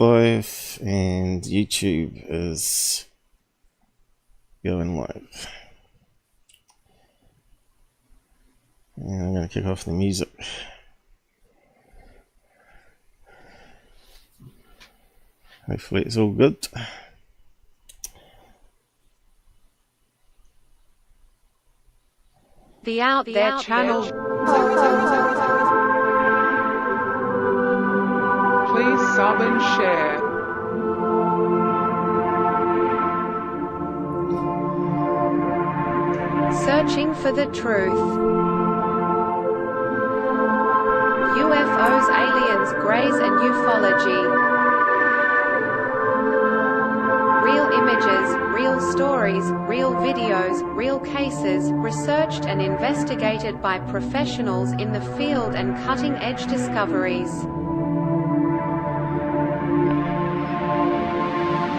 live, and YouTube is going live. And I'm going to kick off the music. Hopefully it's all good. The Out There channel. Please sub and share. Searching for the truth. UFOs, aliens, greys and ufology. Real images, real stories, real videos, real cases, researched and investigated by professionals in the field and cutting-edge discoveries.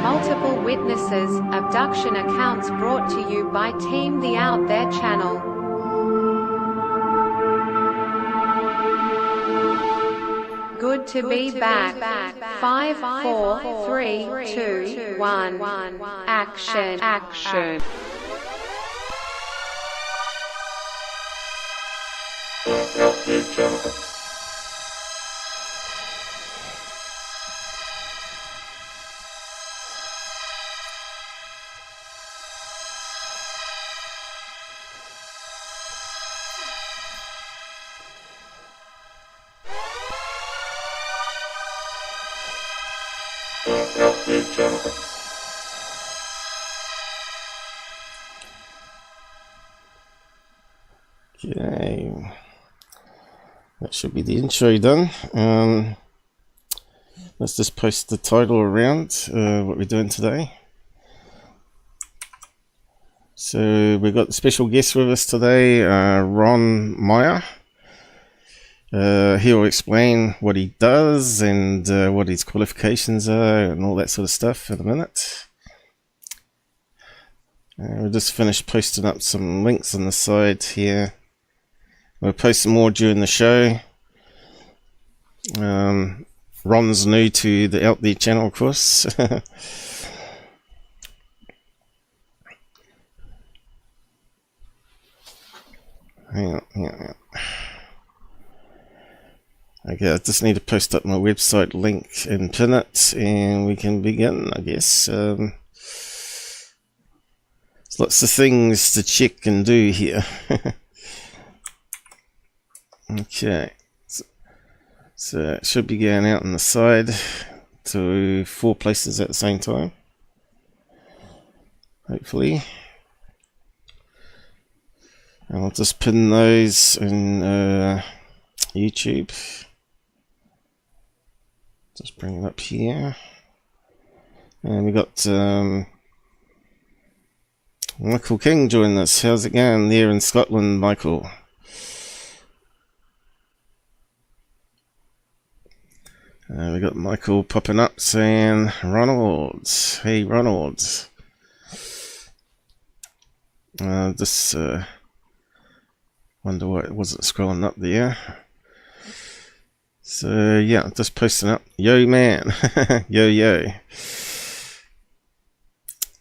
Multiple witnesses, abduction accounts brought to you by Team The Out There channel. Good to be back. 5, 4, 3, 2, 1. Action. Okay, that should be the intro done. Let's just post the title around what we're doing today. So we've got a special guest with us today, Meyer. He'll explain what he does and what his qualifications are and all that sort of stuff in a minute. We'll just finish posting up some links on the side here. We'll post some more during the show. Ron's new to the Out There channel, of course. Hang on. Okay, I just need to post up my website link and pin it, and we can begin, I guess. There's lots of things to check and do here. Okay, so it should be going out on the side to 4 places at the same time, hopefully. And I'll just pin those in YouTube. Just bring it up here. And we got Michael King joining us. How's it going there in Scotland, Michael? We got Michael popping up saying, Ronald. Hey, Ronald. Just wonder why it wasn't scrolling up there. So, yeah, just posting up. Yo, man. Yo.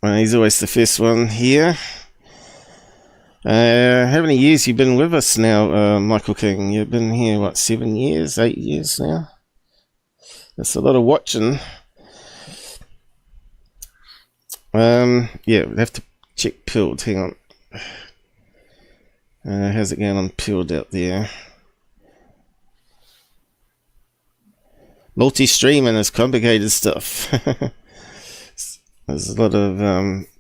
Well, he's always the first one here. How many years you been with us now, Michael King? You've been here, what, 7 years, 8 years now? That's a lot of watching. Yeah, we'd have to check Pilled. Hang on. How's it going on Pilled out there? Multi-streaming is complicated stuff. There's a lot of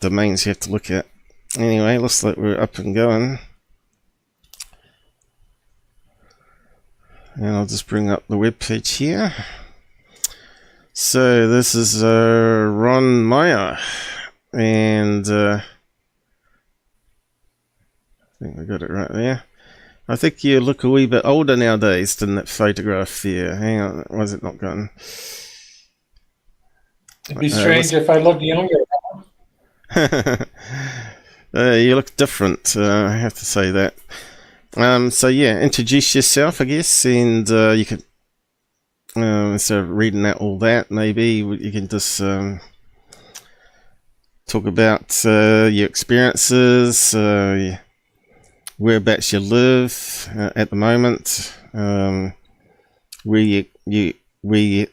domains you have to look at. Anyway, looks like we're up and going. And I'll just bring up the web page here. So this is Ron Meyer, and I think we got it right there. I think you look a wee bit older nowadays than that photograph there. Hang on, why is it not going? It'd be strange if I looked younger. You look different, I have to say that. So yeah, introduce yourself, I guess, and you can instead of reading out all that, maybe you can just talk about your experiences, whereabouts you live at the moment, where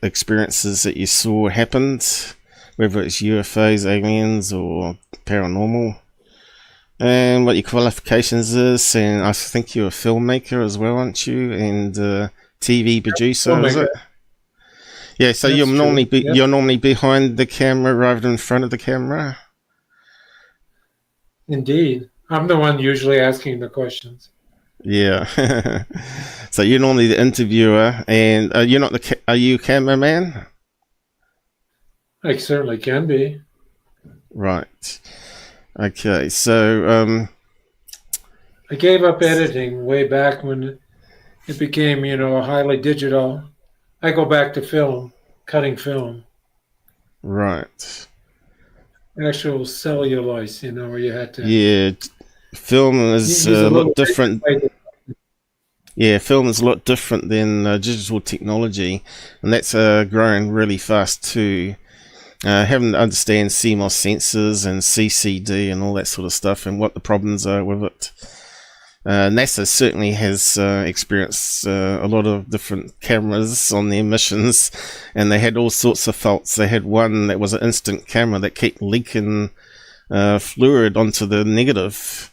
experiences that you saw happened, whether it's UFOs, aliens, or paranormal, and what your qualifications is. And I think you're a filmmaker as well, aren't you? And TV producer, is it? Yeah. So you're normally behind the camera rather than in front of the camera. Indeed, I'm the one usually asking the questions. Yeah. So you're normally the interviewer, and you're not the. Are you a cameraman? I certainly can be. Right. Okay. So I gave up editing way back when it became, highly digital. I go back to film, cutting film. Right. Actual cellulose, where you had to. Yeah. Film is a lot different. Yeah, film is a lot different than digital technology, and that's growing really fast too. Having to understand CMOS sensors and CCD and all that sort of stuff, and what the problems are with it. NASA certainly has experienced a lot of different cameras on their missions, and they had all sorts of faults. They had one that was an instant camera that kept leaking fluid onto the negative.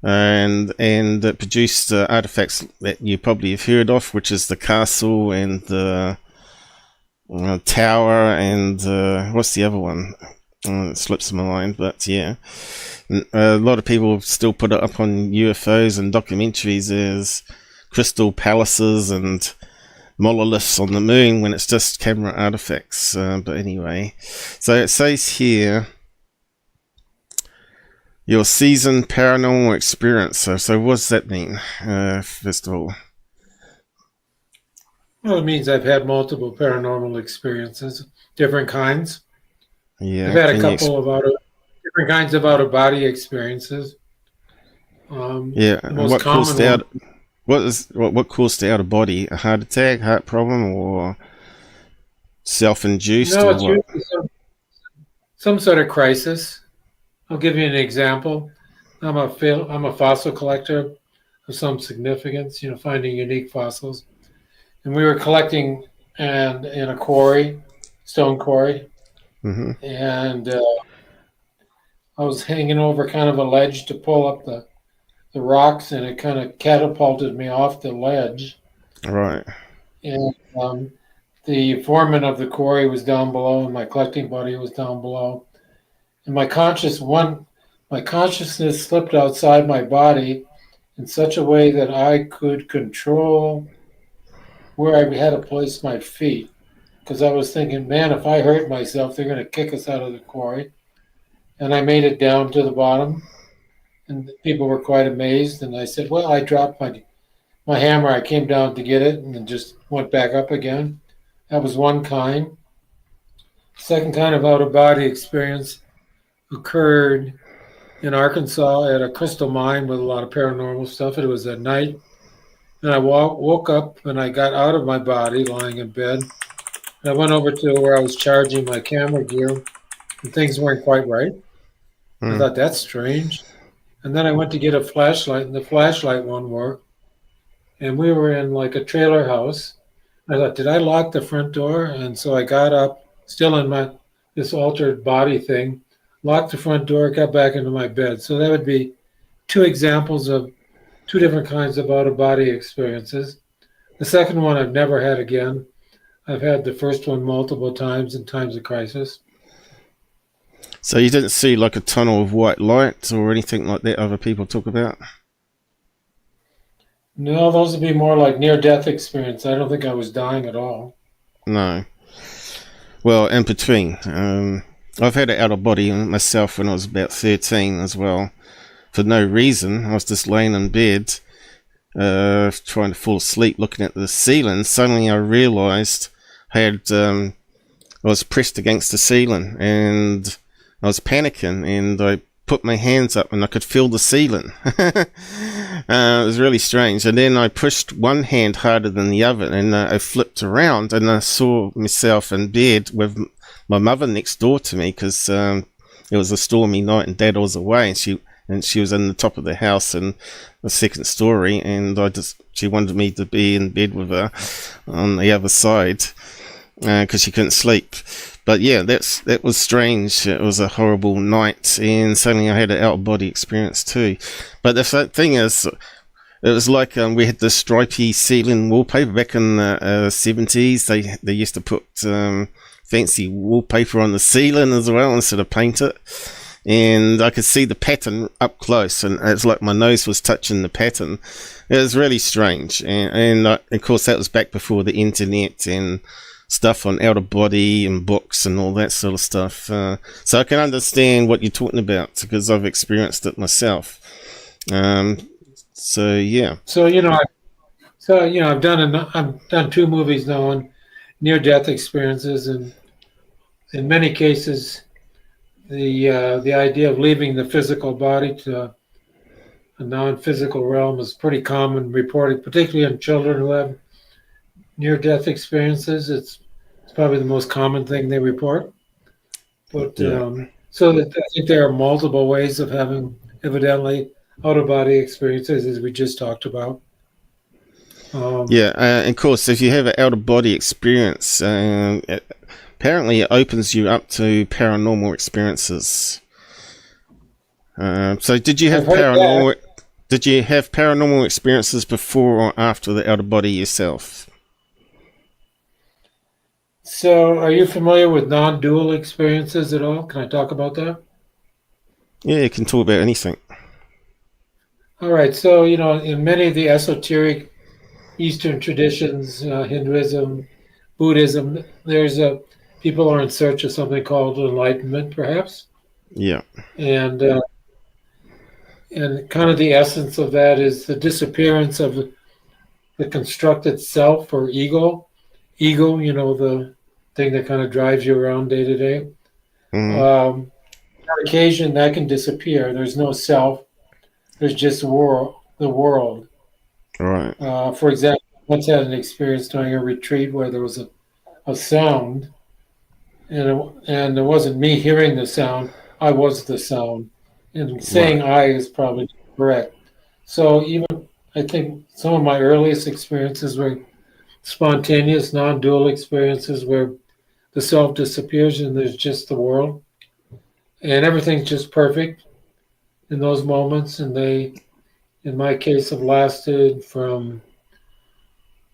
And it produced artifacts that you probably have heard of, which is the castle and the tower, and what's the other one? It slips my mind, but yeah. A lot of people still put it up on UFOs and documentaries as crystal palaces and monoliths on the moon when it's just camera artifacts. But anyway, so it says here, your seasoned paranormal experience. So what does that mean, first of all? Well, it means I've had multiple paranormal experiences, different kinds. Yeah, I've had a couple of different kinds of out-of-body experiences. Yeah, and what caused what caused the out-of-body? A heart attack, heart problem, or self-induced? No, or it's what? usually some sort of crisis. I'll give you an example. I'm a fossil collector of some significance, finding unique fossils. And we were collecting in a quarry, stone quarry. Mm-hmm. And I was hanging over kind of a ledge to pull up the rocks, and it kind of catapulted me off the ledge. Right. And the foreman of the quarry was down below, and my collecting buddy was down below. And my consciousness slipped outside my body in such a way that I could control where I had to place my feet. Because I was thinking, man, if I hurt myself, they're going to kick us out of the quarry. And I made it down to the bottom, and people were quite amazed. And I said, well, I dropped my hammer. I came down to get it and then just went back up again. That was one kind. Second kind of out-of-body experience occurred in Arkansas at a crystal mine with a lot of paranormal stuff. It was at night, and I woke up and I got out of my body lying in bed. And I went over to where I was charging my camera gear, and things weren't quite right. I thought, that's strange. And then I went to get a flashlight, and the flashlight won't work. And we were in like a trailer house. I thought, did I lock the front door? And so I got up, still in this altered body thing, locked the front door, got back into my bed. So that would be two examples of two different kinds of out-of-body experiences. The second one I've never had again. I've had the first one multiple times in times of crisis. So you didn't see like a tunnel of white light or anything like that other people talk about? No, those would be more like near-death experience. I don't think I was dying at all. No. Well, in between. I've had it out of body myself when I was about 13 as well. For no reason. I was just laying in bed, trying to fall asleep, looking at the ceiling. Suddenly I realized I was pressed against the ceiling, and I was panicking, and I put my hands up and I could feel the ceiling. It was really strange. And then I pushed one hand harder than the other, and I flipped around, and I saw myself in bed with my mother next door to me, because it was a stormy night and Dad was away, and she was in the top of the house in the second story, and she wanted me to be in bed with her on the other side because she couldn't sleep. But yeah, that was strange. It was a horrible night, and suddenly I had an out-of-body experience too. But the thing is, it was like we had this stripy ceiling wallpaper back in the 70s. They used to put fancy wallpaper on the ceiling as well instead of paint it. And I could see the pattern up close, and it's like my nose was touching the pattern. It was really strange. And of course, that was back before the internet and stuff on out of body and books and all that sort of stuff. So I can understand what you're talking about because I've experienced it myself. So yeah. So I've done 2 movies now on near-death experiences, and in many cases, the idea of leaving the physical body to a non-physical realm is pretty common reported, particularly in children who have near-death experiences. It's probably the most common thing they report. But so I think there are multiple ways of having evidently out-of-body experiences, as we just talked about. And of course, if you have an out-of-body experience, apparently it opens you up to paranormal experiences. So did you have paranormal experiences before or after the out-of-body yourself? So are you familiar with non-dual experiences at all? Can I talk about that? Yeah, you can talk about anything. All right. So, in many of the esoteric Eastern traditions, Hinduism, Buddhism, people are in search of something called enlightenment, perhaps. Yeah. And kind of the essence of that is the disappearance of the constructed self or ego. Ego, the thing that kind of drives you around day to day. On occasion, that can disappear. There's no self. There's just the world. Right. For example, I once had an experience during a retreat where there was a sound, and it wasn't me hearing the sound. I was the sound. And saying I is probably correct. So even I think some of my earliest experiences were spontaneous, non-dual experiences where the self disappears and there's just the world. And everything's just perfect in those moments. And they, in my case, have lasted from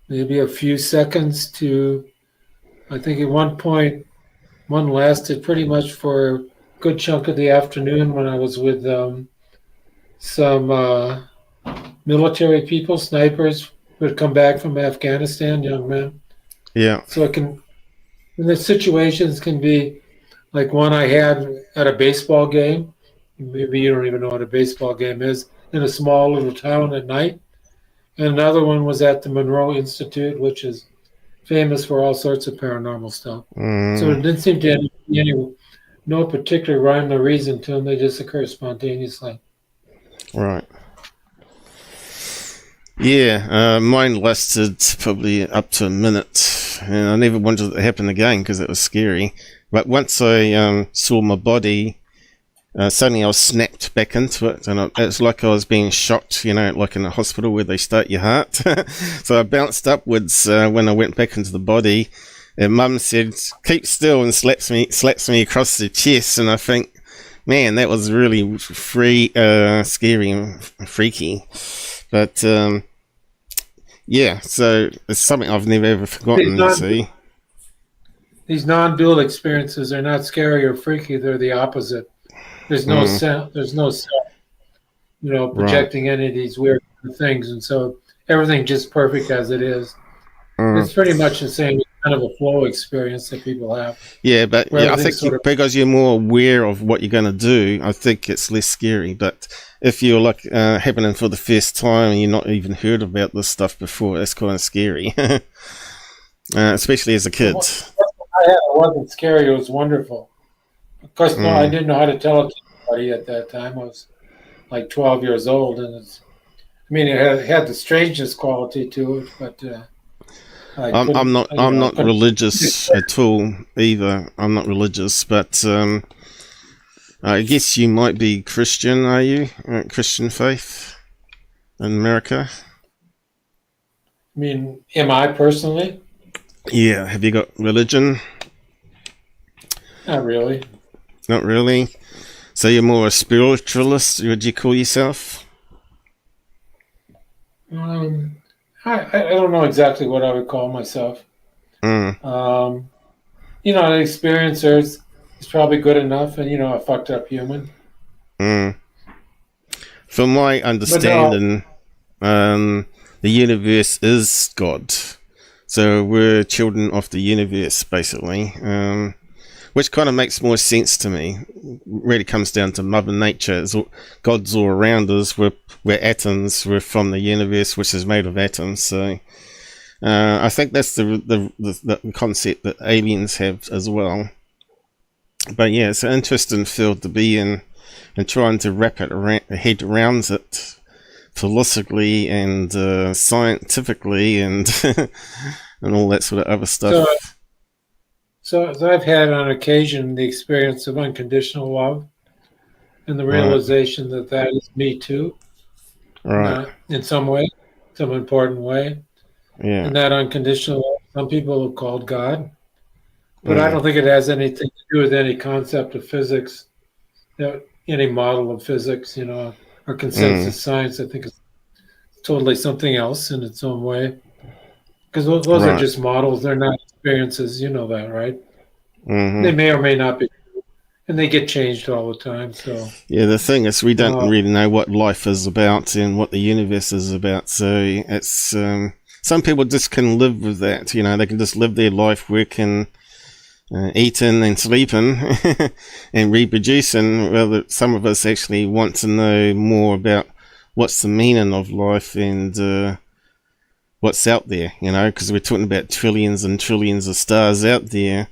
maybe a few seconds to, I think at one point, one lasted pretty much for a good chunk of the afternoon when I was with some military people, snipers who had come back from Afghanistan, young men. Yeah. So the situations can be like one I had at a baseball game. Maybe you don't even know what a baseball game is, in a small little town at night. And another one was at the Monroe Institute, which is famous for all sorts of paranormal stuff. So it didn't seem to be no particular rhyme or reason to them. They just occur spontaneously. Right. Yeah, mine lasted probably up to a minute, and I never wanted it to happen again because it was scary. But once I saw my body, suddenly I was snapped back into it, and it was like I was being shocked, like in a hospital where they start your heart. So I bounced upwards when I went back into the body, and Mum said, "Keep still," and slaps me across the chest, and I think, man, that was really scary and freaky. But yeah, so it's something I've never ever forgotten. These non-dual experiences are not scary or freaky; they're the opposite. There's no self. There's no self, projecting any of these weird things, and so everything's just perfect as it is. It's pretty much the same kind of a flow experience that people have. Yeah, but I think because you're more aware of what you're going to do, I think it's less scary. But if you're like happening for the first time and you're not even heard about this stuff before, that's kind of scary, especially as a kid. It wasn't scary. It was wonderful. Of course, no, I didn't know how to tell it to anybody at that time. I was like 12 years old, and mean, it had the strangeness quality to it, but I'm not religious at all either. I'm not religious, but I guess you might be Christian, are you? Christian faith in America? I mean, am I personally? Yeah. Have you got religion? Not really. Not really. So you're more a spiritualist, would you call yourself? I don't know exactly what I would call myself. Mm. You know, an experiencer is probably good enough, and, you know, a fucked up human. Mm. From my understanding, the universe is God. So we're children of the universe, basically. Which kind of makes more sense to me. It really comes down to Mother Nature. God's all around us. We're atoms. We're from the universe, which is made of atoms. So I think that's the concept that aliens have as well. But yeah, it's an interesting field to be in, and trying to wrap a head around it philosophically and scientifically and and all that sort of other stuff. So I've had on occasion the experience of unconditional love, and the realization that is me too, right? In some way, some important way. Yeah. And that unconditional love, some people have called God, but I don't think it has anything to do with any concept of physics, any model of physics, you know, or consensus science. I think it's totally something else in its own way. Because those are just models; they're not experiences. You know that, right? Mm-hmm. They may or may not be, and they get changed all the time. So yeah, the thing is, we don't really know what life is about and what the universe is about. So it's some people just can live with that. You know, they can just live their life working, eating and sleeping, and reproducing. Well, some of us actually want to know more about what's the meaning of life and what's out there, you know, because we're talking about trillions and trillions of stars out there.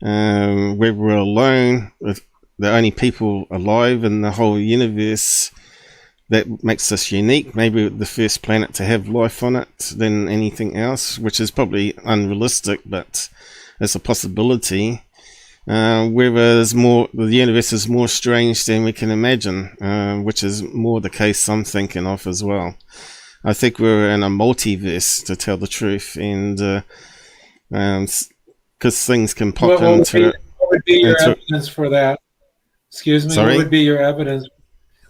Where we're alone, with the only people alive in the whole universe, that makes us unique. Maybe the first planet to have life on it than anything else, which is probably unrealistic, but it's a possibility. Where there's more, the universe is more strange than we can imagine, which is more the case I'm thinking of as well. I think we're in a multiverse, to tell the truth, and because things can pop into it. What would be your evidence for that? Excuse me. Sorry? What would be your evidence?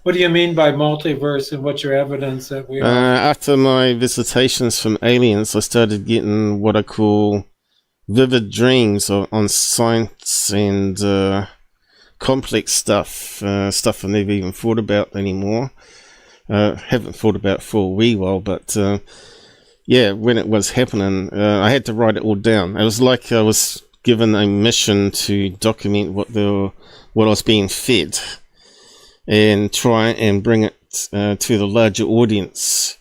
What do you mean by multiverse, and what's your evidence that we are? After my visitations from aliens, I started getting what I call vivid dreams on science and complex stuff I never even thought about anymore. Haven't thought about for a wee while, but yeah, when it was happening, I had to write it all down. It was like I was given a mission to document what I was being fed, and try and bring it to the larger audience,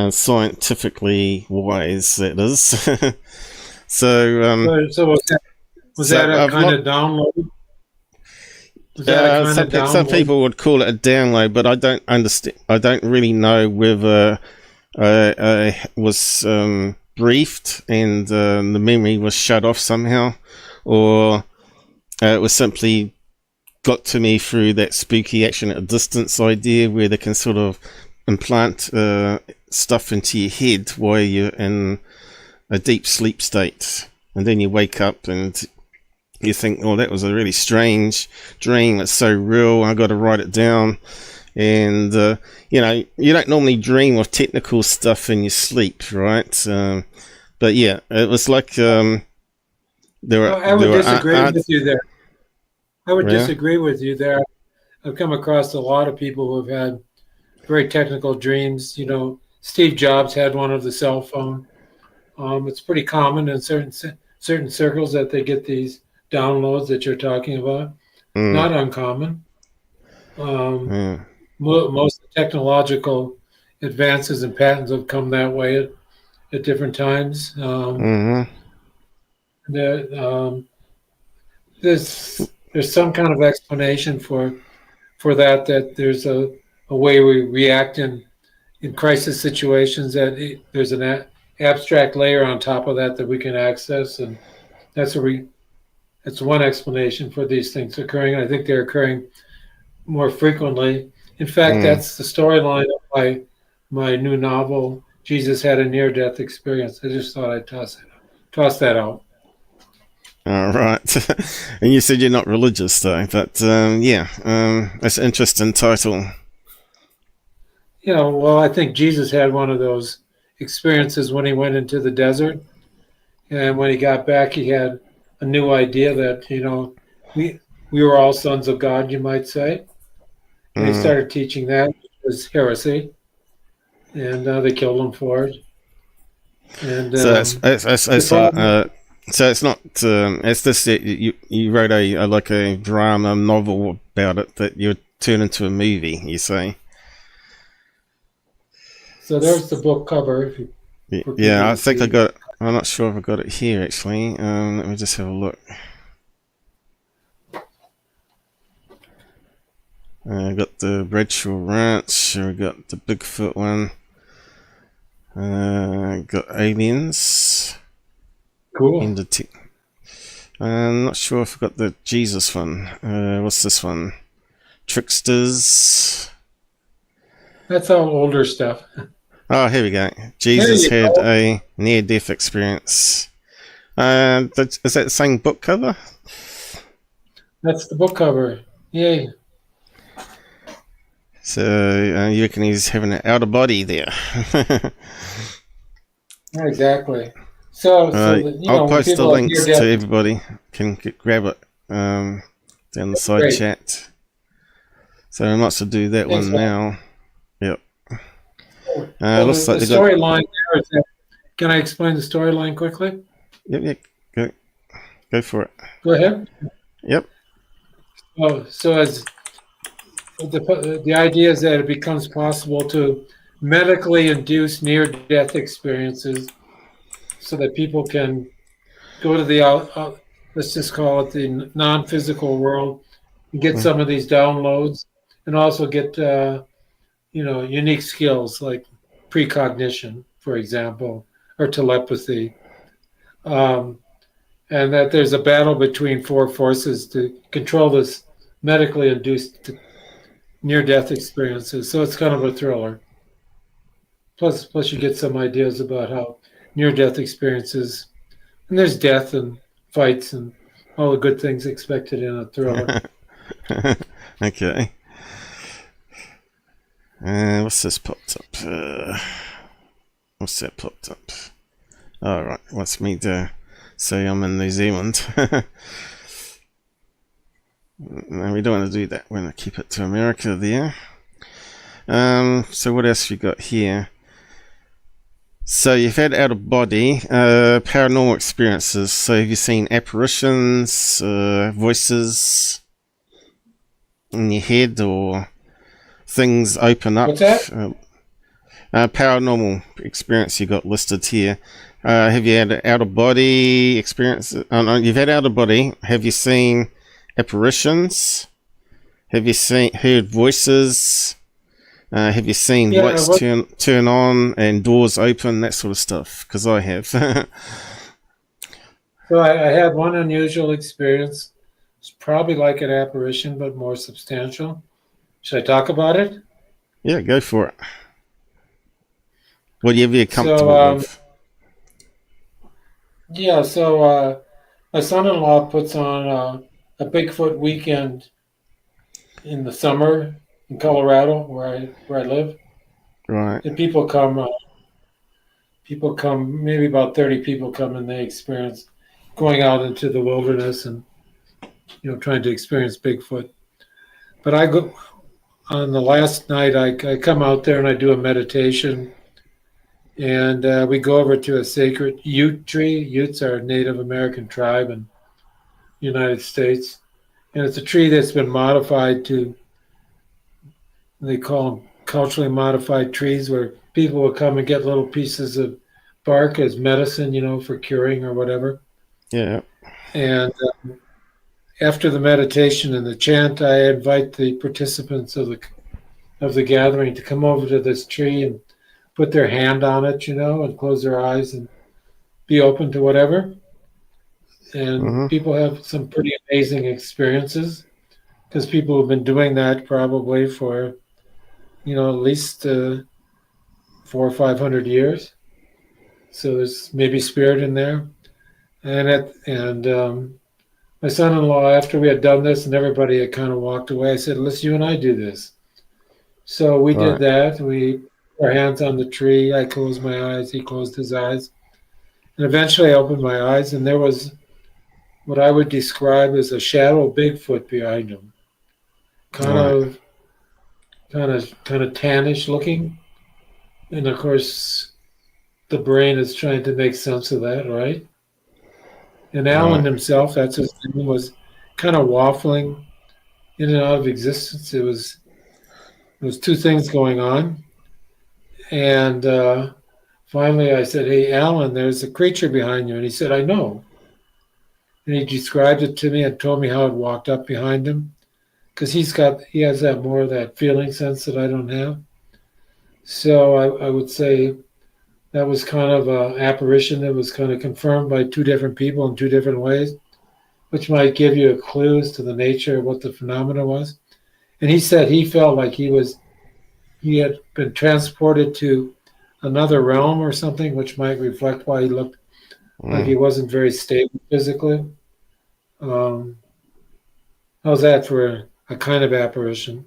scientifically wise, that is. So was that a kind of download? Some people would call it a download, but I don't understand. I don't really know whether I was briefed and the memory was shut off somehow, or it was simply got to me through that spooky action at a distance idea, where they can sort of implant stuff into your head while you're in a deep sleep state, and then you wake up and you think, oh, that was a really strange dream. It's so real. I got to write it down. And, you know, you don't normally dream of technical stuff in your sleep, right? But yeah, it was like, I would disagree with you there. I would disagree with you there. I've come across a lot of people who have had very technical dreams. You know, Steve Jobs had one of the cell phone. It's pretty common in certain circles that they get these downloads that you're talking about. Not uncommon. Most technological advances and patents have come that way at different times. There's some kind of explanation for that there's a way we react in in crisis situations that there's an abstract layer on top of that we can access, and that's one explanation for these things occurring. I think they're occurring more frequently. In fact, that's the storyline of my new novel, Jesus Had a Near-Death Experience. I just thought I'd toss that out. All right. And you said you're not religious, though, but that's an interesting title. Well, I think Jesus had one of those experiences when he went into the desert, and when he got back, he had a new idea that we were all sons of God, you might say. And he started teaching that, which was heresy, and they killed him for it. And so it's not. It's this. You wrote a drama novel about it that you turn into a movie. You say. So there's the book cover. I think I got it. I'm not sure if I got it here actually. Let me just have a look. I got the BRADSHAW Ranch. I got the Bigfoot one. Got aliens. Cool. I'm not sure if I got the Jesus one. What's this one? Tricksters. That's all older stuff. Oh, here we go. Jesus had a near-death experience. Is that the same book cover? That's the book cover. Yay. So you reckon he's having an outer body there? Exactly. So I'll post the links to everybody. Can grab it down the side chat. So I might as well do that one now. Yep. Looks like the storyline there is that. Can I explain the storyline quickly? Yep. Go for it. Go ahead. Yep. So as the idea is that it becomes possible to medically induce near-death experiences, so that people can go to the let's just call it the non-physical world and get some of these downloads, and also get unique skills like precognition, for example, or telepathy, and that there's a battle between four forces to control this medically induced near-death experiences. So it's kind of a thriller. Plus you get some ideas about how near-death experiences, and there's death and fights and all the good things expected in a thriller. Okay. What's this popped up? What's that popped up? All right, wants me to say I'm in New Zealand. No, we don't want to do that. We're going to keep it to America there. So what else we got here? So you've had out-of-body paranormal experiences. So have you seen apparitions, voices in your head, or things open up? What's that? Paranormal experience you got listed here. Have you had out-of-body experience? No, you've had out-of-body. Have you seen apparitions? Have you heard voices? Have you seen lights turn on and doors open, that sort of stuff? Because I have. So I had one unusual experience. It's probably like an apparition, but more substantial. Should I talk about it? Yeah, go for it. Whatever you're comfortable with. Yeah, so my son-in-law puts on a Bigfoot weekend in the summer in Colorado, where I live. Right. And people come, maybe about 30 people come, and they experience going out into the wilderness and, trying to experience Bigfoot. But I go on the last night, I come out there and I do a meditation, and we go over to a sacred Ute tree. Utes are a Native American tribe in the United States. And it's a tree that's been modified to, they call them culturally modified trees, where people will come and get little pieces of bark as medicine, for curing or whatever. Yeah. And after the meditation and the chant, I invite the participants of the gathering to come over to this tree and put their hand on it, and close their eyes and be open to whatever. And people have some pretty amazing experiences because people have been doing that probably for, at least 400 or 500 years. So there's maybe spirit in there. And my son-in-law, after we had done this and everybody had kind of walked away, I said, let's you and I do this. So we did that. We put our hands on the tree. I closed my eyes. He closed his eyes. And eventually I opened my eyes, and there was what I would describe as a shadow of Bigfoot behind him. Kind of tannish looking. And of course, the brain is trying to make sense of that, right? And Alan himself, that's his name, was kind of waffling in and out of existence. It was two things going on. And finally I said, hey, Alan, there's a creature behind you. And he said, I know. And he described it to me and told me how it walked up behind him. Because he has that more of that feeling sense that I don't have. So I would say that was kind of an apparition that was kind of confirmed by two different people in two different ways, which might give you clues to the nature of what the phenomena was. And he said he felt like he had been transported to another realm or something, which might reflect why he looked like he wasn't very stable physically. How's that for a kind of apparition?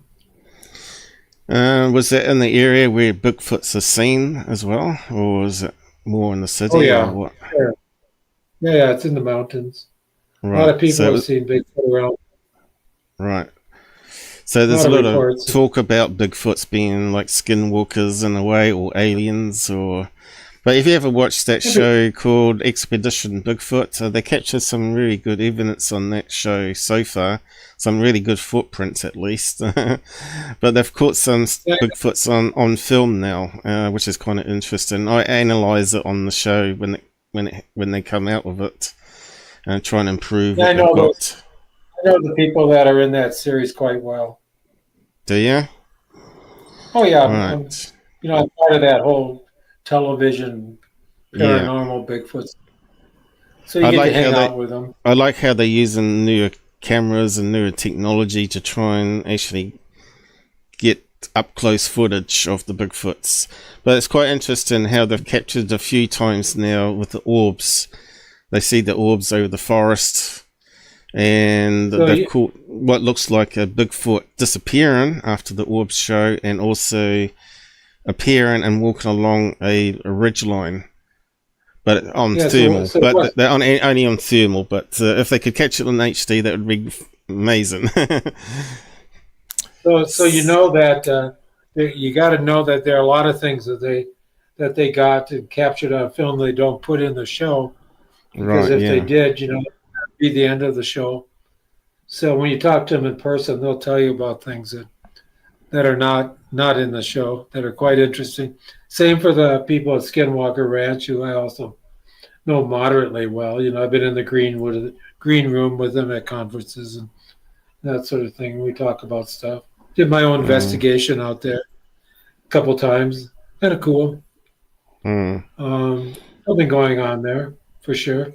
Was that in the area where Bigfoots are seen as well, or was it more in the city? Oh, yeah. Or what? Sure. Yeah, it's in the mountains. Right. A lot of people have seen Bigfoot around. Right. So there's a lot of talk about Bigfoots being like skinwalkers in a way, or aliens, or... But if you ever watched that show called Expedition Bigfoot, they captured some really good evidence on that show so far. Some really good footprints, at least. But they've caught some Bigfoots on film now, which is kind of interesting. I analyze it on the show when they come out with it, and try and improve what they've got. I know the people that are in that series quite well. Do you? Oh yeah, right. I'm part of that whole television paranormal Bigfoots. So you get to hang out with them. I like how they're using newer cameras and newer technology to try and actually get up close footage of the Bigfoots. But it's quite interesting how they've captured a few times now with the orbs. They see the orbs over the forest, and they've caught what looks like a Bigfoot disappearing after the orbs show, and also appearing and walking along a ridge line, but on thermal. But they're only on thermal. But if they could catch it on HD, that would be amazing. So you know that you got to know that there are a lot of things that they got and captured on film they don't put in the show, because if they did, that'd be the end of the show. So when you talk to them in person, they'll tell you about things that are not in the show, that are quite interesting. Same for the people at Skinwalker Ranch, who I also know moderately well. I've been in the green room with them at conferences and that sort of thing. We talk about stuff. Did my own investigation out there a couple times. Kind of cool. Something going on there for sure.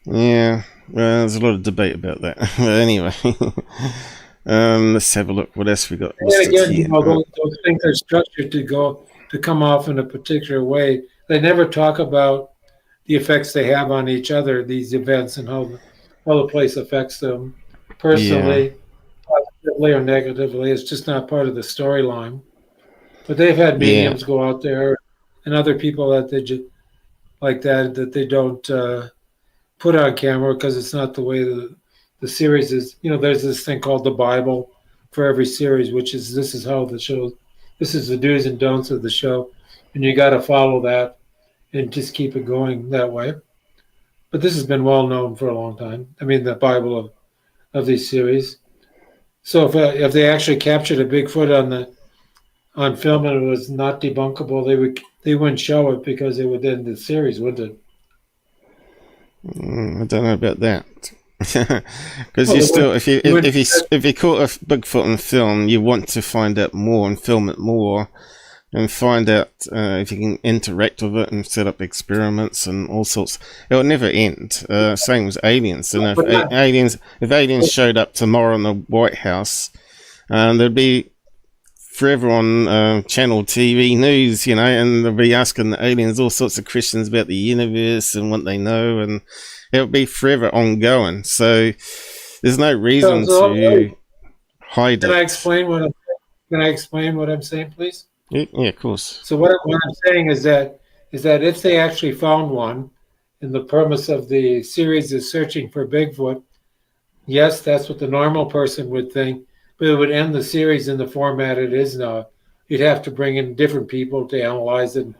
Yeah, well, there's a lot of debate about that. But anyway. Let's have a look. What else we got? And again, those things are structured to come off in a particular way. They never talk about the effects they have on each other, these events, and how the place affects them personally, positively or negatively. It's just not part of the storyline. But they've had mediums go out there and other people that they just like that they don't put on camera because it's not the way the series is. There's this thing called the Bible for every series, which is this is how the show, this is the do's and don'ts of the show, and you got to follow that and just keep it going that way. But this has been well known for a long time. I mean, the Bible of these series. So if they actually captured a Bigfoot on film and it was not debunkable, they wouldn't show it because it would end the series, wouldn't it? I don't know about that. Because if you caught a Bigfoot on film, you want to find out more and film it more, and find out if you can interact with it and set up experiments and all sorts. It will never end. Same as aliens. And if aliens showed up tomorrow in the White House, there'd be forever on channel TV news, you know, and they'll be asking the aliens all sorts of questions about the universe and what they know, and it'll be forever ongoing. So there's no reason to hide it. Can I explain what I'm saying, please? Yeah, of course. So what I'm saying is that if they actually found one, and the premise of the series is searching for Bigfoot, yes, that's what the normal person would think, but it would end the series in the format it is now. You'd have to bring in different people to analyze it and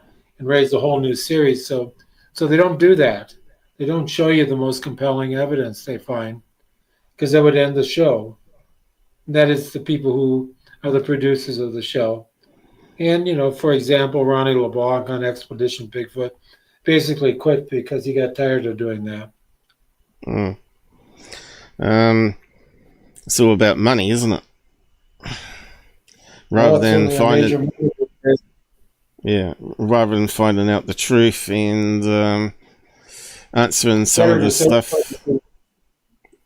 raise a whole new series. So they don't do that. They don't show you the most compelling evidence they find, because that would end the show. That is the people who are the producers of the show. And, you know, for example, Ronnie LeBlanc on Expedition Bigfoot basically quit because he got tired of doing that. It's all about money, isn't it? Rather than finding out the truth and answering some of the stuff.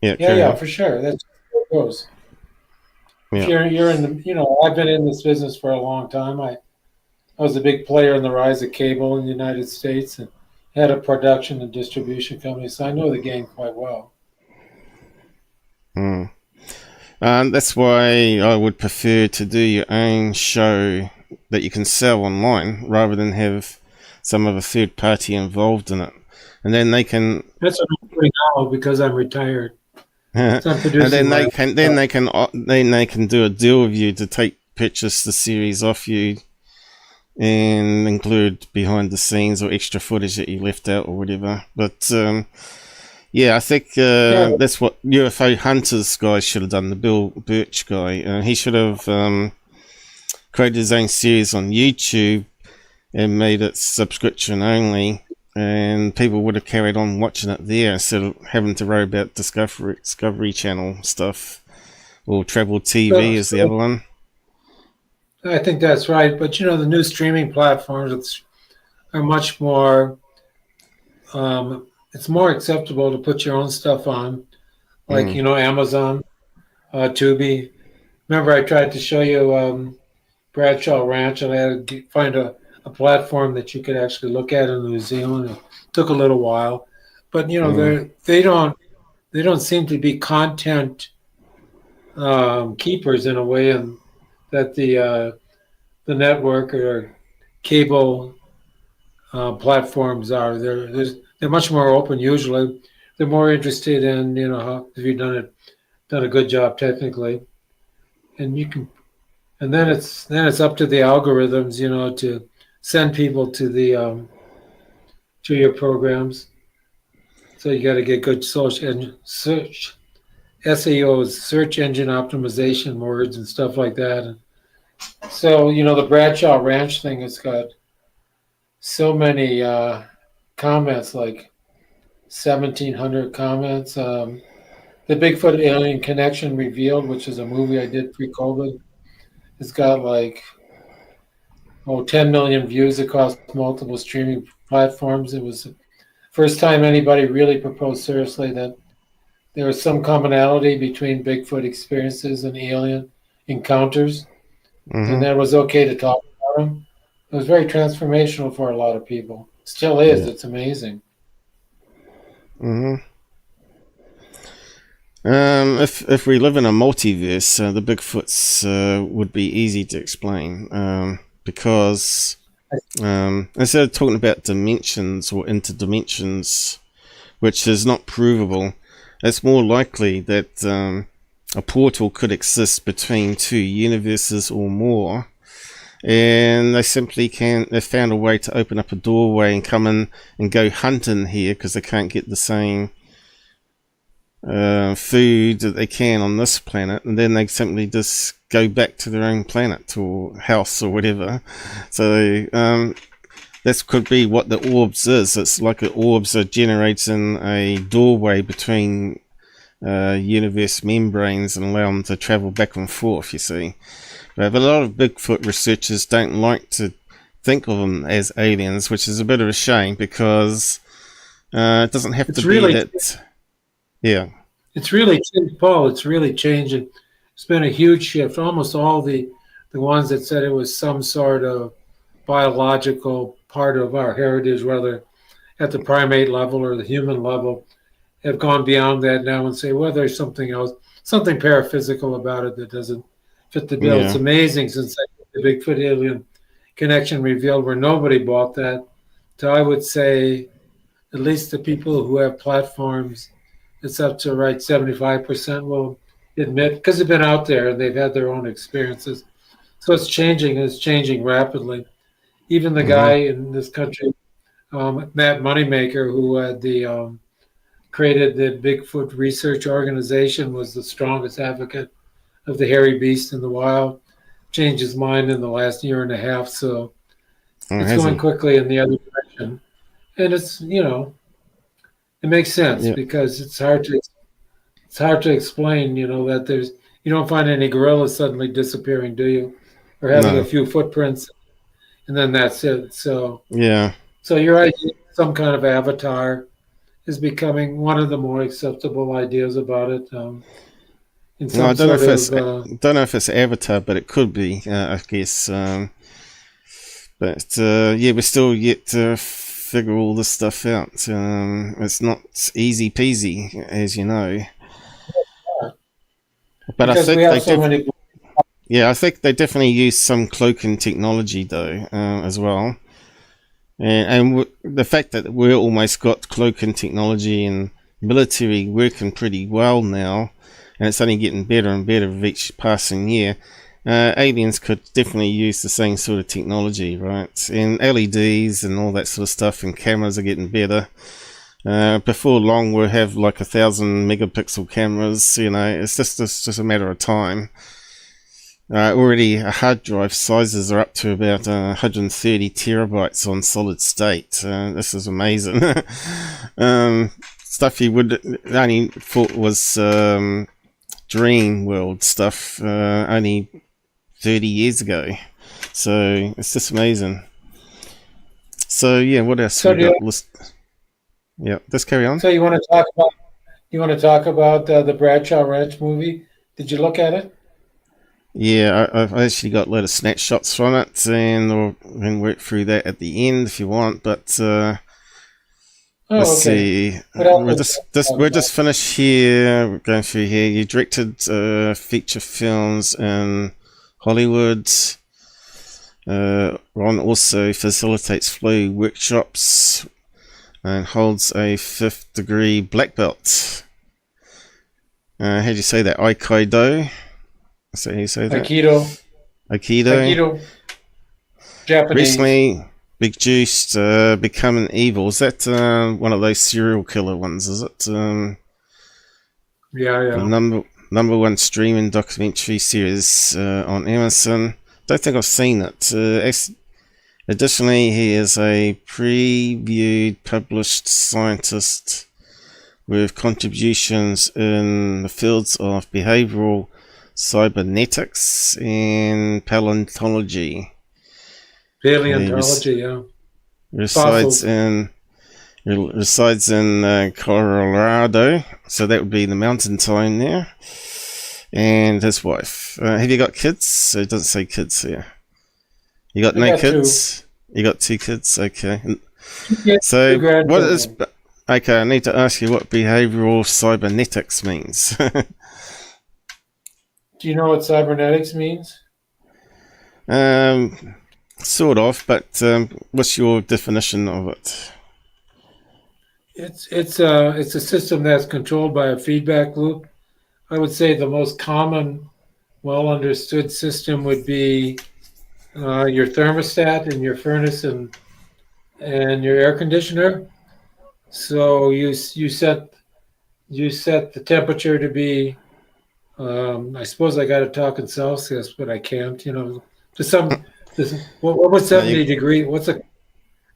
Yeah, for sure. That's how it goes. Yeah. You're in the, you know, I've been in this business for a long time. I was a big player in the rise of cable in the United States and had a production and distribution company, so I know the game quite well. That's why I would prefer to do your own show that you can sell online rather than have some other third party involved in it, and then they can. That's what I'm doing now because I'm retired. And then they can do a deal with you to purchase the series off you and include behind the scenes or extra footage that you left out or whatever. But I think that's what UFO Hunters guy should have done. The Bill Birch guy, he should have created his own series on YouTube and made it subscription only. And people would have carried on watching it there instead of having to worry about Discovery Channel stuff or Travel TV is the other one. I think that's right. But, you know, the new streaming platforms are much more, it's more acceptable to put your own stuff on, like, you know, Amazon, Tubi. Remember I tried to show you Bradshaw Ranch, and I had to find a platform that you could actually look at in New Zealand. It took a little while, but you know they don't seem to be content keepers in a way, and that the network or cable platforms are. They're much more open usually. They're more interested in, you know, how have you done a good job technically, and you can, and then it's up to the algorithms, you know, to send people to the to your programs. So you got to get good search SEOs, search engine optimization words and stuff like that. And so, you know, the Bradshaw Ranch thing has got so many comments, like 1,700 comments. The Bigfoot Alien Connection Revealed, which is a movie I did pre-COVID, has got like 10 million views across multiple streaming platforms. It was the first time anybody really proposed seriously that there was some commonality between Bigfoot experiences and alien encounters, and that it was okay to talk about them. It was very transformational for a lot of people. Still is. Yeah. It's amazing. If we live in a multiverse, the Bigfoots would be easy to explain. Because instead of talking about dimensions or interdimensions, which is not provable, it's more likely that a portal could exist between two universes or more, and they found a way to open up a doorway and come in and go hunting here because they can't get the same food that they can on this planet, and then they simply just go back to their own planet or house or whatever. So this could be what the orbs is. It's like the orbs are generating a doorway between universe membranes and allow them to travel back and forth, you see. But a lot of Bigfoot researchers don't like to think of them as aliens, which is a bit of a shame because it doesn't have to really, be that. Yeah. It's really, Paul, it's really changing. It's been a huge shift. Almost all the ones that said it was some sort of biological part of our heritage, whether at the primate level or the human level, have gone beyond that now and say, well, there's something else, something paraphysical about it that doesn't fit the bill. Yeah. It's amazing since the Bigfoot alien connection revealed where nobody bought that. So I would say at least the people who have platforms, it's up to 75% will admit, because they've been out there and they've had their own experiences. So it's changing rapidly. Even the guy in this country, Matt Moneymaker, who had created the Bigfoot Research Organization, was the strongest advocate of the hairy beast in the wild. Changed his mind in the last year and a half, so it's going quickly in the other direction. And it's, it makes sense because it's hard to explain, that you don't find any gorillas suddenly disappearing, do you? Or having a few footprints, and then that's it. So so you're right. Some kind of avatar is becoming one of the more acceptable ideas about it. I don't know if it's Avatar, but it could be, I guess. But we're still yet to figure all this stuff out. It's not easy peasy, as you know. But because I think I think they definitely use some cloaking technology, though, as well. And the fact that we're almost got cloaking technology and military working pretty well now, and it's only getting better and better with each passing year. Aliens could definitely use the same sort of technology, right? And LEDs and all that sort of stuff, and cameras are getting better. Before long, we'll have like 1,000 megapixel cameras. It's just a matter of time. Already, hard drive sizes are up to about 130 terabytes on solid state. This is amazing. Stuff you would only thought was dream world stuff only 30 years ago. So it's just amazing. So what else we got? Let's carry on. So you want to talk about the Bradshaw Ranch movie? Did you look at it? Yeah, I've actually got a lot of snapshots from it, and we'll work through that at the end if you want. But let's see. We're just finished here. We're going through here. You directed feature films in Hollywood. Ron also facilitates flow workshops and holds a 5th degree black belt. How do you say that? Aikido. Is that how you say that? Aikido. Japanese. Recently produced Becoming Evil. Is that one of those serial killer ones, is it? Yeah. The number one streaming documentary series on Amazon. Don't think I've seen it. Additionally, he is a previewed published scientist with contributions in the fields of behavioral cybernetics and paleontology. Resides in Colorado, so that would be the mountain time there. And his wife. Have you got kids? It doesn't say kids here. You got no kids? You got 2 kids? Okay. So what is... Okay, I need to ask you what behavioral cybernetics means. Do you know what cybernetics means? Sort of, but what's your definition of it? It's a system that's controlled by a feedback loop. I would say the most common, well understood system would be your thermostat and your furnace and your air conditioner. So you set the temperature to be. I suppose I got to talk in Celsius, but I can't. To some. What was 70 degrees? What's a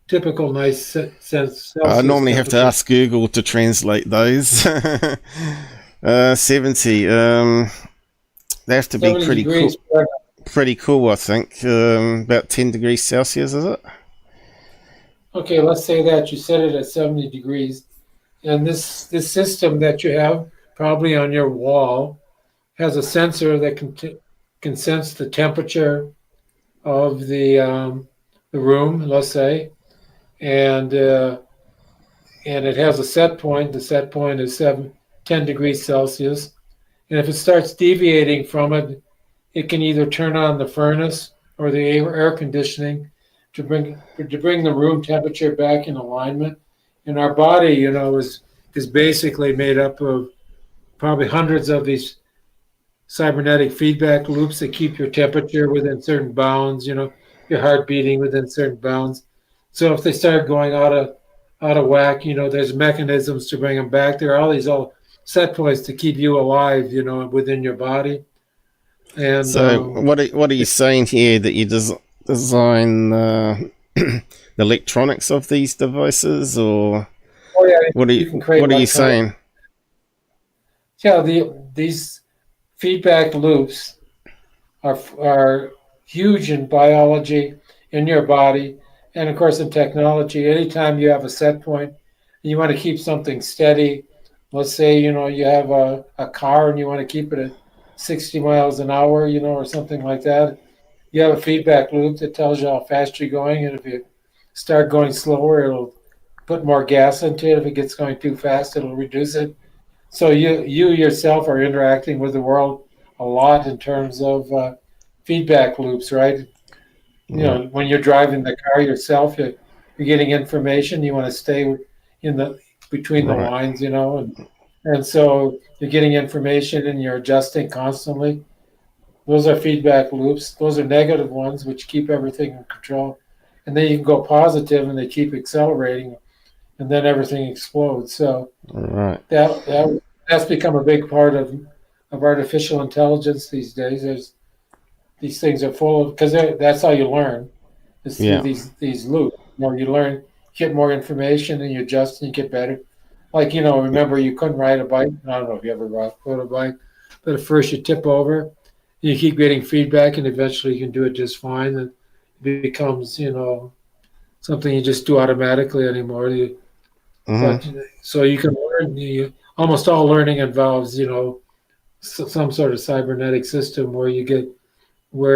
typical nice sense? I normally have to ask Google to translate those. 70. They have to be pretty cool. pretty cool, I think. About 10 degrees Celsius, is it? Okay, let's say that you set it at 70 degrees. And this system that you have probably on your wall has a sensor that can sense the temperature of the room, let's say, and it has a set point. The set point is 10 degrees Celsius. And if it starts deviating from it, it can either turn on the furnace or the air conditioning to bring the room temperature back in alignment. And our body, is basically made up of probably hundreds of these cybernetic feedback loops that keep your temperature within certain bounds, your heart beating within certain bounds. So if they start going out of whack, there's mechanisms to bring them back. There are all these set points to keep you alive, within your body. And so what are you saying here, that you design the electronics of these devices, or what are you saying? Yeah, these feedback loops are huge in biology, in your body, and of course in technology. Anytime you have a set point and you want to keep something steady, let's say you have a car and you want to keep it at 60 miles an hour, or something like that. You have a feedback loop that tells you how fast you're going, and if you start going slower, it'll put more gas into it. If it gets going too fast, it'll reduce it. So you yourself are interacting with the world a lot in terms of feedback loops, right? When you're driving the car yourself, you're getting information. You want to stay in between the lines, and so you're getting information and you're adjusting constantly. Those are feedback loops. Those are negative ones, which keep everything in control. And then you can go positive, and they keep accelerating, and then everything explodes. So that's become a big part of artificial intelligence these days. These things are full of, because that's how you learn, is through these loops. You learn, get more information, and you adjust and you get better. Like, remember you couldn't ride a bike. I don't know if you ever rode a bike, but at first you tip over, you keep getting feedback, and eventually you can do it just fine. And it becomes, something you just do automatically anymore. But, so you can learn. Almost all learning involves, some sort of cybernetic system where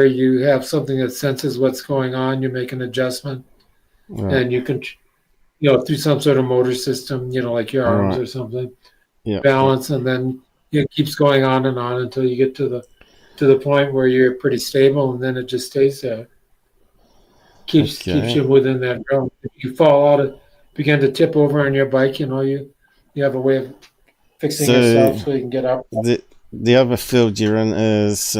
you have something that senses what's going on. You make an adjustment, and you can, through some sort of motor system, like your arms or something, balance, and then it keeps going on and on until you get to the point where you're pretty stable, and then it just stays there. Keeps you within that realm. If you fall out, begin to tip over on your bike, you have a way of fixing yourself so you can get up. The other field you're in is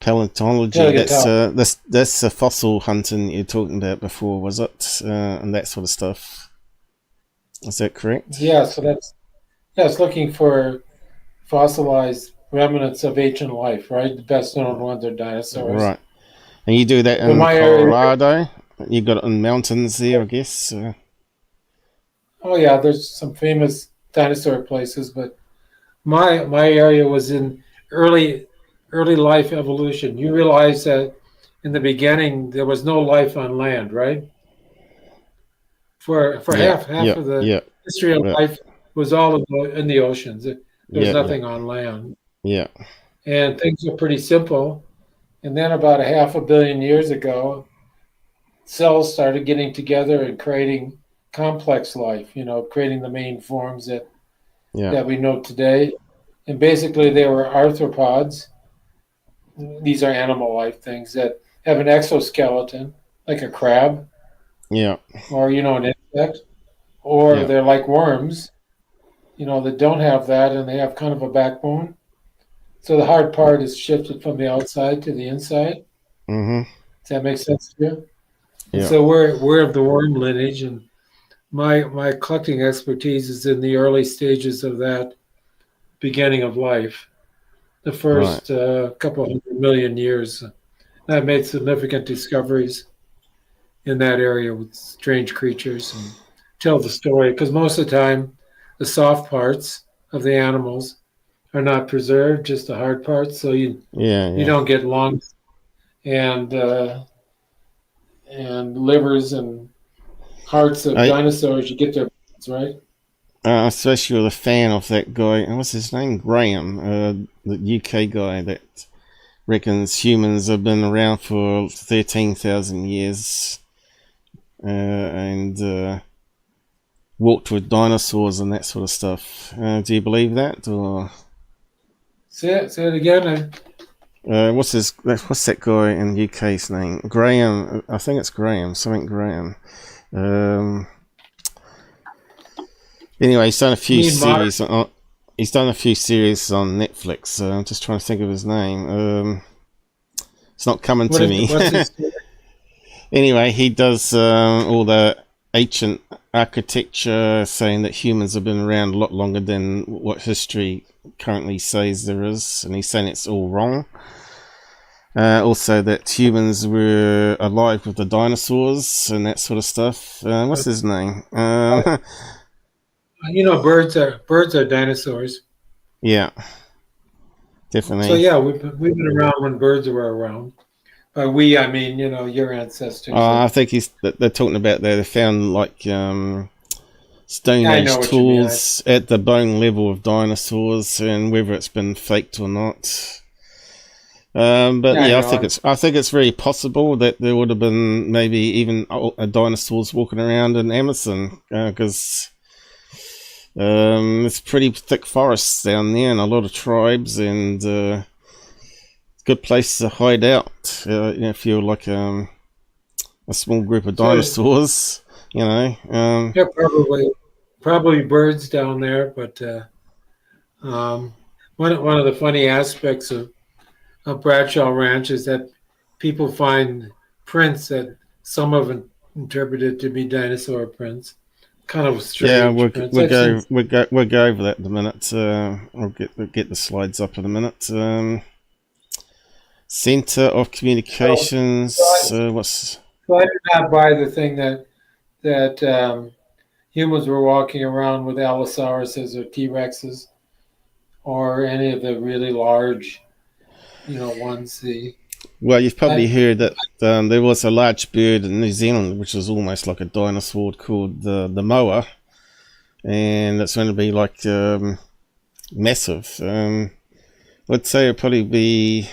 paleontology. That's the fossil hunting you're talking about before, was it? And that sort of stuff. Is that correct? Yeah. So it's looking for fossilized remnants of ancient life, right? The best known ones are dinosaurs. Right. And you do that in Colorado? You got it in mountains there, I guess. Oh yeah, there's some famous dinosaur places, but my area was in early life evolution. You realize that in the beginning there was no life on land, right? For half of the history of life was all in the oceans. There was nothing on land. Yeah. And things were pretty simple. And then about 500 million years ago, cells started getting together and creating complex life, creating the main forms that we know today. And basically they were arthropods. These are animal life things that have an exoskeleton, like a crab. Yeah. Or, an insect. Or they're like worms, that don't have that, and they have kind of a backbone. So the hard part is shifted from the outside to the inside. Mm-hmm. Does that make sense to you? Yeah. So we're of the worm lineage, and my collecting expertise is in the early stages of that beginning of life, the first couple 100 million years. I've made significant discoveries in that area with strange creatures and tell the story, because most of the time the soft parts of the animals are not preserved, just the hard parts. So you Yeah. don't get lungs and livers and hearts of I dinosaurs. You get their bones, right? especially with a fan of that guy. What's his name? Graham, the UK guy that reckons humans have been around for 13,000 years and walked with dinosaurs and that sort of stuff. Do you believe that? Or Say it again. what's that guy in UK's name? Graham. I think it's Graham. Something Graham. Anyway, he's done a few series. He's done a few series on Netflix. I'm just trying to think of his name. It's not coming to me. Anyway, he does all the ancient architecture, saying that humans have been around a lot longer than what history currently says there is, and he's saying it's all wrong. Also, that humans were alive with the dinosaurs and that sort of stuff. What's his name? Birds are dinosaurs. Yeah, definitely. So yeah, we've been around when birds were around. By we, I mean your ancestors. I think they're talking about they found like Stone Age tools at the bone level of dinosaurs, and whether it's been faked or not. But I think it's very possible that there would have been maybe even dinosaurs walking around in Amazon, because it's pretty thick forests down there and a lot of tribes, and good place to hide out. If you're like a small group of dinosaurs, yeah, probably birds down there. But one of the funny aspects of Bradshaw Ranch is that people find prints that some have interpreted to be dinosaur prints. Kind of strange. Yeah, we'll go over that in a minute. We'll get the slides up in a minute. Center of Communications. So I did not buy the thing that humans were walking around with Allosauruses or T-Rexes or any of the really large, ones. Well, you've probably heard that there was a large bird in New Zealand which was almost like a dinosaur called the moa, and it's going to be like massive. I'd say it'd probably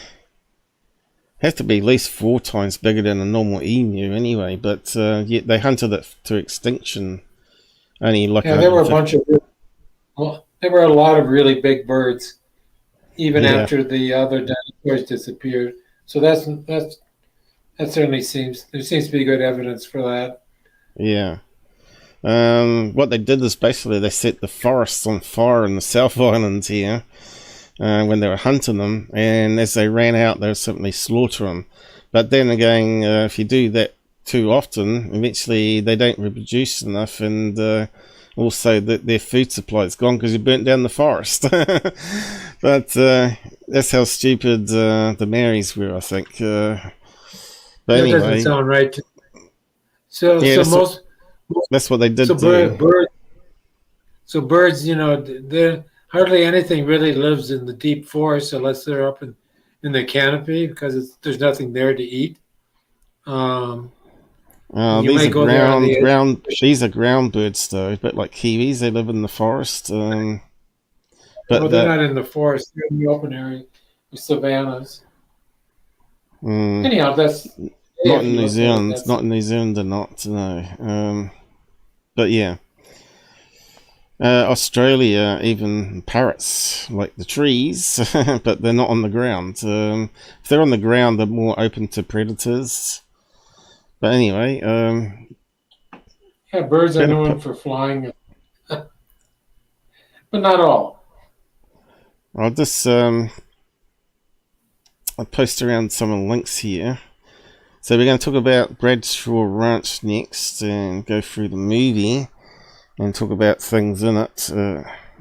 have to be at least 4 times bigger than a normal emu anyway, but yet they hunted it to extinction. Only like there were there were a lot of really big birds even after the other dinosaurs disappeared. So that certainly seems to be good evidence for that. Yeah. What they did is basically they set the forests on fire in the South Island here when they were hunting them, and as they ran out, they would simply slaughter them. But then again, if you do that too often, eventually they don't reproduce enough, and also that their food supply is gone because you burnt down the forest. But that's how stupid the Marys were, I think. But anyway, that doesn't sound right. That's what they did. So birds, hardly anything really lives in the deep forest unless they're up in the canopy because there's nothing there to eat. These are ground birds, though, but like kiwis, they live in the forest. But they're not in the forest; they're in the open area, the savannas. Anyhow, that's not in New Zealand. Not in New Zealand, they're not. No. But yeah, Australia, even parrots like the trees, but they're not on the ground. If they're on the ground, they're more open to predators. But anyway, birds are known for flying, but not all. I'll just I'll post around some of the links here. So we're going to talk about Bradshaw Ranch next, and go through the movie, and talk about things in it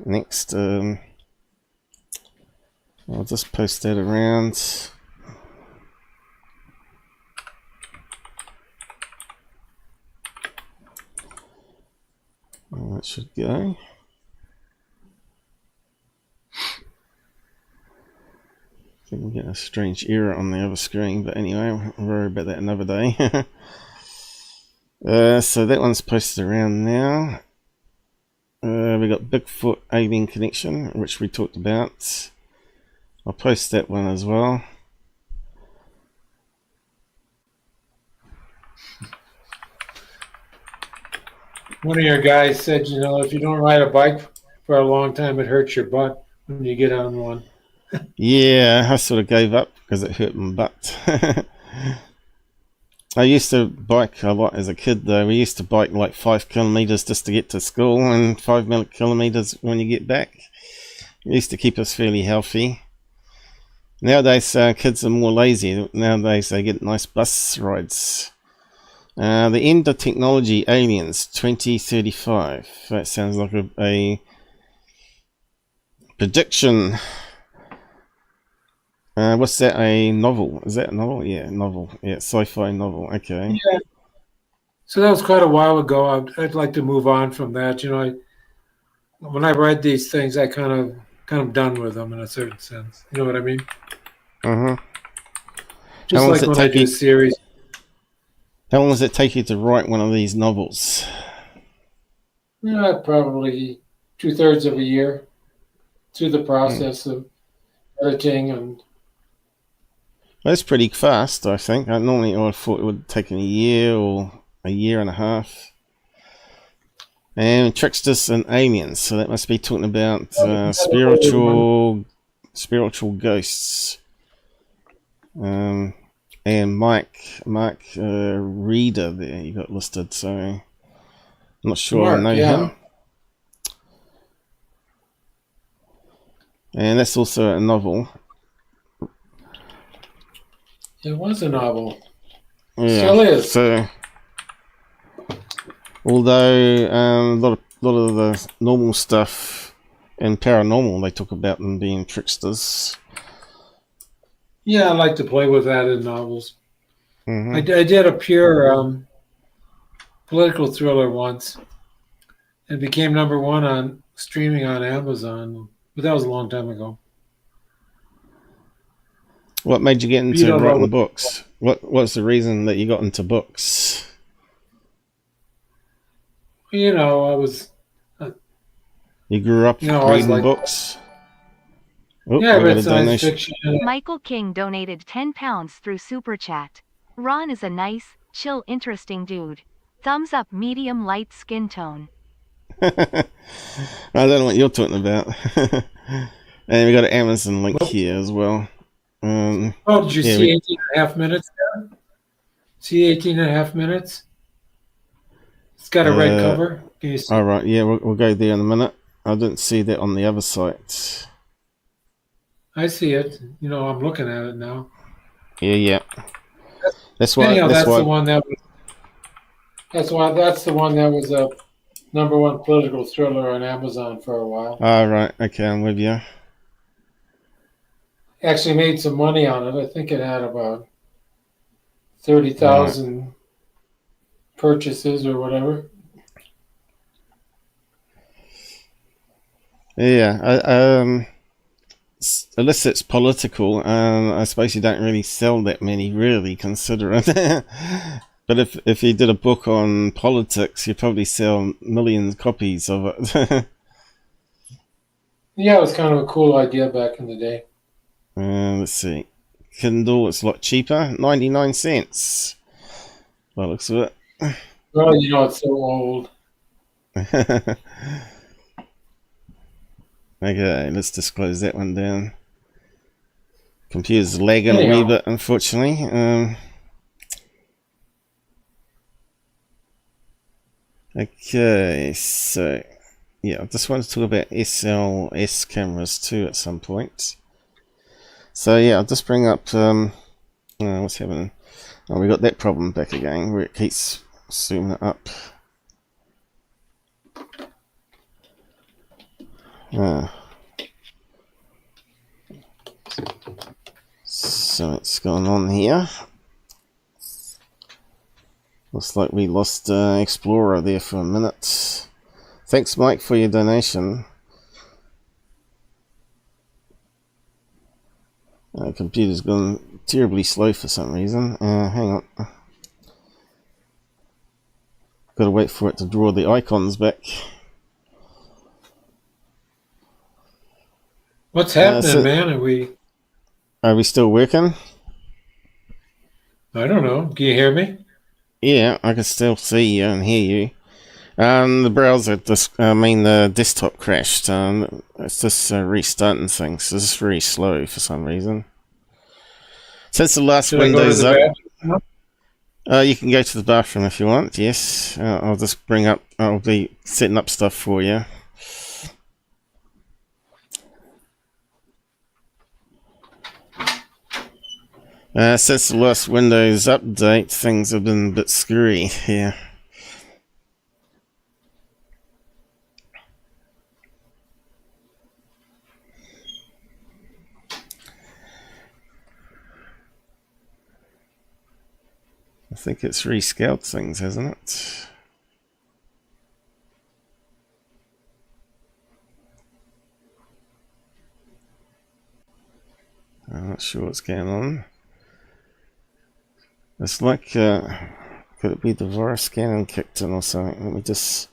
next. I'll just post that around. That should go. I think we get a strange error on the other screen, but anyway, we'll worry about that another day. So that one's posted around now. We got Bigfoot alien connection, which we talked about. I'll post that one as well. One of your guys said, you know, if you don't ride a bike for a long time, it hurts your butt when you get on one. Yeah, I sort of gave up because it hurt my butt. I used to bike a lot as a kid, though. We used to bike like 5 kilometers just to get to school, and 5 kilometers when you get back. It used to keep us fairly healthy. Nowadays, kids are more lazy. Nowadays, they get nice bus rides. The end of technology, aliens, 2035. That sounds like a prediction. What's that? A novel? Is that a novel? Yeah, novel. Yeah, sci-fi novel. Okay. Yeah. So that was quite a while ago. I'd like to move on from that. You know, when I read these things, I kind of done with them in a certain sense. You know what I mean? Just like when I do a series. How long does it take you to write one of these novels? Probably 2/3 of a year through the process of editing and. That's pretty fast, I think. I would thought it would take a year or a year and a half. And tricksters and aliens, so that must be talking about spiritual ghosts. And Mike Reader there you got listed, so I'm not sure I know him. And that's also a novel. It was a novel. Yeah, still is. So, although a lot of the normal stuff in paranormal, they talk about them being tricksters. Yeah, I like to play with that in novels. I did a pure political thriller once. It became #1 on streaming on Amazon, but that was a long time ago. What made you get into writing books? What's the reason that you got into books? You know, I was. You grew up reading books? Oh, yeah, I read science fiction. Michael King donated £10 through Super Chat. Ron is a nice, chill, interesting dude. Thumbs up, medium light skin tone. I don't know what you're talking about. And we got an Amazon link here as well. Did you see 18.5 minutes there? See 18.5 minutes? It's got a red cover. Can you see? All right, yeah, we'll go there in a minute. I didn't see that on the other site. I see it. You know, I'm looking at it now. Yeah. That's why. That's the one that was. That's the one that was a #1 political thriller on Amazon for a while. All right. Okay, I'm with you. Actually made some money on it. I think it had about 30,000 purchases or whatever. Yeah, unless it's political, I suppose you don't really sell that many, really, consider it. But if you did a book on politics, you'd probably sell millions of copies of it. Yeah, it was kind of a cool idea back in the day. Let's see. Kindle, it's a lot cheaper, 99 cents. By the looks of it. Well, you know, it's so old. Okay, let's just close that one down. Computer's lagging a wee bit, unfortunately. Okay, so yeah, I just wanted to talk about SLS cameras too at some point. So yeah, I'll just bring up what's happening. Oh, we got that problem back again where it keeps zooming it up. So it's going on here. Looks like we lost Explorer there for a minute. Thanks, Mike, for your donation. Computer's gone terribly slow for some reason. Hang on. Gotta wait for it to draw the icons back. What's happening, man? Are we still working? I don't know. Can you hear me? Yeah, I can still see you and hear you. The browser, the desktop crashed. It's just restarting things. It's just very slow for some reason. Since the last Window's up, you can go to the bathroom if you want. Yes, I'll just I'll be setting up stuff for you. Since the last Windows update, things have been a bit screwy here. I think it's rescaled things, hasn't it? I'm not sure what's going on. It's like, could it be the virus scanning kicked in or something? Let me just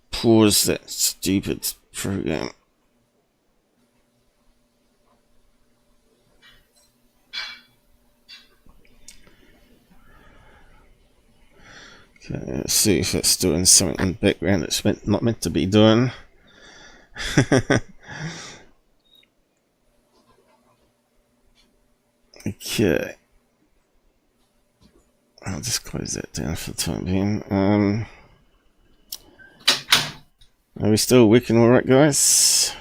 pause that stupid program. Okay, let's see if it's doing something in the background it's not meant to be doing. Okay. I'll just close that down for the time being. Are we still working alright, guys?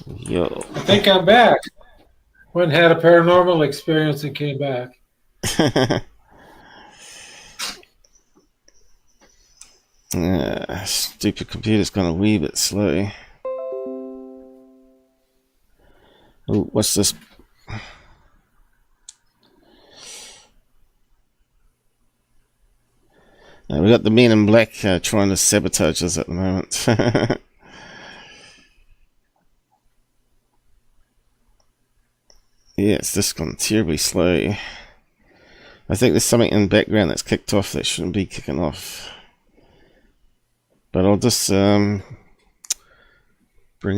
Yo. I think I'm back. Went and had a paranormal experience and came back. Stupid computer's gone a wee bit slow. Oh, what's this? We got the men in black trying to sabotage us at the moment. Yeah, it's just gone terribly slow. I think there's something in the background that's kicked off that shouldn't be kicking off. But I'll just bring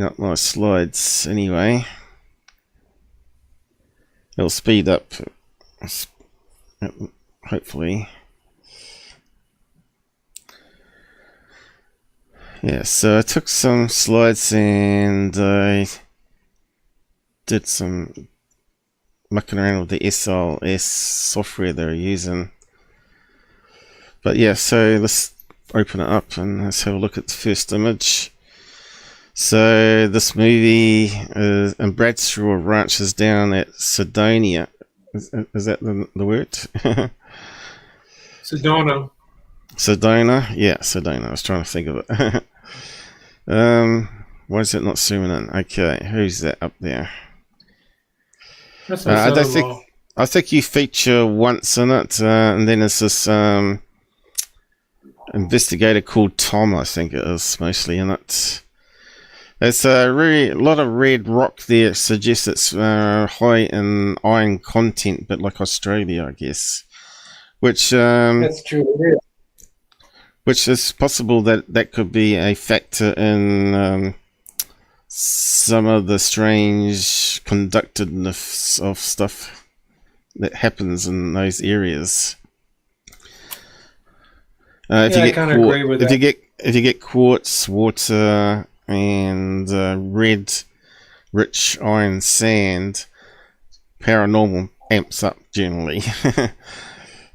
up my slides anyway. It'll speed up, hopefully. Yeah, so I took some slides and I did some mucking around with the SLS software they're using. But yeah, so let's open it up and let's have a look at the first image. So this movie in Bradshaw Ranch is down at Sedona. Is that the word? Sedona. Sedona? Yeah, Sedona. I was trying to think of it. Why is it not zooming in? Okay, who's that up there? That's my I think you feature once in it, and then there's this investigator called Tom, I think it is, mostly in it. It's a lot of red rock there. It suggests it's high in iron content, but like Australia, I guess. Which that's true. It is. Which is possible that could be a factor in some of the strange conductedness of stuff that happens in those areas. I kind of agree with that. If you get quartz, water, and red, rich iron sand, paranormal amps up generally.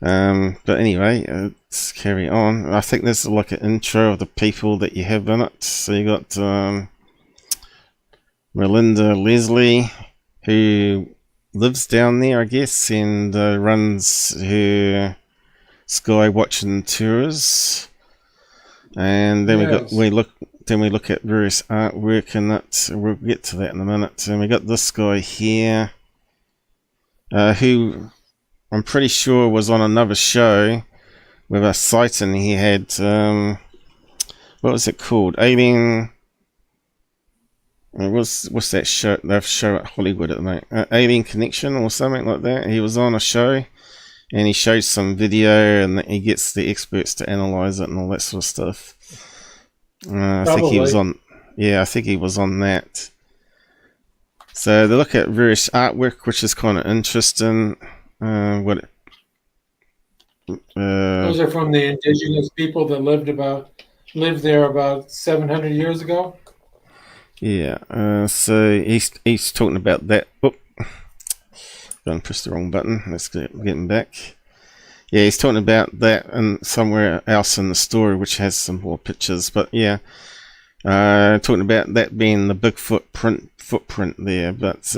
But anyway, let's carry on. I think there's like an intro of the people that you have in it. So you got Melinda Leslie, who lives down there, I guess, and runs her sky watching tours. And then we look at various artwork in it. We'll get to that in a minute. And we got this guy here, who I'm pretty sure was on another show with a sighting he had. What was it called? Alien What's that show? That show at Hollywood at the moment, Alien Connection or something like that. He was on a show, and he shows some video, and he gets the experts to analyze it and all that sort of stuff. I think he was on. Yeah, I think he was on that. So they look at various artwork, which is kind of interesting. Those are from the indigenous people that lived there about 700 years ago. Yeah. So he's talking about that. Oop. Don't press the wrong button. Let's get him back. Yeah, he's talking about that and somewhere else in the story, which has some more pictures. But yeah, talking about that being the Bigfoot footprint there, but it's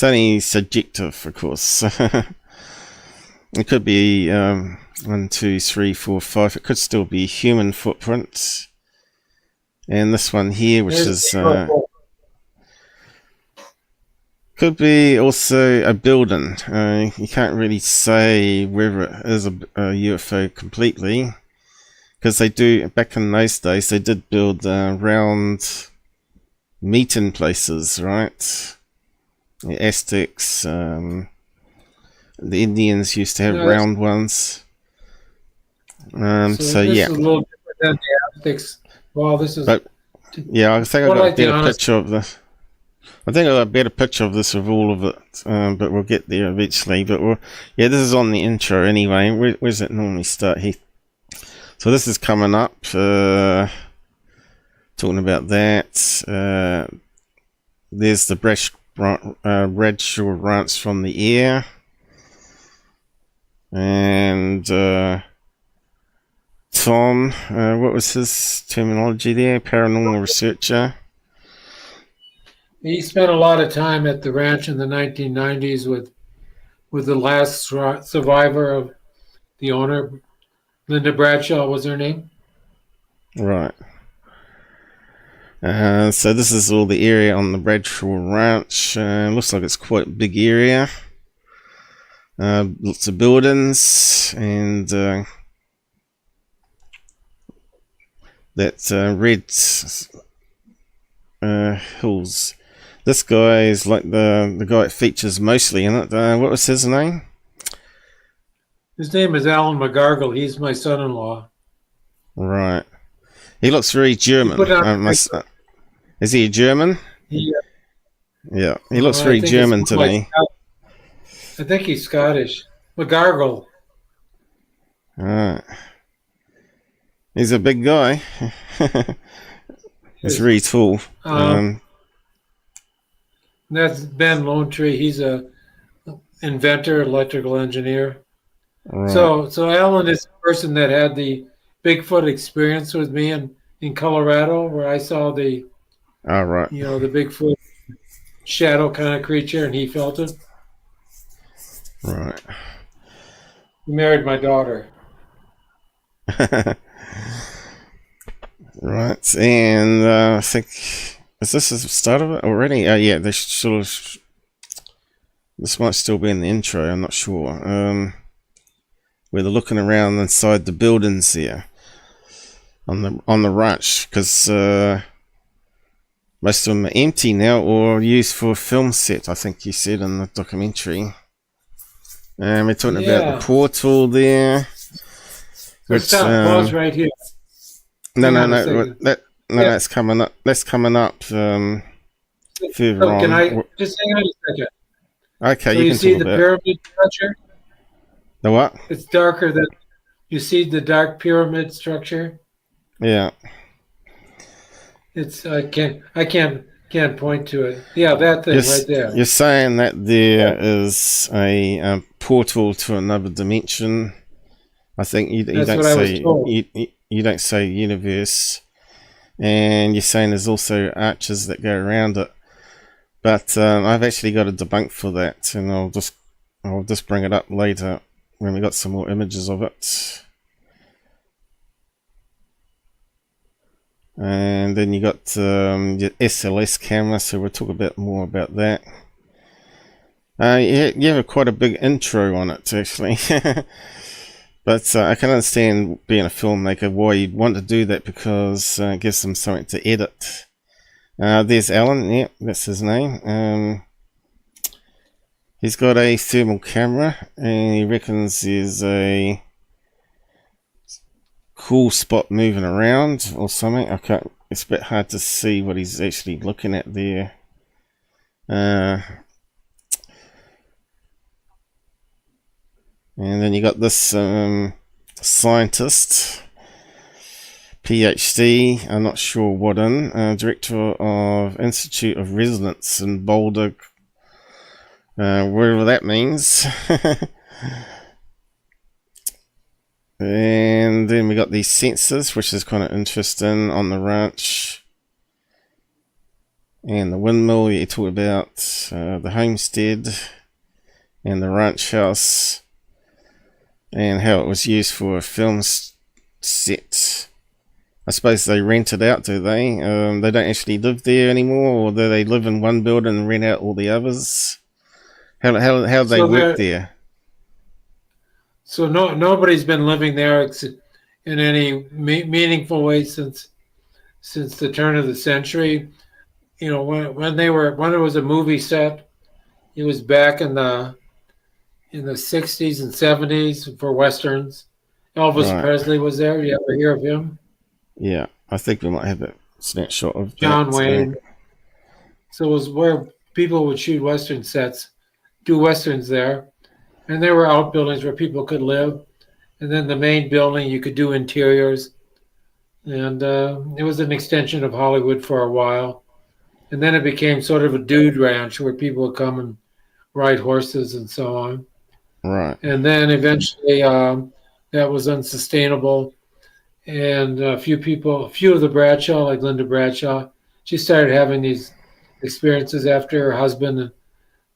only subjective, of course. It could be 1, 2, 3, 4, 5. It could still be human footprints. And this one here, which is could be also a building. You can't really say whether it is a UFO completely, because they do, back in those days, they did build round meeting places, right? The Aztecs, the Indians used to have round ones. So yeah. This is a little different than the Aztecs. Well, this is. But, yeah, I think I got a better picture of this. I think I got a better picture of this, of all of it, but we'll get there eventually. But yeah, this is on the intro anyway. Where's it normally start here? So this is coming up. Talking about that. There's the Bradshaw Ranch from the air, and Tom, what was his terminology there? Paranormal researcher. He spent a lot of time at the ranch in the 1990s with the last survivor of the owner. Linda Bradshaw was her name. Right. So this is all the area on the Bradshaw Ranch. Looks like it's quite a big area. Lots of buildings, and that red hills. This guy is like the guy that features mostly in it. What was his name? His name is Alan McGargle. He's my son-in-law. Right. He looks very German. Is he a German? Yeah. He looks very German to me. I think he's Scottish. McGargle. Alright. He's a big guy. He's really tall. That's Ben Lone Tree. He's a inventor, electrical engineer. Right. So Alan is the person that had the Bigfoot experience with me in Colorado, where I saw the the Bigfoot shadow kind of creature, and he felt it. Right. He married my daughter. Right, and I think, is this the start of it already? Yeah, this might still be in the intro, I'm not sure. Where they're looking around inside the buildings here on the ranch, because most of them are empty now or used for a film set, I think you said in the documentary. And we're talking about the portal there. Pause right here. No, that's coming up. That's coming up further on. Can I just hang on a second? Okay, so you can see the pyramid structure? The what? It's darker than you see the dark pyramid structure. Yeah. It's I can't point to it. Yeah, that thing right there. You're saying that there is a portal to another dimension. I think you don't say you don't say universe, and you're saying there's also arches that go around it. But I've actually got a debunk for that, and I'll just bring it up later when we got some more images of it. And then you got your SLS camera, so we'll talk a bit more about that. You have quite a big intro on it, actually. But I can understand, being a filmmaker, why you'd want to do that, because it gives them something to edit. There's Alan. Yep, that's his name. He's got a thermal camera, and he reckons there's a cool spot moving around or something. I can't. It's a bit hard to see what he's actually looking at there. And then you got this scientist, PhD, I'm not sure what in, director of Institute of Resonance in Boulder, wherever that means. And then we got these sensors, which is kind of interesting, on the ranch. And the windmill you talk about, the homestead, and the ranch house, and how it was used for a film set. I suppose they rent it out, do they? They don't actually live there anymore, or do they live in one building and rent out all the others? How do they work there? So nobody's been living there in any meaningful way since the turn of the century. You know, when it was a movie set, it was back in the 60s and 70s for westerns. Elvis Presley was there. You ever hear of him? Yeah, I think we might have a snapshot of John Wayne. So it was where people would shoot western sets, do westerns there. And there were outbuildings where people could live. And then the main building, you could do interiors. And it was an extension of Hollywood for a while. And then it became sort of a dude ranch where people would come and ride horses and so on. Right. And then eventually that was unsustainable. And a few of the Bradshaw, like Linda Bradshaw, she started having these experiences after her husband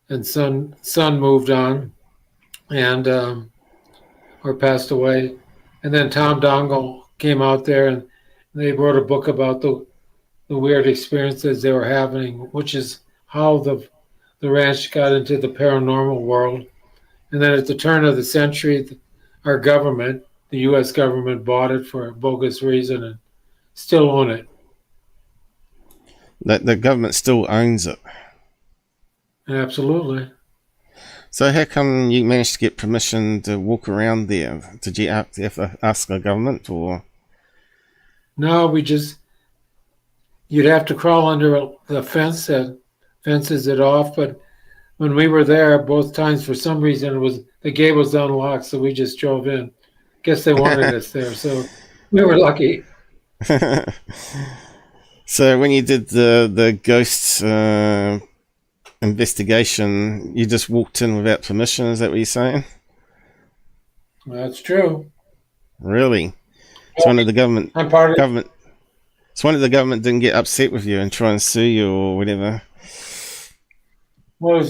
and son moved on. And or passed away, and then Tom Dongle came out there, and they wrote a book about the weird experiences they were having, which is how the ranch got into the paranormal world. And then at the turn of the century, our government, the U.S. government, bought it for a bogus reason and still own it. The government still owns it. Absolutely. So how come you managed to get permission to walk around there? Did you have to ask the government, or? No, you'd have to crawl under the fence that fences it off. But when we were there both times, for some reason, the gate was unlocked, so we just drove in. Guess they wanted us there, so we were lucky. So when you did the ghosts investigation, you just walked in without permission, is that what you're saying? That's true. Really? So one of the government didn't get upset with you and try and sue you or whatever? Well,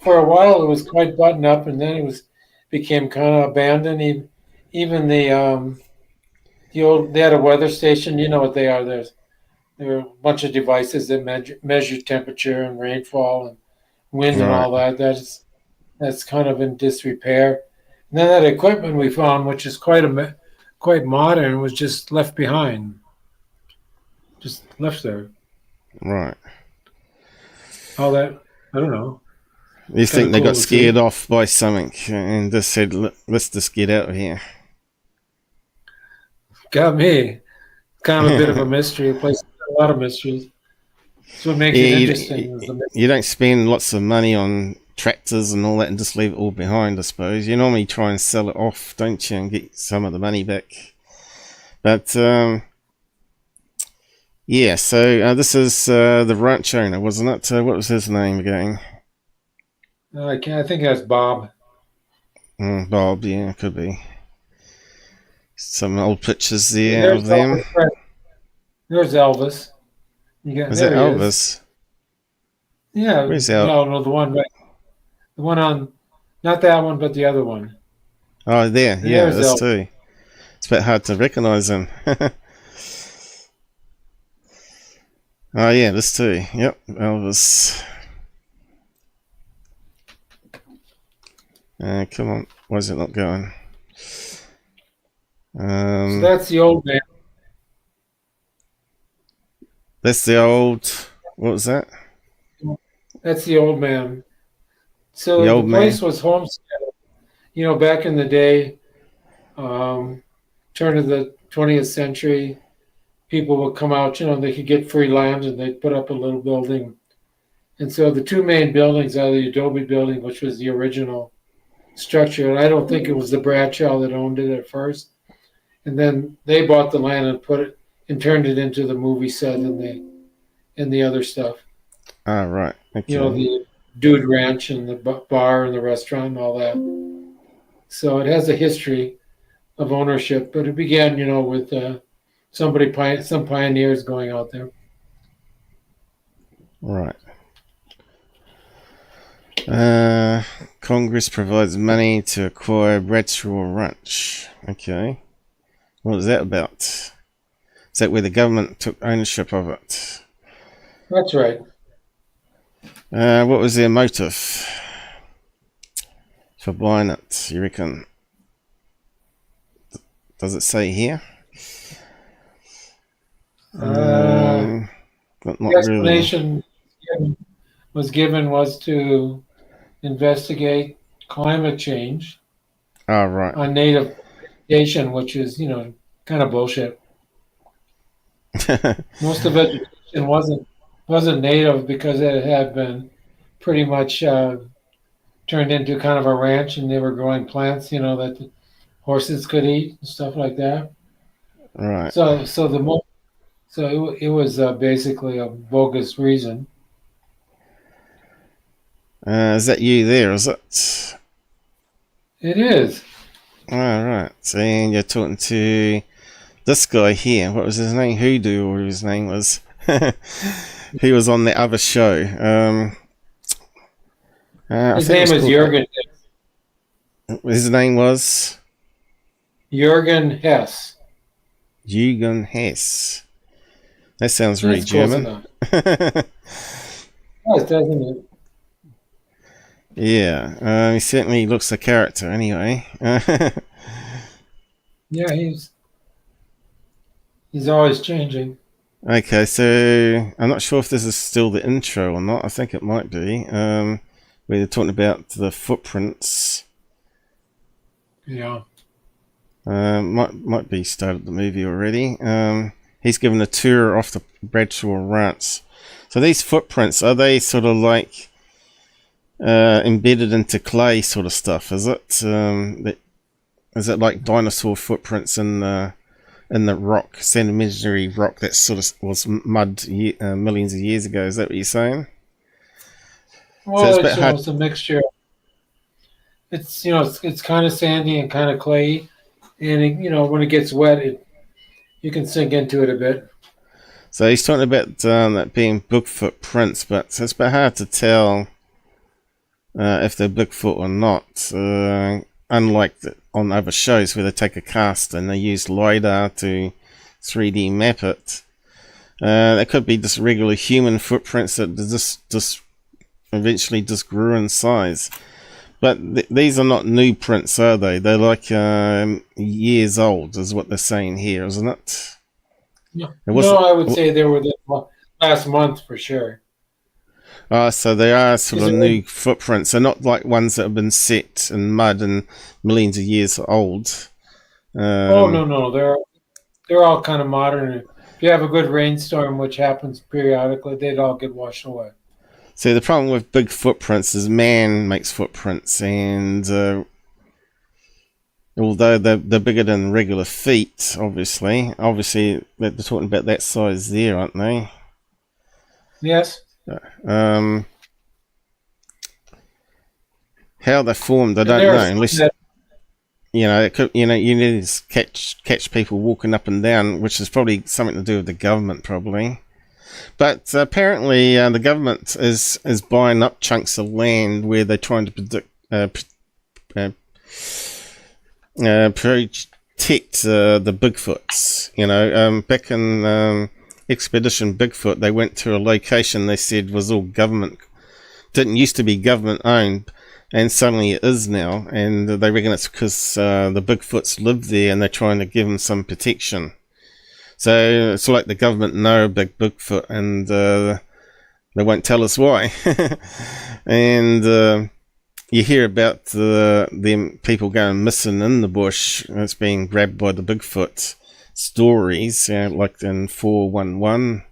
for a while it was quite buttoned up, and then it became kind of abandoned. Even they had a weather station. You know what they are. There are a bunch of devices that measure temperature and rainfall and wind and all that. That's kind of in disrepair. And then that equipment we found, which is quite modern, was just left behind, just left there. Right. All that, I don't know. You think they got scared off by something and just said, let's just get out of here? Got me. Kind of a bit of a mystery. A place with a lot of mysteries. That's what makes it interesting. You don't spend lots of money on tractors and all that and just leave it all behind, I suppose. You normally try and sell it off, don't you, and get some of the money back. But, yeah, so this is the ranch owner, wasn't it? What was his name again? I think that's Bob. Bob, yeah, could be. Some old pictures there of them. There's Elvis. Is that Elvis? Yeah. Where's Elvis? No, the one on, not that one, but the other one. Oh, there. Yeah, this too. It's a bit hard to recognize him. Oh, yeah, this too. Yep, Elvis. Come on. Why is it not going? So that's the old man. That's the old What was that? That's the old man. So The the old place man? was homestead. Back in the day, turn of the 20th century, people would come out, they could get free land and they'd put up a little building. And so the two main buildings are the Adobe building, which was the original structure. And I don't think it was the Bradshaw that owned it at first. And then they bought the land and put it and turned it into the movie set and the other stuff. Ah, right. Okay. The Dude Ranch and the bar and the restaurant and all that. So it has a history of ownership, but it began, with some pioneers going out there. Right. Congress provides money to acquire BRADSHAW Ranch. Okay. What is that about? Is that where the government took ownership of it? That's right. What was their motive for buying it, you reckon? Does it say here? The explanation really. was to investigate climate change Right. on native vegetation, which is, kind of bullshit. Most of vegetation wasn't native because it had been pretty much turned into kind of a ranch, and they were growing plants, that the horses could eat and stuff like that. Right. So it was basically a bogus reason. Is that you there, is it? It is. All right. And you're talking to this guy here. What was his name? Hoodoo, or his name was. He was on the other show. His name is Jürgen. His name was? Jürgen Hess. Jürgen Hess. That sounds very German. Yes, doesn't it? Yeah, he certainly looks a character anyway. Yeah, he's always changing. Okay, so I'm not sure if this is still the intro or not. I think it might be. Where they're talking about the footprints. Yeah. Might be started the movie already. He's given a tour off the BRADSHAW Ranch. So these footprints, are they sort of like embedded into clay sort of stuff? Is it? Is it like dinosaur footprints in the rock, sedimentary rock that sort of was mud millions of years ago? Is that what you're saying? Well, so it's a mixture. It's it's kind of sandy and kind of clayey, and when it gets wet, you can sink into it a bit. So he's talking about that being Bigfoot prints, but it's a bit hard to tell if they're Bigfoot or not. Unlike on other shows where they take a cast and they use LiDAR to 3D map it. They could be just regular human footprints that just eventually just grew in size. But these are not new prints, are they? They're like years old, is what they're saying here, isn't it? No, I would say they were the last month for sure. So they are sort of new footprints. They're not like ones that have been set in mud and millions of years old. No, they're all kind of modern. If you have a good rainstorm, which happens periodically, they'd all get washed away. So the problem with big footprints is man makes footprints, and although they're bigger than regular feet, obviously they're talking about that size there, aren't they? Yes. How they're formed, I don't know. Unless it could, you need to catch people walking up and down, which is probably something to do with the government, probably. But apparently, the government is buying up chunks of land where they're trying to protect the Bigfoots. Back in Expedition Bigfoot, they went to a location they said was all government, didn't used to be government owned, and suddenly it is now. And they reckon it's because the Bigfoots live there and they're trying to give them some protection. So it's like the government know a big Bigfoot, and they won't tell us why. And you hear about them people going missing in the bush. It's being grabbed by the Bigfoot stories, like in 411,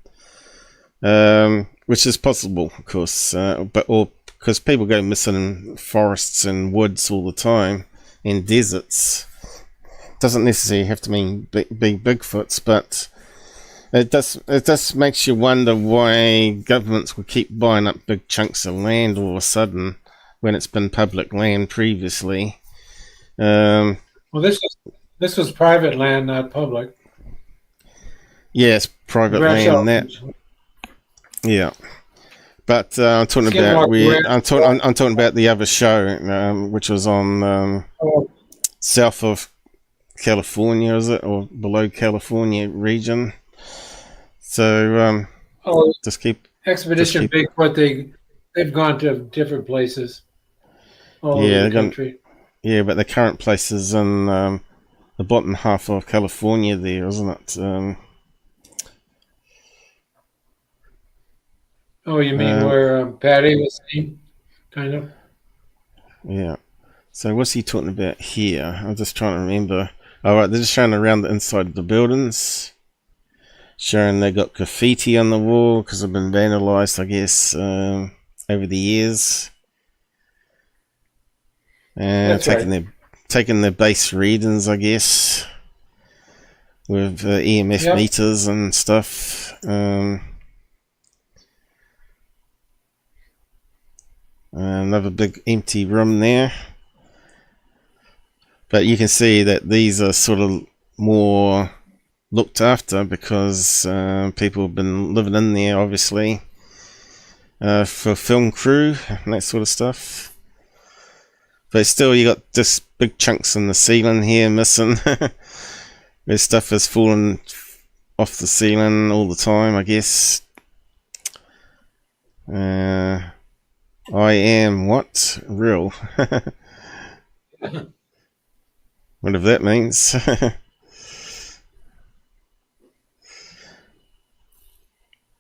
which is possible, of course, because people go missing in forests and woods all the time, in deserts. Doesn't necessarily have to mean big Bigfoots, but it does makes you wonder why governments will keep buying up big chunks of land all of a sudden when it's been public land previously. Well, this was private land, not public. Yeah, it's private BRADSHAW land. That. Ranch. Yeah, but I'm talking about I'm talking about the other show, which was on south of California, is it, or below California region? So just keep Expedition Bigfoot. They've gone to different places all over the country. Yeah, but the current place is in the bottom half of California there, isn't it? Oh, you mean where Patty was seen, kind of? Yeah. So what's he talking about here? I'm just trying to remember. All right, they're just showing around the inside of the buildings, showing they got graffiti on the wall because they've been vandalized, I guess, over the years. And taking their base readings, I guess, with EMF meters and stuff. Another big empty room there. But you can see that these are sort of more looked after because people have been living in there, obviously, for film crew and that sort of stuff. But still, you got just big chunks in the ceiling here missing. This stuff is falling off the ceiling all the time, I guess. I am what? Real. Whatever that means.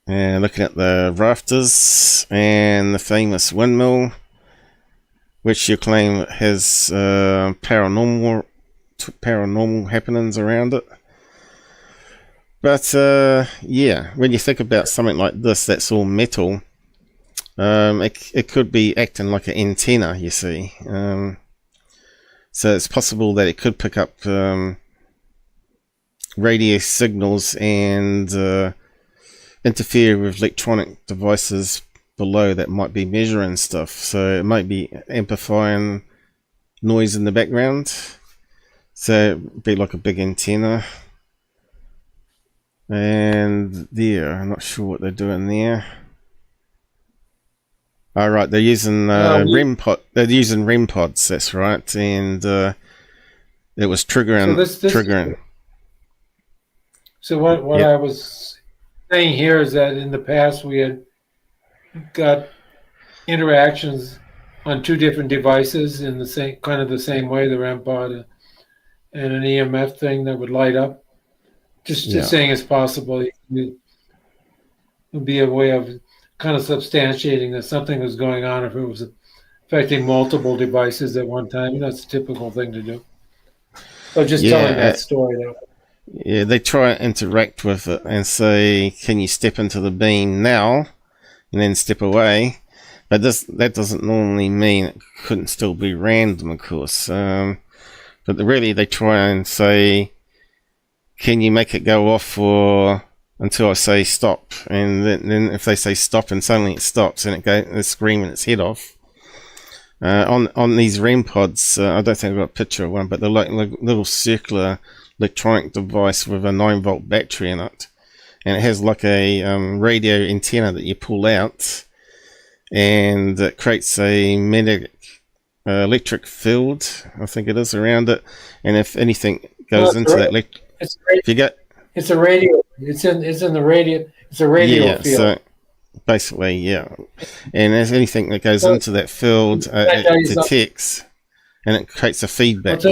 And looking at the rafters and the famous windmill, which you claim has paranormal happenings around it. But yeah, when you think about something like this, that's all metal. It could be acting like an antenna, you see. So it's possible that it could pick up radio signals and interfere with electronic devices below that might be measuring stuff. So it might be amplifying noise in the background. So it'd be like a big antenna. And there, I'm not sure what they're doing there. All right, they're using REM pod. They're using REM pods. That's right, and it was triggering. Triggering. So what I was saying here is that in the past we had got interactions on two different devices in the same way, the REM pod and an EMF thing that would light up. Just saying it's possible. It would be a way of kind of substantiating that something was going on if it was affecting multiple devices at one time. That's a typical thing to do. So just telling that story. Yeah, they try and interact with it and say, can you step into the beam now and then step away? But that doesn't normally mean it couldn't still be random, of course. But really they try and say, can you make it go off until I say stop? And then if they say stop and suddenly it stops and it's screaming its head off. On these REM pods, I don't think I've got a picture of one, but they're like little circular electronic device with a 9-volt battery in it. And it has like a radio antenna that you pull out, and it creates a magnetic electric field, I think it is, around it. And if anything goes into that it's a radio. It's in the radio. It's a radio field. So basically, yeah. And if anything that goes into that field, it detects, and it creates a feedback.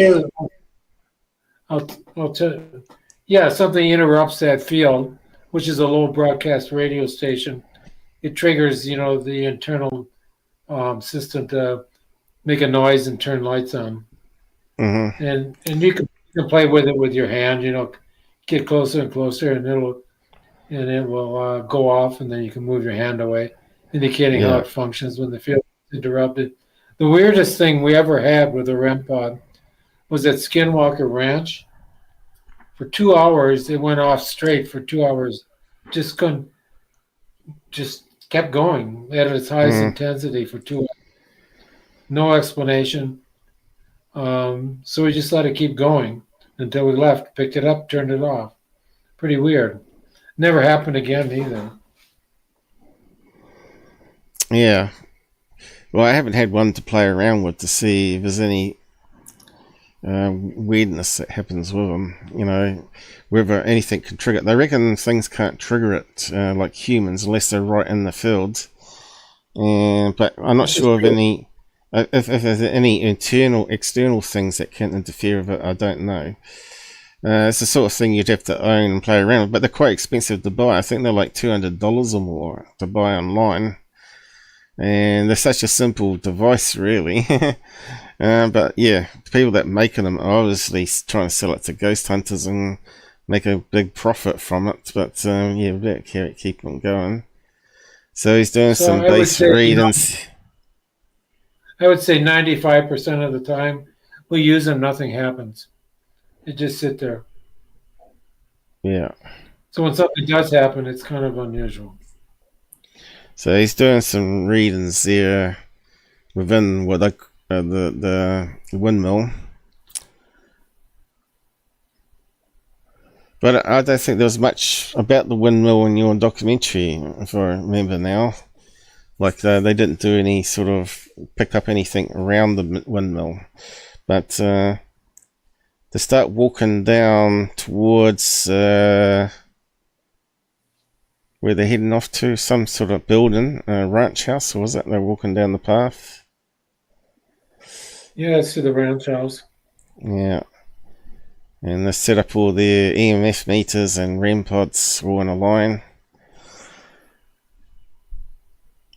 I'll tell you. Yeah, something interrupts that field, which is a low broadcast radio station. it triggers, the internal system to make a noise and turn lights on. Mm-hmm. And you can play with it with your hand, get closer and closer, and it will go off, and then you can move your hand away, indicating how it functions when the field is interrupted. The weirdest thing we ever had with a REM pod was at Skinwalker Ranch. For 2 hours, it went off straight for 2 hours. Just kept going at its highest intensity for 2 hours. No explanation. So we just let it keep going until we left, picked it up, turned it off. Pretty weird. Never happened again either. Yeah. Well, I haven't had one to play around with to see if there's any weirdness that happens with them. Whether anything can trigger it. They reckon things can't trigger it like humans unless they're right in the field. But I'm not sure of any. If there's any external things that can interfere with it, I don't know. It's the sort of thing you'd have to own and play around with, but they're quite expensive to buy. I think they're like $200 or more to buy online. And they're such a simple device, really. But yeah, the people that making them are obviously trying to sell it to ghost hunters and make a big profit from it. But yeah, we better keep on going. So he's doing some base readings. I would say 95% of the time we use them, nothing happens. They just sit there. Yeah. So when something does happen, it's kind of unusual. So he's doing some readings there within what the windmill. But I don't think there was much about the windmill in your documentary, if I remember now. Like they didn't do any sort of pick up anything around the windmill. But to start walking down towards where they're heading off to, some sort of building, ranch house, or was that they're walking down the path? Yeah, it's to the ranch house. Yeah. And they set up all their EMF meters and REM pods all in a line.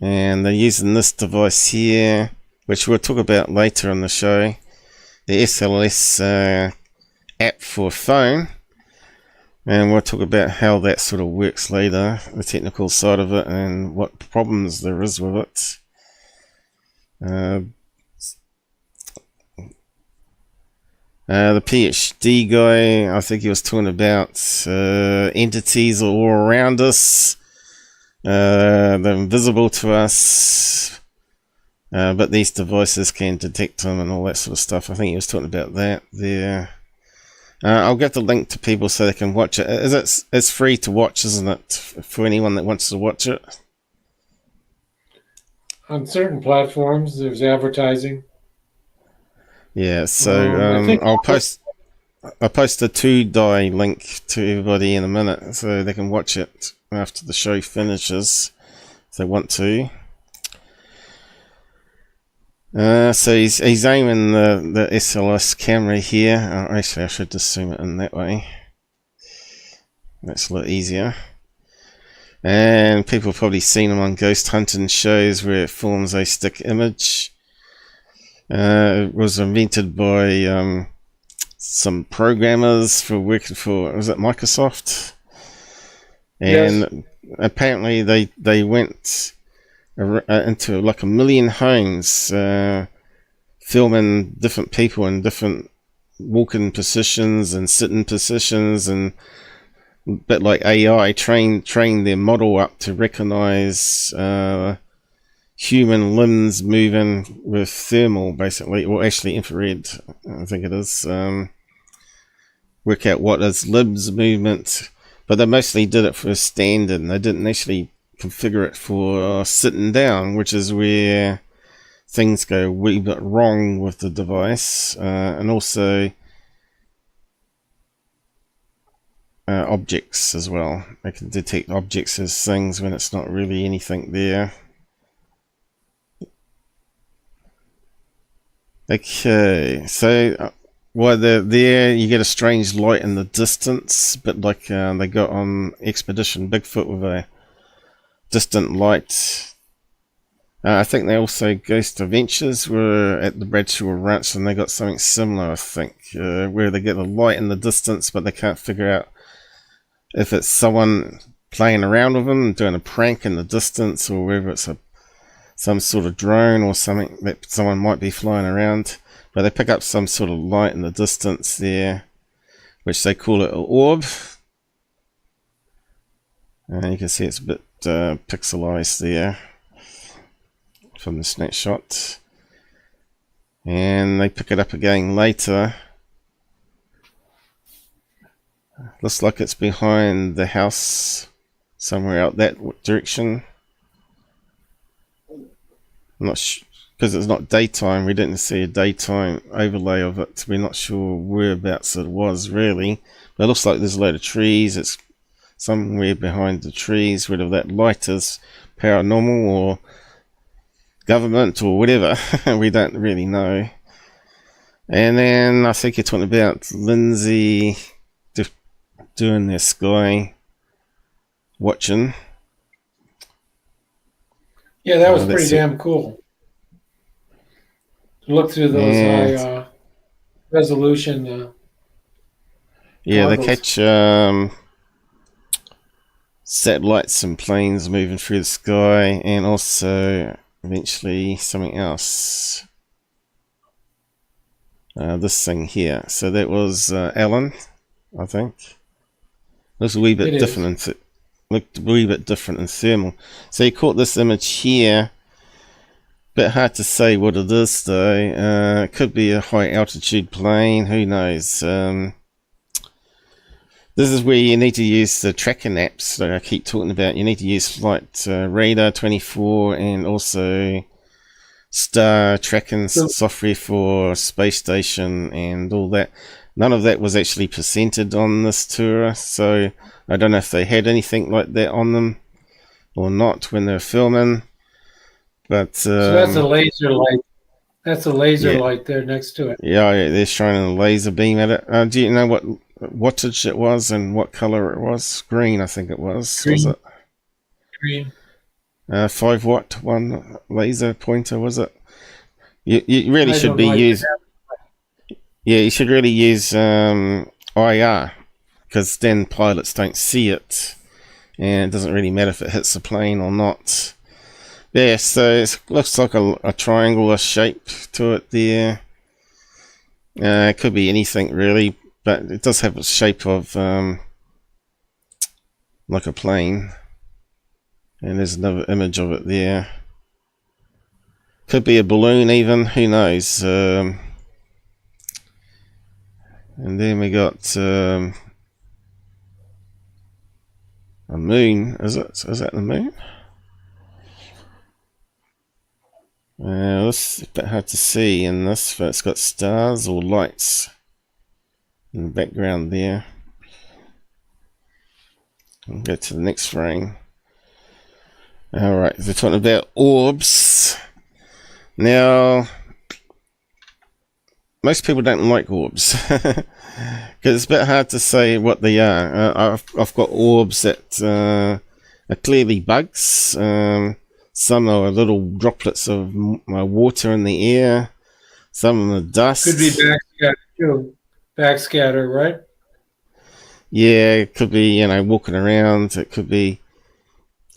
And they're using this device here, which we'll talk about later on the show. The SLS app for phone. And we'll talk about how that sort of works later, the technical side of it, and what problems there is with it. The PhD guy, I think he was talking about entities all around us. They're invisible to us, but these devices can detect them and all that sort of stuff. I think he was talking about that there. I'll get the link to people so they can watch it. It's free to watch, isn't it, for anyone that wants to watch it? On certain platforms, there's advertising. Yeah, so I'll post a 2-die link to everybody in a minute so they can watch it after the show finishes if they want to. So he's aiming the SLS camera here. Actually, I should just zoom it in that way. That's a lot easier. And people have probably seen them on ghost hunting shows where it forms a stick image. It was invented by some programmers for working for, was it Microsoft? And yes. Apparently they went into like 1 million homes, filming different people in different walking positions and sitting positions, and a bit like AI, train their model up to recognize human limbs moving with thermal, basically, or actually infrared, I think it is. Work out what is limbs movement, but they mostly did it for standing. They didn't actually configure it for sitting down, which is where things go a wee bit wrong with the device, and also objects as well. They can detect objects as things when it's not really anything there. Okay, so while they're there, you get a strange light in the distance, but like they got on Expedition Bigfoot with a distant light. I think they also Ghost Adventures were at the Bradshaw Ranch, and they got something similar, I think, where they get a light in the distance, but they can't figure out if it's someone playing around with them, doing a prank in the distance, or whether it's some sort of drone or something that someone might be flying around. But they pick up some sort of light in the distance there, which they call it an orb. And you can see it's a bit pixelized there from the snapshot. And they pick it up again later. Looks like it's behind the house, somewhere out that direction. I'm not sure, because it's not daytime. We didn't see a daytime overlay of it. We're not sure whereabouts it was really. But it looks like there's a load of trees. It's somewhere behind the trees, whether that light is paranormal or government or whatever. We don't really know. And then I think you're talking about Lindsay doing their sky watching. Yeah, that was pretty damn cool. To look through those high resolution. Yeah, goggles. they catch satellites and planes moving through the sky, and also eventually something else. This thing here. So that was Alan, I think. Looks a wee bit different. Looked a wee bit different in thermal. So you caught this image here. Bit hard to say what it is though. It could be a high altitude plane. Who knows? This is where you need to use the tracking apps that I keep talking about. You need to use Flight Radar 24 and also Star tracking software for space station and all that. None of that was actually presented on this tour, so I don't know if they had anything like that on them or not when they were filming. But so that's a laser light. That's a laser light there next to it. Yeah, they're shining a laser beam at it. Do you know what wattage it was and what color it was? Green, I think it was. Green. Was it? Green. 5 watt one laser pointer, was it? You really should be using. Yeah, you should really use IR, because then pilots don't see it, and it doesn't really matter if it hits the plane or not. Yeah, so it looks like a triangular shape to it there. It could be anything really, but it does have a shape of like a plane. And there's another image of it there. Could be a balloon even, who knows. And then we got a moon, is it? Is that the moon? This is a bit hard to see in this, but it's got stars or lights in the background there. I'll go to the next frame. Alright, we're talking about orbs. Now, most people don't like orbs because it's a bit hard to say what they are. I've got orbs that are clearly bugs. Some are little droplets of water in the air. Some of them are dust. Could be backscatter too. Backscatter, right? Yeah, it could be, walking around. It could be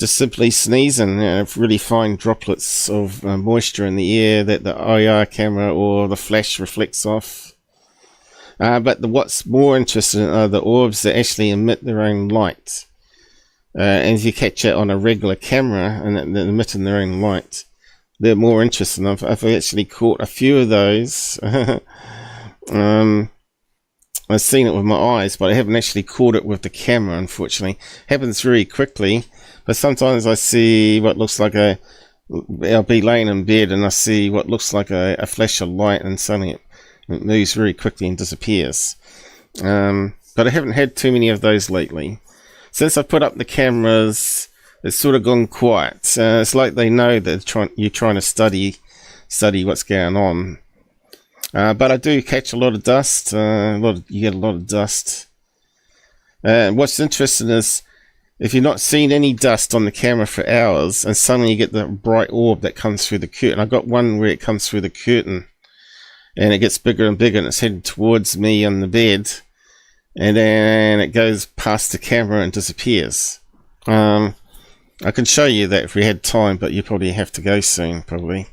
just simply sneezing, really fine droplets of moisture in the air that the IR camera or the flash reflects off. But what's more interesting are the orbs that actually emit their own light. And if you catch it on a regular camera and they're emitting their own light, they're more interesting. I've actually caught a few of those. I've seen it with my eyes, but I haven't actually caught it with the camera, unfortunately. It happens very quickly, but sometimes I see what looks like I'll be laying in bed and I see what looks like a flash of light, and suddenly it moves very quickly and disappears. But I haven't had too many of those lately. Since I put up the cameras, it's sort of gone quiet. It's like they know that you're trying to study what's going on. But I do catch a lot of dust. You get a lot of dust. What's interesting is if you've not seen any dust on the camera for hours, and suddenly you get the bright orb that comes through the curtain. I got one where it comes through the curtain, and it gets bigger and bigger, and it's heading towards me on the bed, and then it goes past the camera and disappears. I can show you that if we had time, but you probably have to go soon, probably.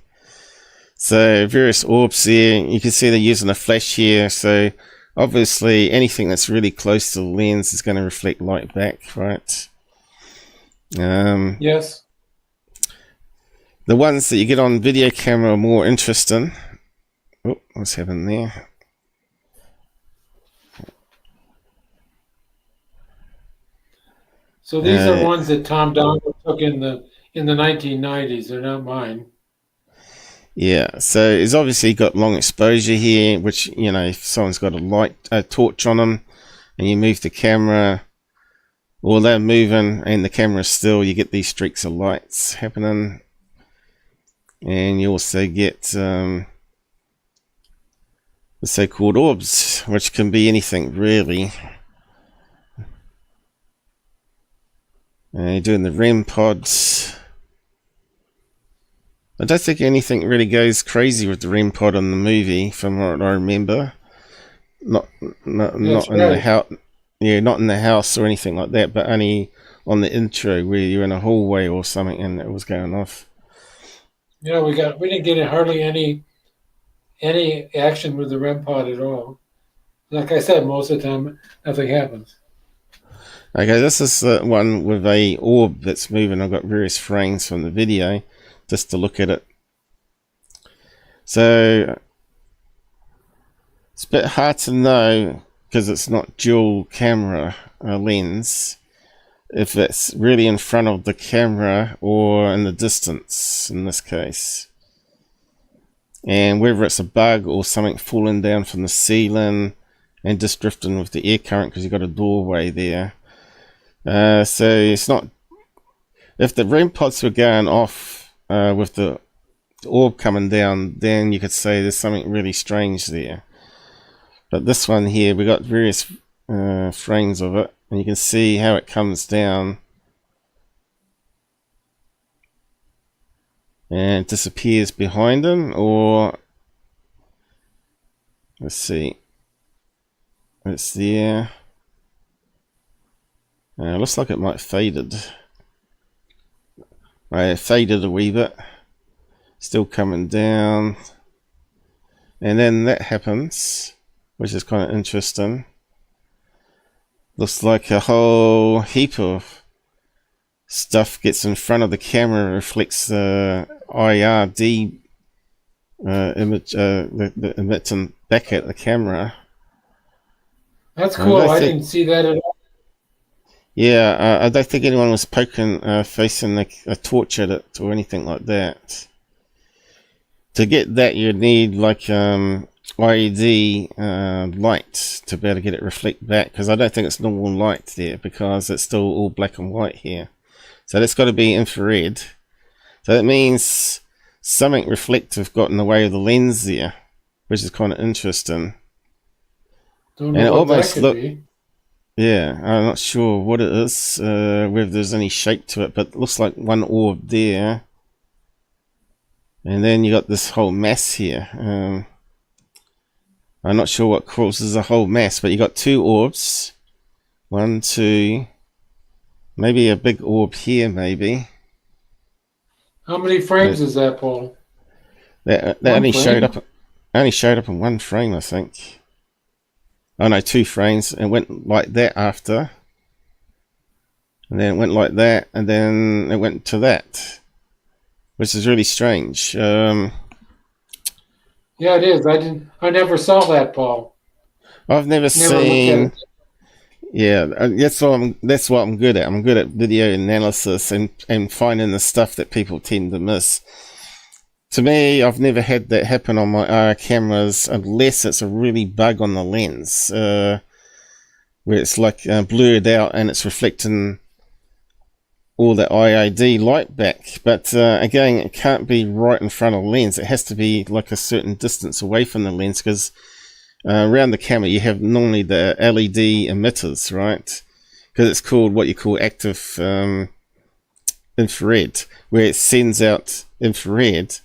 So various orbs there. You can see they're using a flash here. So obviously anything that's really close to the lens is going to reflect light back, right? Yes. The ones that you get on video camera are more interesting. Oh, what's happened there? So these are ones that Tom Donald took in the 1990s. They're not mine. Yeah, so he's obviously got long exposure here, which, you know, if someone's got a torch on them and you move the camera, or they're moving and the camera's still, you get these streaks of lights happening. And you also get the so-called orbs, which can be anything really. Doing the REM pods. I don't think anything really goes crazy with the REM pod on the movie, from what I remember. Not in the house. Yeah, not in the house or anything like that, but only on the intro where you're in a hallway or something and it was going off. Yeah, we didn't get hardly any action with the REM pod at all. Like I said, most of the time nothing happens. Okay, this is the one with a orb that's moving. I've got various frames from the video just to look at it. So it's a bit hard to know, because it's not dual camera lens, if it's really in front of the camera or in the distance in this case. And whether it's a bug or something falling down from the ceiling and just drifting with the air current, because you've got a doorway there. So it's not, if the REM pods were going off with the orb coming down, then you could say there's something really strange there. But this one here, we got various frames of it, and you can see how it comes down and disappears behind him, or let's see, it's there. Looks like it might faded. Right, it faded a wee bit. Still coming down. And then that happens, which is kind of interesting. Looks like a whole heap of stuff gets in front of the camera, reflects the IRD image, the emitting back at the camera. That's cool. I didn't see that at all. Yeah, I don't think anyone was poking, facing a torch at it or anything like that. To get that, you'd need like LED light to be able to get it reflect back, because I don't think it's normal light there, because it's still all black and white here. So that's got to be infrared. So that means something reflective got in the way of the lens there, which is kind of interesting. Don't know what that could be. Yeah, I'm not sure what it is, whether there's any shape to it, but it looks like one orb there. And then you got this whole mass here. I'm not sure what causes a whole mass, but you got two orbs. One, two, maybe a big orb here, maybe. How many frames is that, Paul? That only showed up in one frame, I think. Oh no, two frames, and went like that after, and then it went like that, and then it went to that, which is really strange. Yeah, it is. I never saw that, Paul. I've never seen. Yeah, that's what I'm good at. I'm good at video analysis and finding the stuff that people tend to miss. To me, I've never had that happen on my cameras, unless it's a really bug on the lens, where it's like blurred out and it's reflecting all that IID light back. But again, it can't be right in front of the lens. It has to be like a certain distance away from the lens, because around the camera you have normally the LED emitters, right? because it's called what you call active infrared, where it sends out infrared,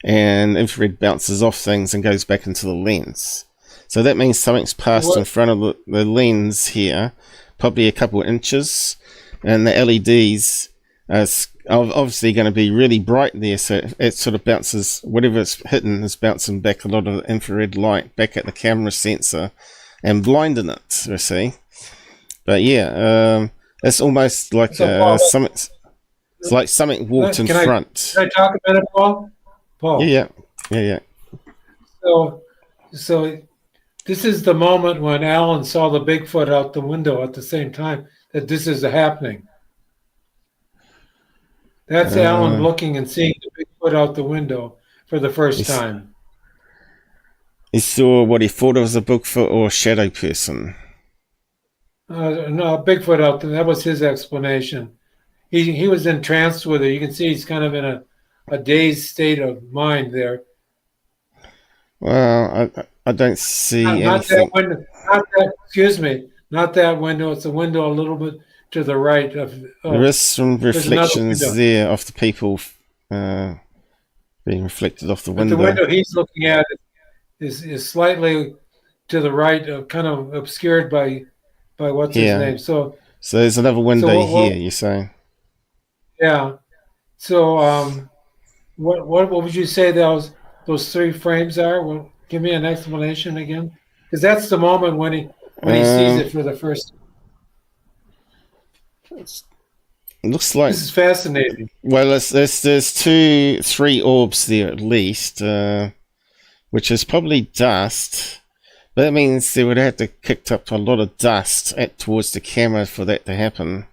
and infrared bounces off things and goes back into the lens. So that means something's passed in front of the lens here, probably a couple of inches, and the LEDs are obviously going to be really bright there, so it sort of bounces, whatever it's hitting is bouncing back a lot of infrared light back at the camera sensor and blinding it, you see. But yeah, it's almost like something. It's like something walked in front. Can I talk a minute, Paul? Paul. Yeah. So this is the moment when Alan saw the Bigfoot out the window at the same time that this is happening. That's Alan looking and seeing the Bigfoot out the window for the first time. He saw what he thought was a Bigfoot or a shadow person. No, Bigfoot out there. That was his explanation. He was entranced with it. You can see he's kind of in a dazed state of mind there. Well, I don't see anything. That window. Excuse me. Not that window. It's a window a little bit to the right of. There is some reflections there of the people being reflected off the window. But the window he's looking at is slightly to the right, kind of obscured by what's his name. So there's another window here. You're saying? Yeah. So what would you say those 3 frames are? Well, give me an explanation again, because that's the moment when he sees it for the first time. It looks like this is fascinating. Well, there's 3 orbs there at least, which is probably dust. But that means they would have to kicked up a lot of dust towards the camera for that to happen.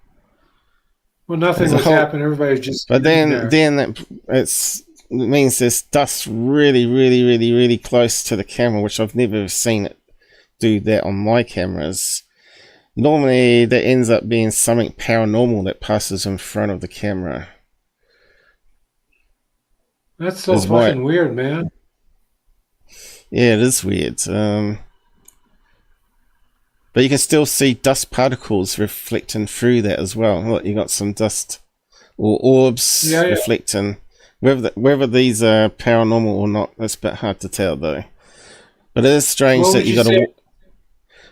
Well, nothing was happening. Everybody was just. But then it means there's dust really, really, really, really close to the camera, which I've never seen it do that on my cameras. Normally, that ends up being something paranormal that passes in front of the camera. That's so fucking weird, man. Yeah, it is weird. But you can still see dust particles reflecting through that as well. Look, you got some dust or orbs reflecting. Whether these are paranormal or not, that's a bit hard to tell though. But it is strange that you got to.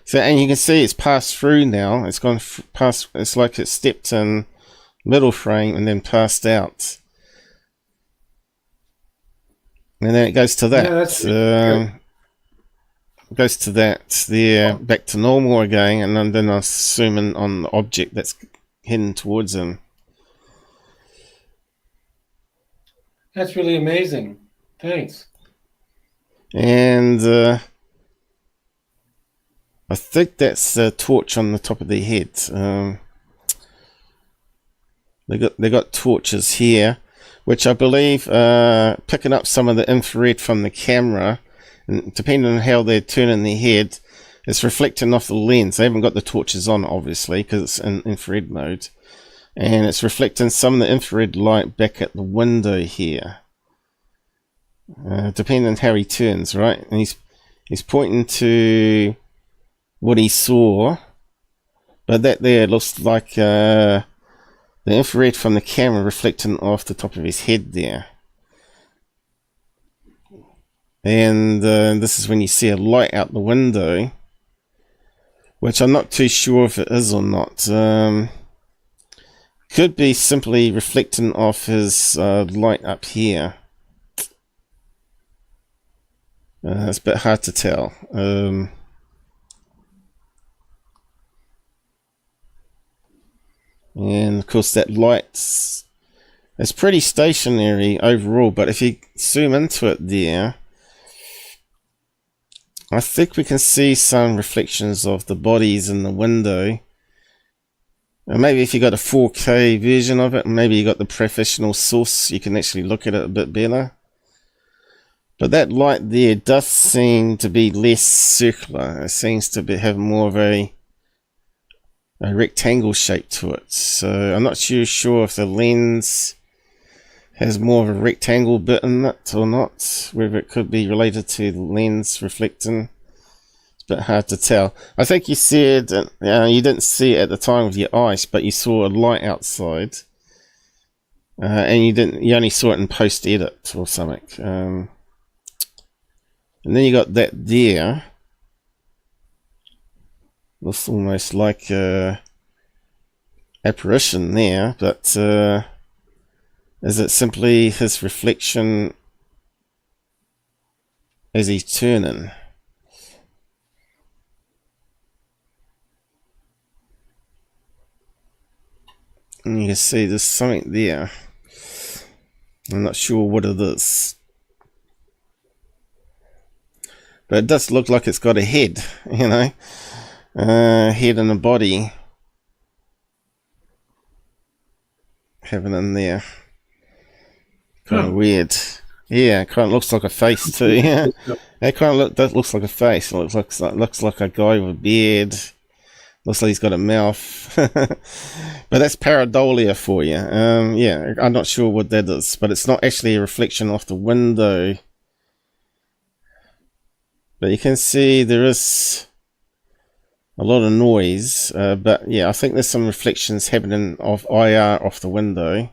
So, and you can see it's passed through now. It's gone past. It's like it stepped in middle frame and then passed out, and then it goes to that. Goes to that there, back to normal again, and then I'm zooming on the object that's heading towards him. That's really amazing. Thanks. And I think that's a torch on the top of their head. They got torches here, which I believe picking up some of the infrared from the camera. And depending on how they're turning their head, it's reflecting off the lens. They haven't got the torches on, obviously, because it's in infrared mode. And it's reflecting some of the infrared light back at the window here. Depending on how he turns, right? And he's pointing to what he saw. But that there looks like the infrared from the camera reflecting off the top of his head there. And this is when you see a light out the window, which I'm not too sure if it is or not. Could be simply reflecting off his light up here. It's a bit hard to tell. And of course that light's it's pretty stationary overall, but if you zoom into it there, I think we can see some reflections of the bodies in the window. And maybe if you got a 4K version of it, maybe you got the professional source, you can actually look at it a bit better. But that light there does seem to be less circular. It seems to have more of a rectangle shape to it. So I'm not too sure if the lens has more of a rectangle bit in it or not, whether it could be related to the lens reflecting. It's bit hard to tell. I think you said you didn't see it at the time with your eyes, but you saw a light outside, and you only saw it in post edit or something. And then you got that there. Looks almost like a apparition there, but is it simply his reflection as he's turning? And you can see there's something there. I'm not sure what it is, but it does look like it's got a head, you know, head and a body having in there. Kind of weird. Yeah, it kind of looks like a face too. Yeah, it kind of that looks like a face. It looks like a guy with a beard. Looks like he's got a mouth. But that's pareidolia for you. Yeah, I'm not sure what that is, but it's not actually a reflection off the window. But you can see there is a lot of noise. But yeah, I think there's some reflections happening of IR off the window.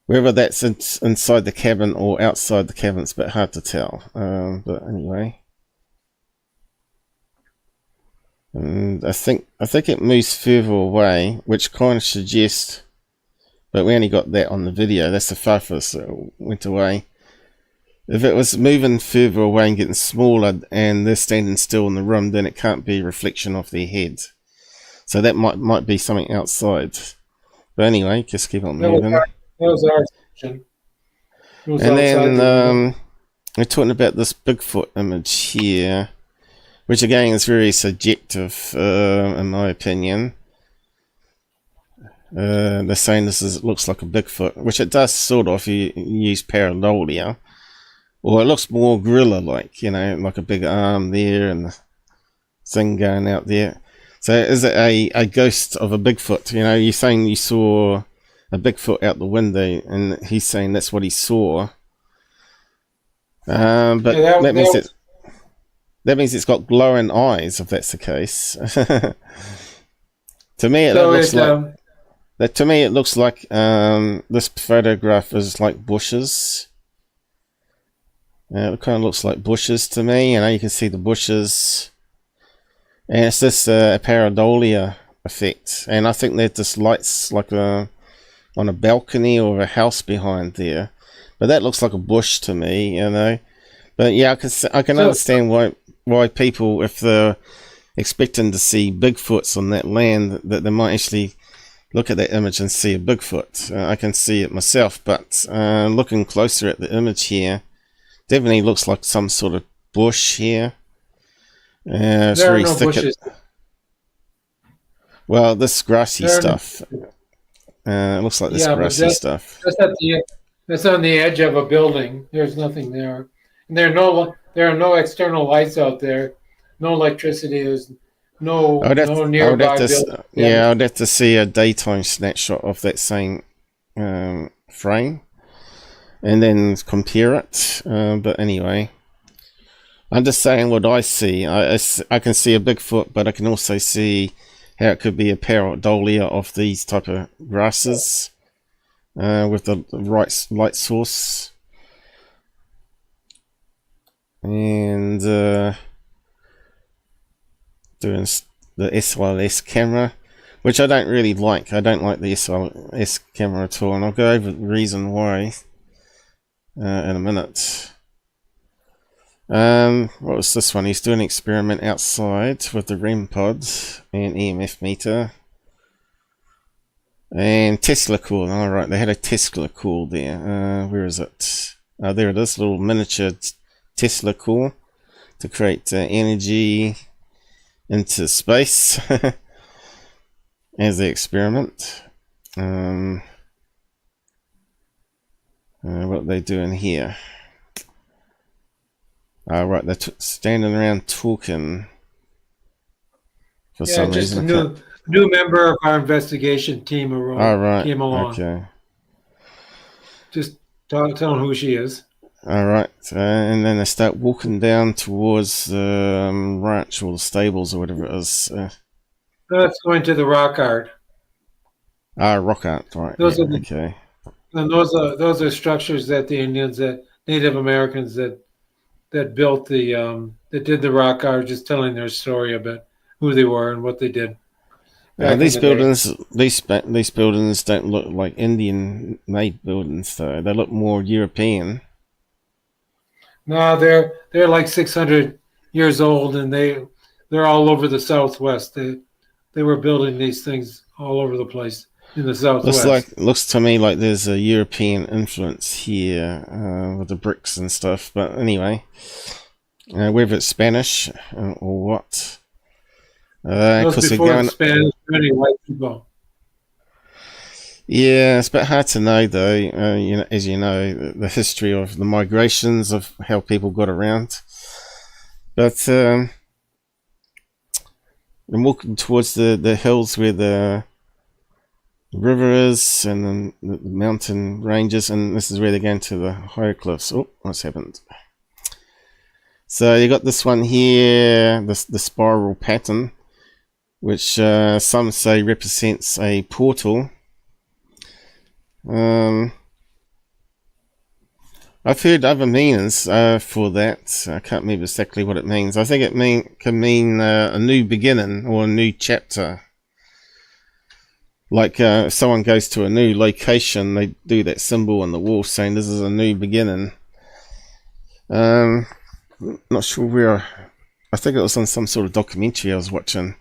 Whether that's inside the cabin or outside the cabin, it's a bit hard to tell. But anyway. And I think it moves further away, which kind of suggests, but we only got that on the video. That's the farthest it went away. If it was moving further away and getting smaller, and they're standing still in the room, then it can't be a reflection of their head. So that might be something outside. But anyway, just keep on moving. That was our section. And then we're talking about this Bigfoot image here, which again is very subjective, in my opinion. They're saying looks like a Bigfoot, which it does sort of. You use pareidolia, or it looks more gorilla-like, you know, like a big arm there and the thing going out there. So is it a ghost of a Bigfoot? You know, you're saying you saw a Bigfoot out the window, and he's saying that's what he saw. But yeah, that means it's got glowing eyes, if that's the case. To me, it looks like this photograph is like bushes. It kind of looks like bushes to me. You know, you can see the bushes, and it's this pareidolia effect. And I think that this light's like on a balcony or a house behind there, but that looks like a bush to me, you know. But yeah, I can understand why people, if they're expecting to see Bigfoots on that land, that they might actually look at that image and see a Bigfoot. I can see it myself, but looking closer at the image here, definitely looks like some sort of bush here. It's there very are no thick. bushes. Well, this grassy stuff. It looks like this grassy stuff. That's on the edge of a building. There's nothing there. And there are no external lights out there. No electricity. There's no nearby building. Yeah, I'd have to see a daytime snapshot of that same frame and then compare it. But anyway, I'm just saying what I see. I can see a Bigfoot, but I can also see how it could be a pareidolia of these type of grasses with the right light source. And doing the SLS camera, which I don't really like. I don't like the SLS camera at all, and I'll go over the reason why in a minute. What was this one? He's doing an experiment outside with the REM pods and EMF meter. And Tesla coil. Alright, they had a Tesla coil there. Where is it? There it is, little miniature Tesla coil to create energy into space as the experiment. What are they doing here? Right, they're standing around talking for some reason. Just a new member of our investigation team came along. Okay. Just tell them who she is. Alright, and then they start walking down towards the ranch or the stables or whatever it is. That's going to the rock art. Rock art, right? Those Yeah, are the, okay. and those are structures that the Indians, that Native Americans that built that did the rock art, just telling their story about who they were and what they did. These buildings, these buildings don't look like Indian-made buildings, though. They look more European. No, they're like 600 years old, and they're all over the Southwest. They were building these things all over the place in the Southwest. Looks to me like there's a European influence here with the bricks and stuff. But anyway, whether it's Spanish or what. Because before the Spanish, many white people. Yeah, it's a bit hard to know, though. As you know, the history of the migrations of how people got around. But I'm walking towards the hills where the river is, and then the mountain ranges, and this is where they're going to the higher cliffs. Oh, what's happened? So you got this one here, the spiral pattern, which some say represents a portal. I've heard other meanings for that. I can't remember exactly what it means. I think it can mean a new beginning or a new chapter. Like if someone goes to a new location, they do that symbol on the wall saying this is a new beginning. Not sure where. I think it was on some sort of documentary I was watching.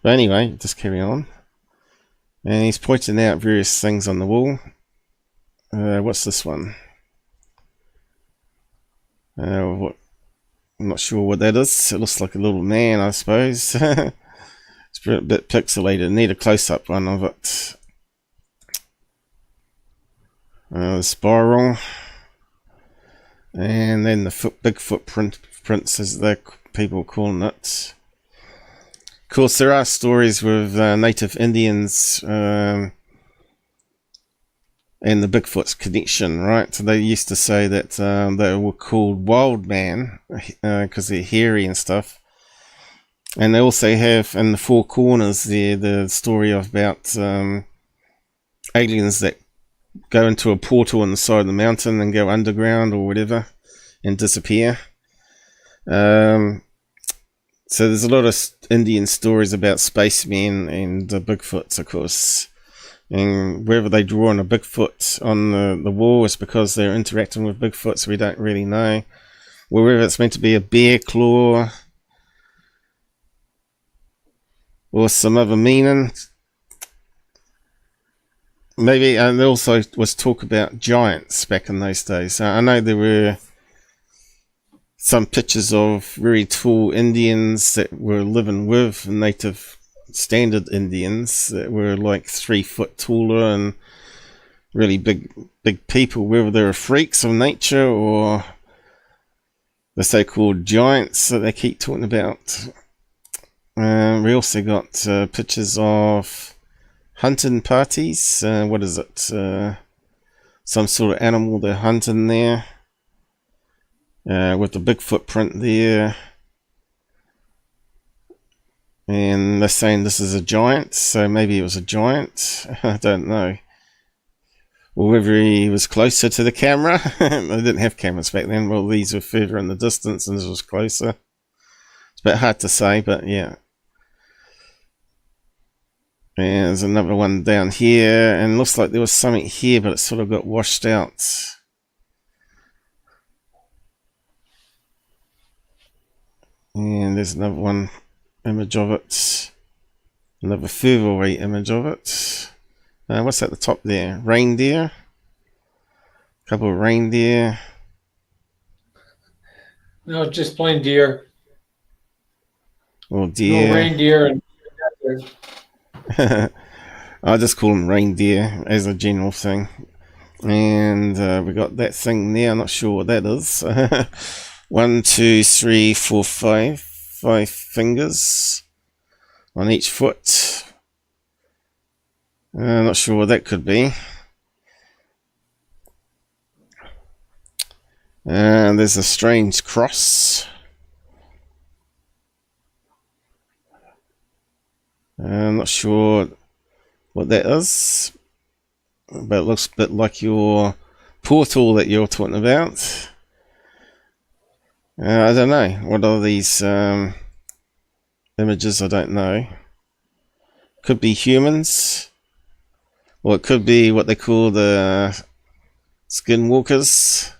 But anyway, just carry on. And he's pointing out various things on the wall. What's this one? I'm not sure what that is. It looks like a little man, I suppose. It's a bit pixelated. I need a close-up one of it. The spiral. And then the Bigfoot prints, as the people calling it. Of course, there are stories with native Indians and the Bigfoot's connection, right? So they used to say that they were called wild man because they're hairy and stuff. And they also have in the Four Corners there the story about aliens that go into a portal on the side of the mountain and go underground or whatever and disappear. So there's a lot of Indian stories about spacemen and Bigfoots, of course. And whether they draw on a Bigfoot on the wall is because they're interacting with Bigfoots, we don't really know. Or whether it's meant to be a bear claw or some other meaning. Maybe there also was talk about giants back in those days. I know there were some pictures of very tall Indians that were living with native standard Indians that were like 3 foot taller and really big people, whether they were freaks of nature or the so-called giants that they keep talking about. We also got pictures of hunting parties. What is it? Some sort of animal they're hunting there. With the big footprint there. And they're saying this is a giant, so maybe it was a giant. I don't know. Or whether he was closer to the camera. They didn't have cameras back then. Well, these were further in the distance and this was closer. It's a bit hard to say, but yeah. And there's another one down here, and it looks like there was something here, but it sort of got washed out. And there's another one image of it. Another further away image of it. What's at the top there? Reindeer. A couple of reindeer. No, just plain deer. Or deer. No reindeer and I'll just call them reindeer as a general thing. And we got that thing there. I'm not sure what that is. 1, 2, 3, 4, 5. 5 fingers on each foot. I'm not sure what that could be. And there's a strange cross. I'm not sure what that is, but it looks a bit like your portal that you're talking about. I don't know. What are these images? I don't know. Could be humans, or it could be what they call the skinwalkers,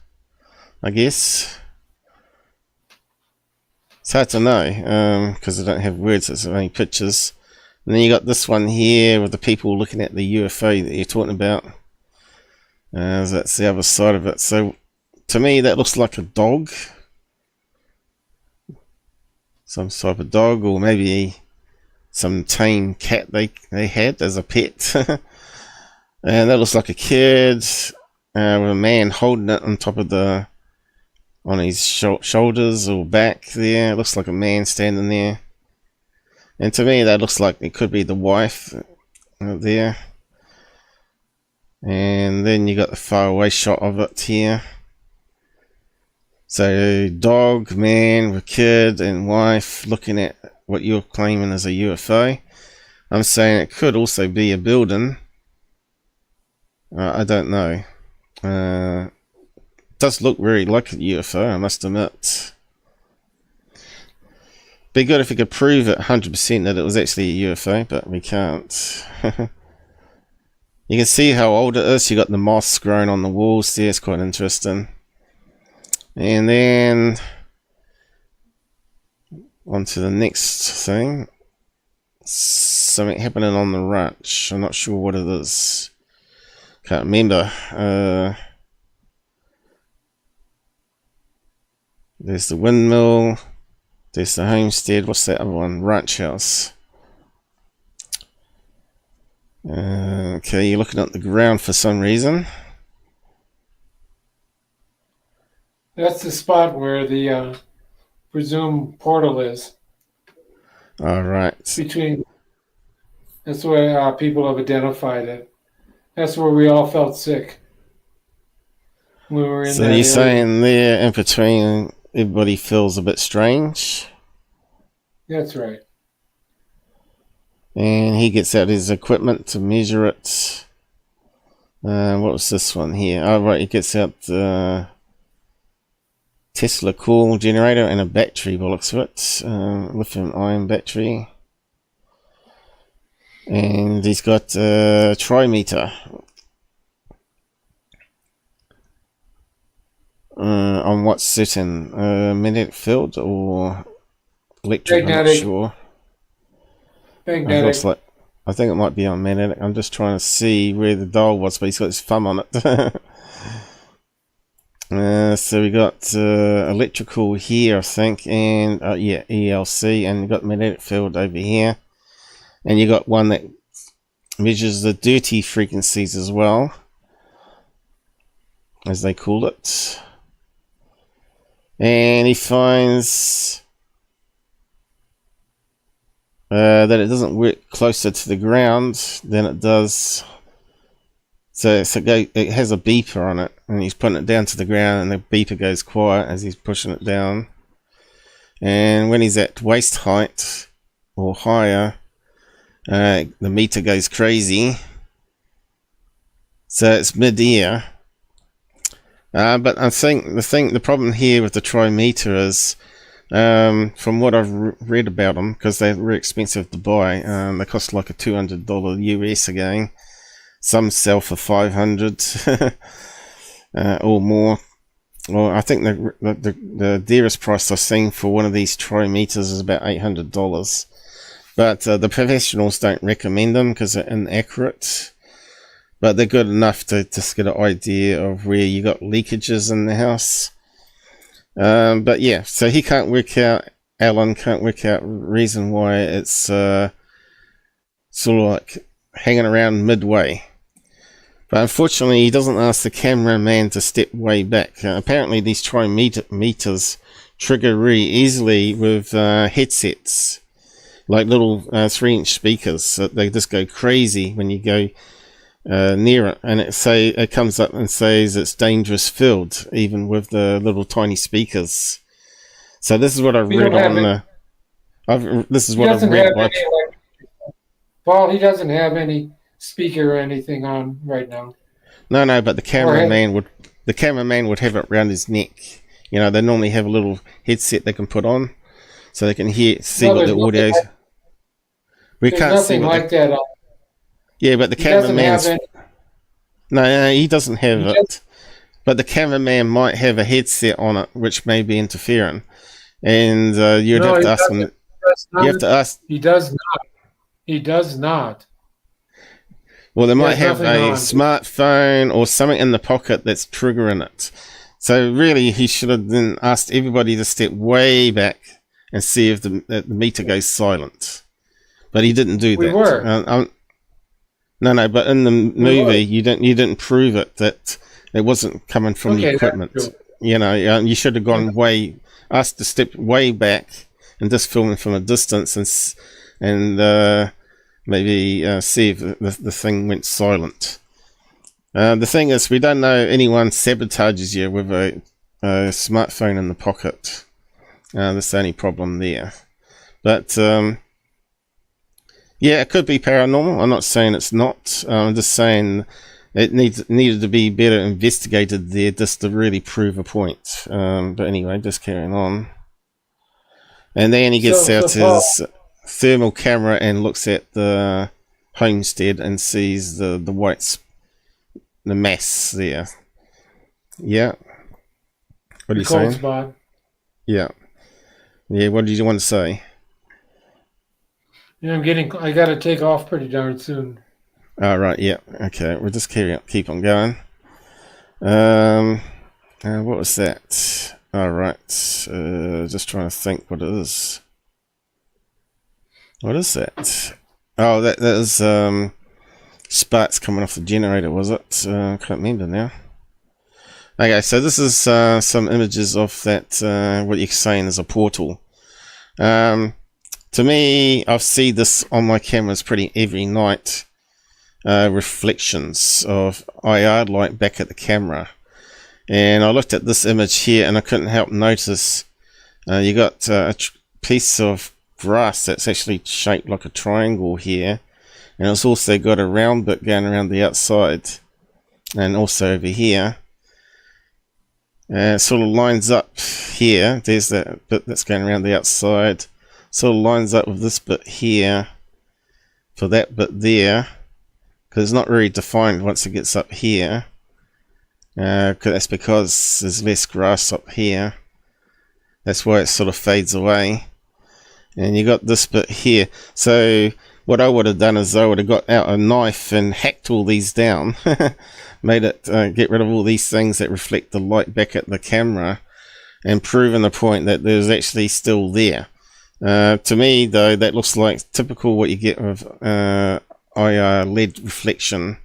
I guess. It's hard to know because I don't have words, it's only pictures. And then you got this one here with the people looking at the UFO that you're talking about. That's the other side of it. So to me that looks like a dog. Some type of dog, or maybe some tame cat they had as a pet. And that looks like a kid with a man holding it on top of on his shoulders or back there. It looks like a man standing there. And to me that looks like it could be the wife there. And then you got the far away shot of it here. So dog, man with kid and wife looking at what you're claiming as a UFO. I'm saying it could also be a building. I don't know. It does look very like a UFO, I must admit. Be good if we could prove it 100% that it was actually a UFO, but we can't. You can see how old it is. You got the moss growing on the walls there. It's quite interesting. And then on to the next thing. Something happening on the ranch. I'm not sure what it is. Can't remember. There's the windmill. There's the homestead. What's that other one? Ranch house. Okay, you're looking at the ground for some reason. That's the spot where the presumed portal is. All right. That's where people have identified it. That's where we all felt sick. We were in. So you're saying there, in between, everybody feels a bit strange. That's right. And he gets out his equipment to measure it. What was this one here? Oh, right, he gets out the Tesla coil generator and a battery, by the looks of it. Lithium-ion battery. And he's got a trimeter. On what setting? Magnetic field or electric? I'm not sure. Magnetic. I think it might be on magnetic. I'm just trying to see where the dial was, but he's got his thumb on it. So we got electrical here, I think, and yeah, ELC, and you got magnetic field over here, and you got one that measures the dirty frequencies as well, as they call it. And he finds that it doesn't work closer to the ground than it does. So it has a beeper on it, and he's putting it down to the ground, and the beeper goes quiet as he's pushing it down. And when he's at waist height or higher, the meter goes crazy. So it's mid-air. But I think the problem here with the trimeter is, from what I've read about them, because they're very expensive to buy, they cost like a $200 US again. Some sell for $500 or more. Well, I think the dearest price I've seen for one of these trimeters is about $800. But the professionals don't recommend them because they're inaccurate. But they're good enough to just get an idea of where you got leakages in the house. But yeah, so he can't work out, Alan can't work out reason why it's sort of like hanging around midway. But unfortunately, he doesn't ask the cameraman to step way back. Apparently, these trimeters trigger really easily with headsets, like little 3-inch speakers. So they just go crazy when you go near it, and it comes up and says it's dangerous field, even with the little tiny speakers. So this is what I read on the. This is what I've read. Paul, he doesn't have any speaker or anything on right now. No, but the cameraman would have it around his neck. You know, they normally have a little headset they can put on, so they can see what the audio is. We can't see like that on. Yeah, but the cameraman's... No, he doesn't have it. But the cameraman might have a headset on it, which may be interfering. And you'd have to ask him... You have to ask... He does not. He does not. Well, they might have a smartphone or something in the pocket that's triggering it. So really, he should have then asked everybody to step way back and see if the meter goes silent. But he didn't do that. We were. No, but in the movie, you didn't prove it that it wasn't coming from the equipment. You know, you should have gone asked to step way back and just film it from a distance and maybe see if the thing went silent. The thing is, we don't know anyone sabotages you with a smartphone in the pocket. That's the only problem there. But yeah, it could be paranormal. I'm not saying it's not. I'm just saying it needed to be better investigated there just to really prove a point. But anyway, just carrying on. And then he gets out his thermal camera and looks at the homestead and sees the mass there. Yeah. What are you saying? Spot. Yeah. Yeah, what did you want to say? Yeah, I got to take off pretty darn soon. All right, yeah. Okay, we'll just keep on going. What was that? All right. Just trying to think what it is. What is that? Oh, that is sparks coming off the generator, was it? I can't remember now. Okay, so this is some images of that, what you're saying is a portal. To me, I see this on my cameras pretty every night. Reflections of IR light back at the camera. And I looked at this image here and I couldn't help notice you got a piece of grass that's actually shaped like a triangle here. And it's also got a round bit going around the outside. And also over here. It sort of lines up here. There's that bit that's going around the outside. Sort of lines up with this bit here. For that bit there. Because it's not really defined once it gets up here. That's because there's less grass up here. That's why it sort of fades away. And you got this bit here. So what I would have done is I would have got out a knife and hacked all these down. Made it get rid of all these things that reflect the light back at the camera. And proven the point that there's actually still there. To me though, that looks like typical what you get with IR LED reflection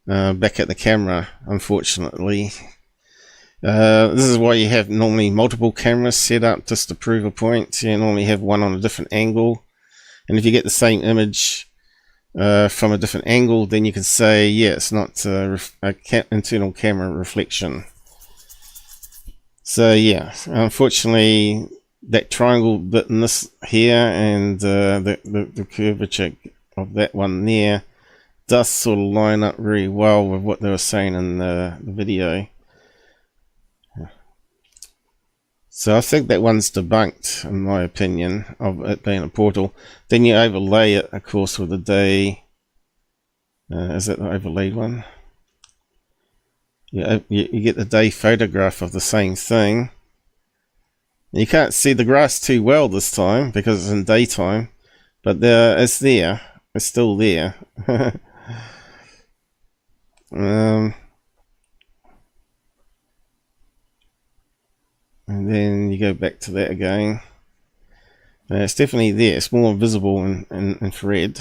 back at the camera, unfortunately. This is why you have normally multiple cameras set up just to prove a point. You normally have one on a different angle, and if you get the same image from a different angle, then you can say, yeah, it's not internal camera reflection. So yeah, unfortunately, that triangle bit in this here and the curvature of that one there does sort of line up very well with what they were saying in the video. So I think that one's debunked, in my opinion, of it being a portal. Then you overlay it, of course, with the day. Is that the overlaid one? Yeah, you get the day photograph of the same thing. You can't see the grass too well this time because it's in daytime, but it's there. It's still there. And then you go back to that again. It's definitely there. It's more visible in infrared.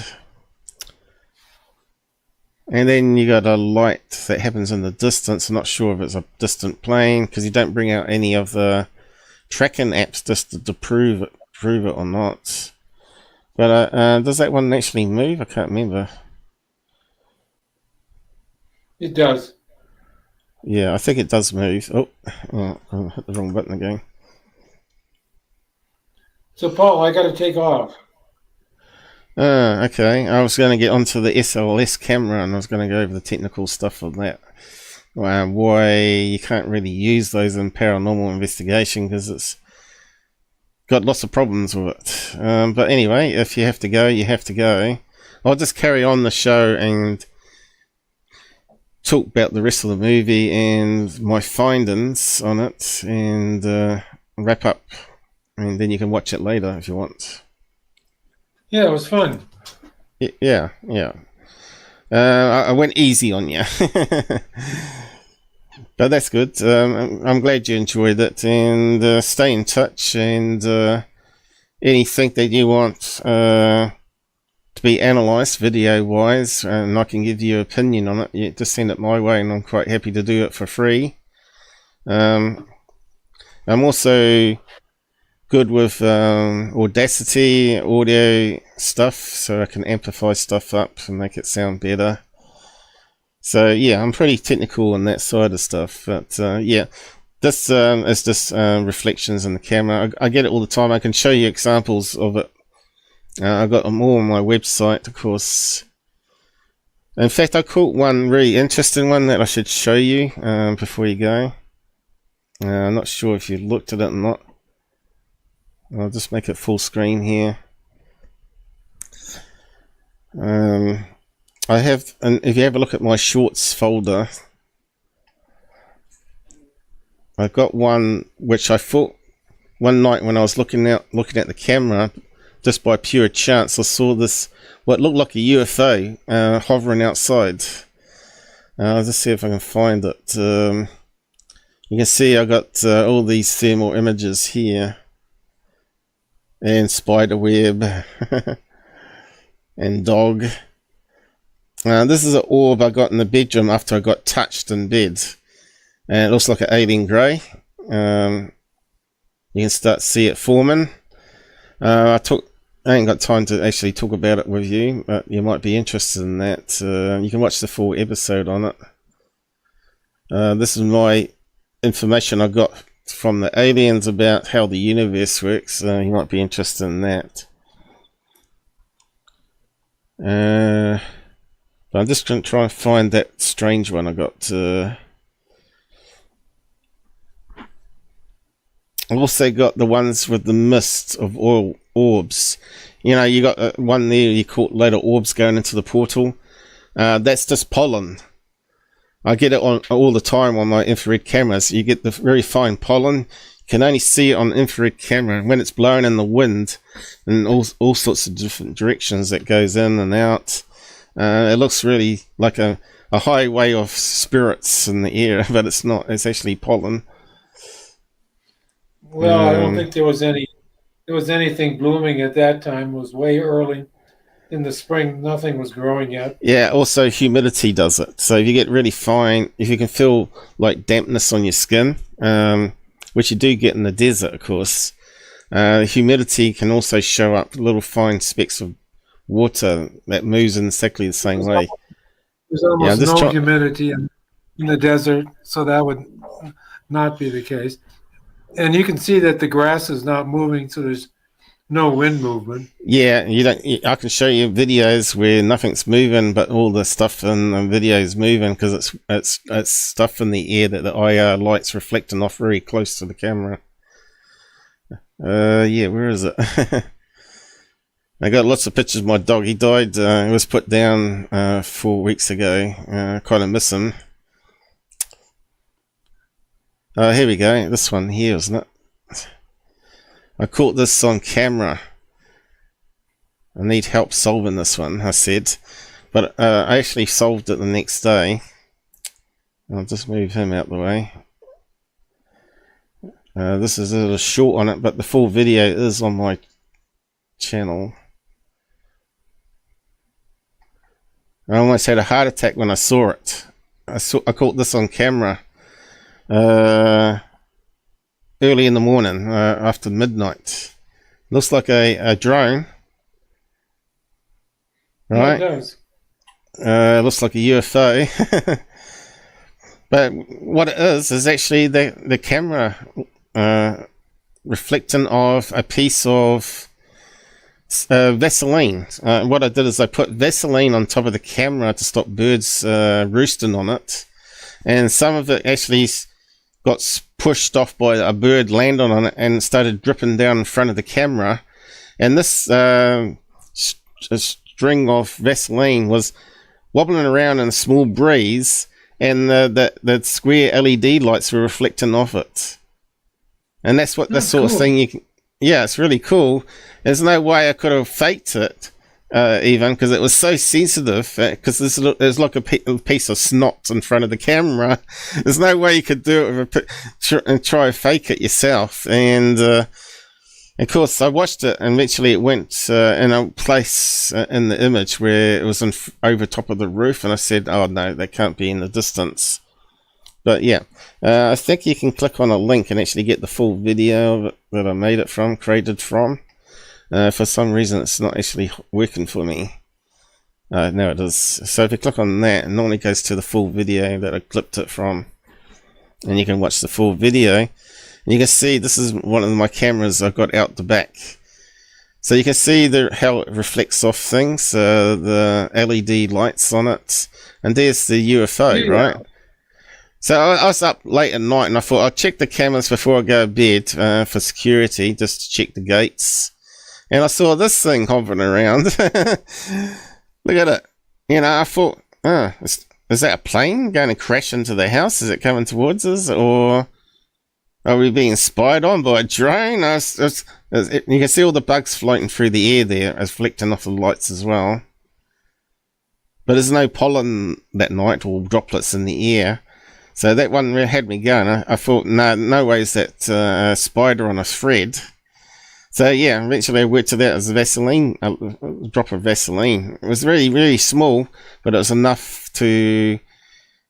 And then you got a light that happens in the distance. I'm not sure if it's a distant plane because you don't bring out any of the tracking apps just to prove it or not. But does that one actually move? I can't remember. It does. Yeah, I think it does move. Oh, I hit the wrong button again. So, Paul, I got to take off. Okay. I was going to get onto the SLS camera, and I was going to go over the technical stuff on that. Why you can't really use those in paranormal investigation, because it's got lots of problems with it. But anyway, if you have to go, you have to go. I'll just carry on the show and talk about the rest of the movie and my findings on it, and wrap up, and then you can watch it later if you want. Yeah, it was fun. Yeah. I went easy on you. But that's good. I'm glad you enjoyed it, and stay in touch, and anything that you want to be analysed video-wise, and I can give you an opinion on it, you just send it my way, and I'm quite happy to do it for free. I'm also good with Audacity audio stuff, so I can amplify stuff up and make it sound better. So yeah, I'm pretty technical on that side of stuff. But yeah, this is just reflections in the camera. I get it all the time. I can show you examples of it. I've got them all on my website, of course. In fact, I caught one really interesting one that I should show you before you go. I'm not sure if you looked at it or not. I'll just make it full screen here. I have, and if you have a look at my shorts folder, I've got one which I thought one night when I was looking at the camera, just by pure chance, I saw this what looked like a UFO hovering outside. I'll just see if I can find it. You can see I got all these thermal images here, and spider web, and dog. This is an orb I got in the bedroom after I got touched in bed, and it looks like an alien grey. You can start to see it forming. I ain't got time to actually talk about it with you, but you might be interested in that. You can watch the full episode on it. This is my information I got from the aliens about how the universe works. You might be interested in that. But I'm just going to try and find that strange one I got. I've also got the ones with the mist of oil orbs. You know, you got one there, you caught later orbs going into the portal. That's just pollen. I get it on all the time on my infrared cameras. You get the very fine pollen. You can only see it on infrared camera when it's blowing in the wind in all sorts of different directions that goes in and out. It looks really like a highway of spirits in the air, but it's not. It's actually pollen. Well, I don't think there was anything blooming at that time. It was way early in the spring. Nothing was growing yet. Yeah, also humidity does it. So if you get really fine, if you can feel like dampness on your skin, which you do get in the desert, of course, humidity can also show up little fine specks of water that moves in exactly the same way. There's almost no humidity in the desert, so that would not be the case. And you can see that the grass is not moving, so there's no wind movement. Yeah, I can show you videos where nothing's moving, but all the stuff in the video is moving because it's stuff in the air that the IR light's reflecting off very close to the camera. Yeah, where is it? I got lots of pictures of my dog. He died. He was put down 4 weeks ago. Kind of miss him. Here we go. This one here, isn't it? I caught this on camera. I need help solving this one, I said. But I actually solved it the next day. I'll just move him out the way. This is a little short on it, but the full video is on my channel. I almost had a heart attack when I saw it. I caught this on camera early in the morning, after midnight. Looks like a drone, right? Yeah, it does. looks like a UFO. But what it is actually the camera reflecting of a piece of Vaseline. What I did is I put Vaseline on top of the camera to stop birds roosting on it, and some of it actually got pushed off by a bird, landed on it, and started dripping down in front of the camera. And this string of Vaseline was wobbling around in a small breeze, and the square LED lights were reflecting off it. And that's what the sort of thing you can... Yeah, it's really cool. There's no way I could have faked it, even, because it was so sensitive, because there's like a piece of snot in front of the camera. There's no way you could do it and try to fake it yourself. And of course, I watched it, and eventually it went in a place in the image where it was over top of the roof, and I said, oh no, they can't be in the distance. But yeah, I think you can click on a link and actually get the full video of it that I made it from, created from. For some reason, it's not actually working for me. No, it is. So if you click on that, it normally goes to the full video that I clipped it from. And you can watch the full video. And you can see this is one of my cameras I've got out the back. So you can see how it reflects off things, the LED lights on it. And there's the UFO, right? So I was up late at night, and I thought I'll check the cameras before I go to bed for security, just to check the gates. And I saw this thing hovering around. Look at it. You know, I thought, is that a plane going to crash into the house? Is it coming towards us? Or are we being spied on by a drone? You can see all the bugs floating through the air there, reflecting off the lights as well. But there's no pollen that night, or droplets in the air. So that one really had me going. I thought, no way is that a spider on a thread. So yeah, eventually I worked it out as Vaseline, a drop of Vaseline. It was really, really small, but it was enough to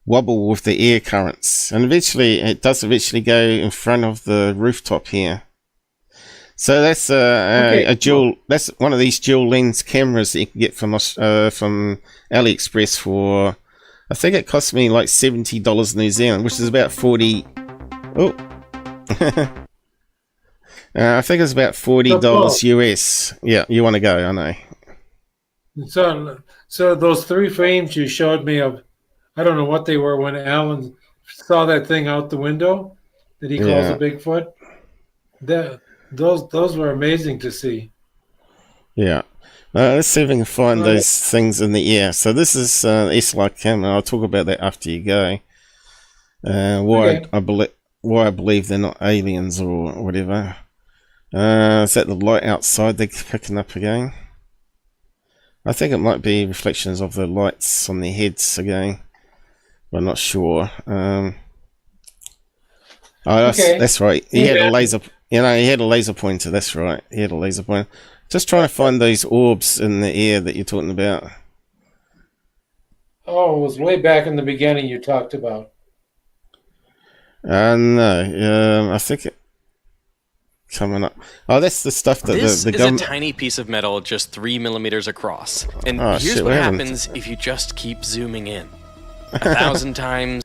wobble with the air currents. And it does eventually go in front of the rooftop here. So that's a dual. That's one of these dual lens cameras that you can get from AliExpress for. I think it cost me like $70 New Zealand, which is about 40. Oh, I think it's about $40 US. Yeah, you want to go? I know. So those 3 frames you showed me of, I don't know what they were when Alan saw that thing out the window that he calls a Bigfoot. Those were amazing to see. Yeah. Let's see if we can find those things in the air. So this is S-like camera. I'll talk about that after you go. Why I believe they're not aliens or whatever. Is that the light outside they're picking up again? I think it might be reflections of the lights on their heads again. But I'm not sure. That's right. He had a laser. You know, he had a laser pointer. That's right. He had a laser pointer. Just trying to find those orbs in the air that you're talking about. Oh, it was way back in the beginning you talked about. No. I think it coming up. Oh, that's the stuff that this the is a tiny piece of metal just 3 millimeters across. And here's what happens if you just keep zooming in. 1,000 times.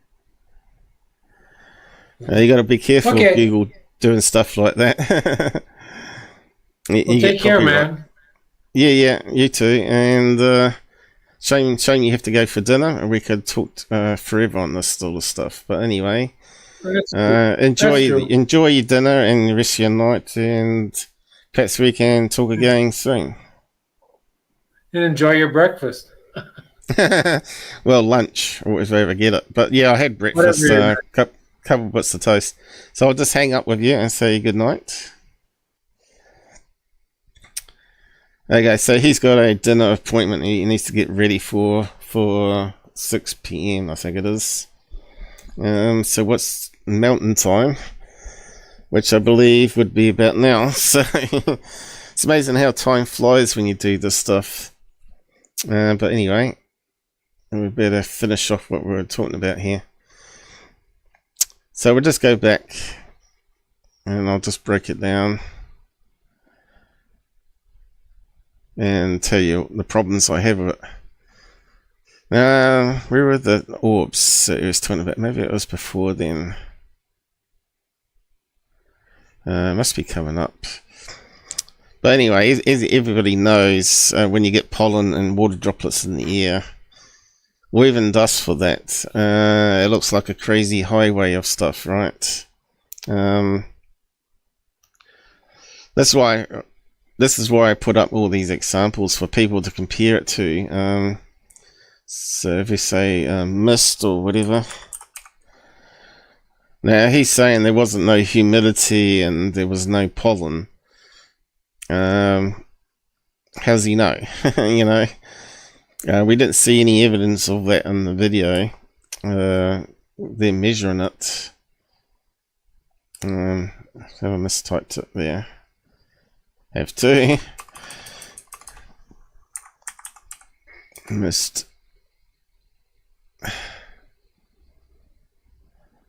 You got to be careful, Google, doing stuff like that. You take care, man. Yeah, you too. And shame you have to go for dinner, and we could talk forever on this sort of stuff. But anyway, enjoy your dinner and the rest of your night, and perhaps we can talk again soon. And enjoy your breakfast. Well, lunch, or if I ever get it. But yeah, I had breakfast, couple bits of toast. So I'll just hang up with you and say good night. Okay, so he's got a dinner appointment he needs to get ready for 6 p.m. I think it is. So what's mountain time? Which I believe would be about now. So it's amazing how time flies when you do this stuff. But anyway, we better finish off what we're talking about here. So we'll just go back and I'll just break it down and tell you the problems I have with it. Where were the orbs that he was talking about? Maybe it was before then. Must be coming up. But anyway, as everybody knows, when you get pollen and water droplets in the air, or even dust for that, it looks like a crazy highway of stuff, right? This is why I put up all these examples for people to compare it to. So if we say mist or whatever. Now he's saying there wasn't no humidity and there was no pollen. How does he know? You know, we didn't see any evidence of that in the video. They're measuring it. Have I mistyped it there? Have to. Mist.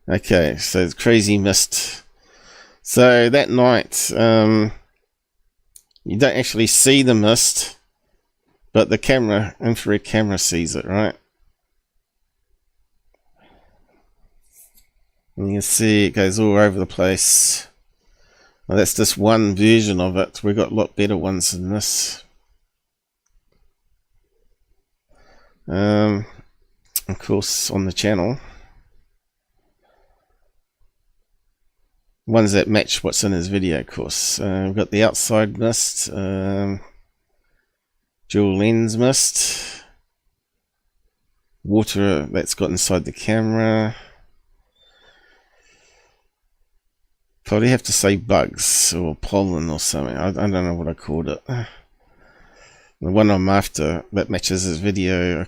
Okay, so it's crazy mist. So that night, you don't actually see the mist, but the camera, infrared camera, sees it, right? And you can see it goes all over the place. Well, that's just one version of it. We've got a lot better ones than this. Of course, on the channel. Ones that match what's in his video, of course. We've got the outside mist, dual lens mist, water that's got inside the camera. Probably have to say bugs or pollen or something. I don't know what I called it. The one I'm after that matches his video,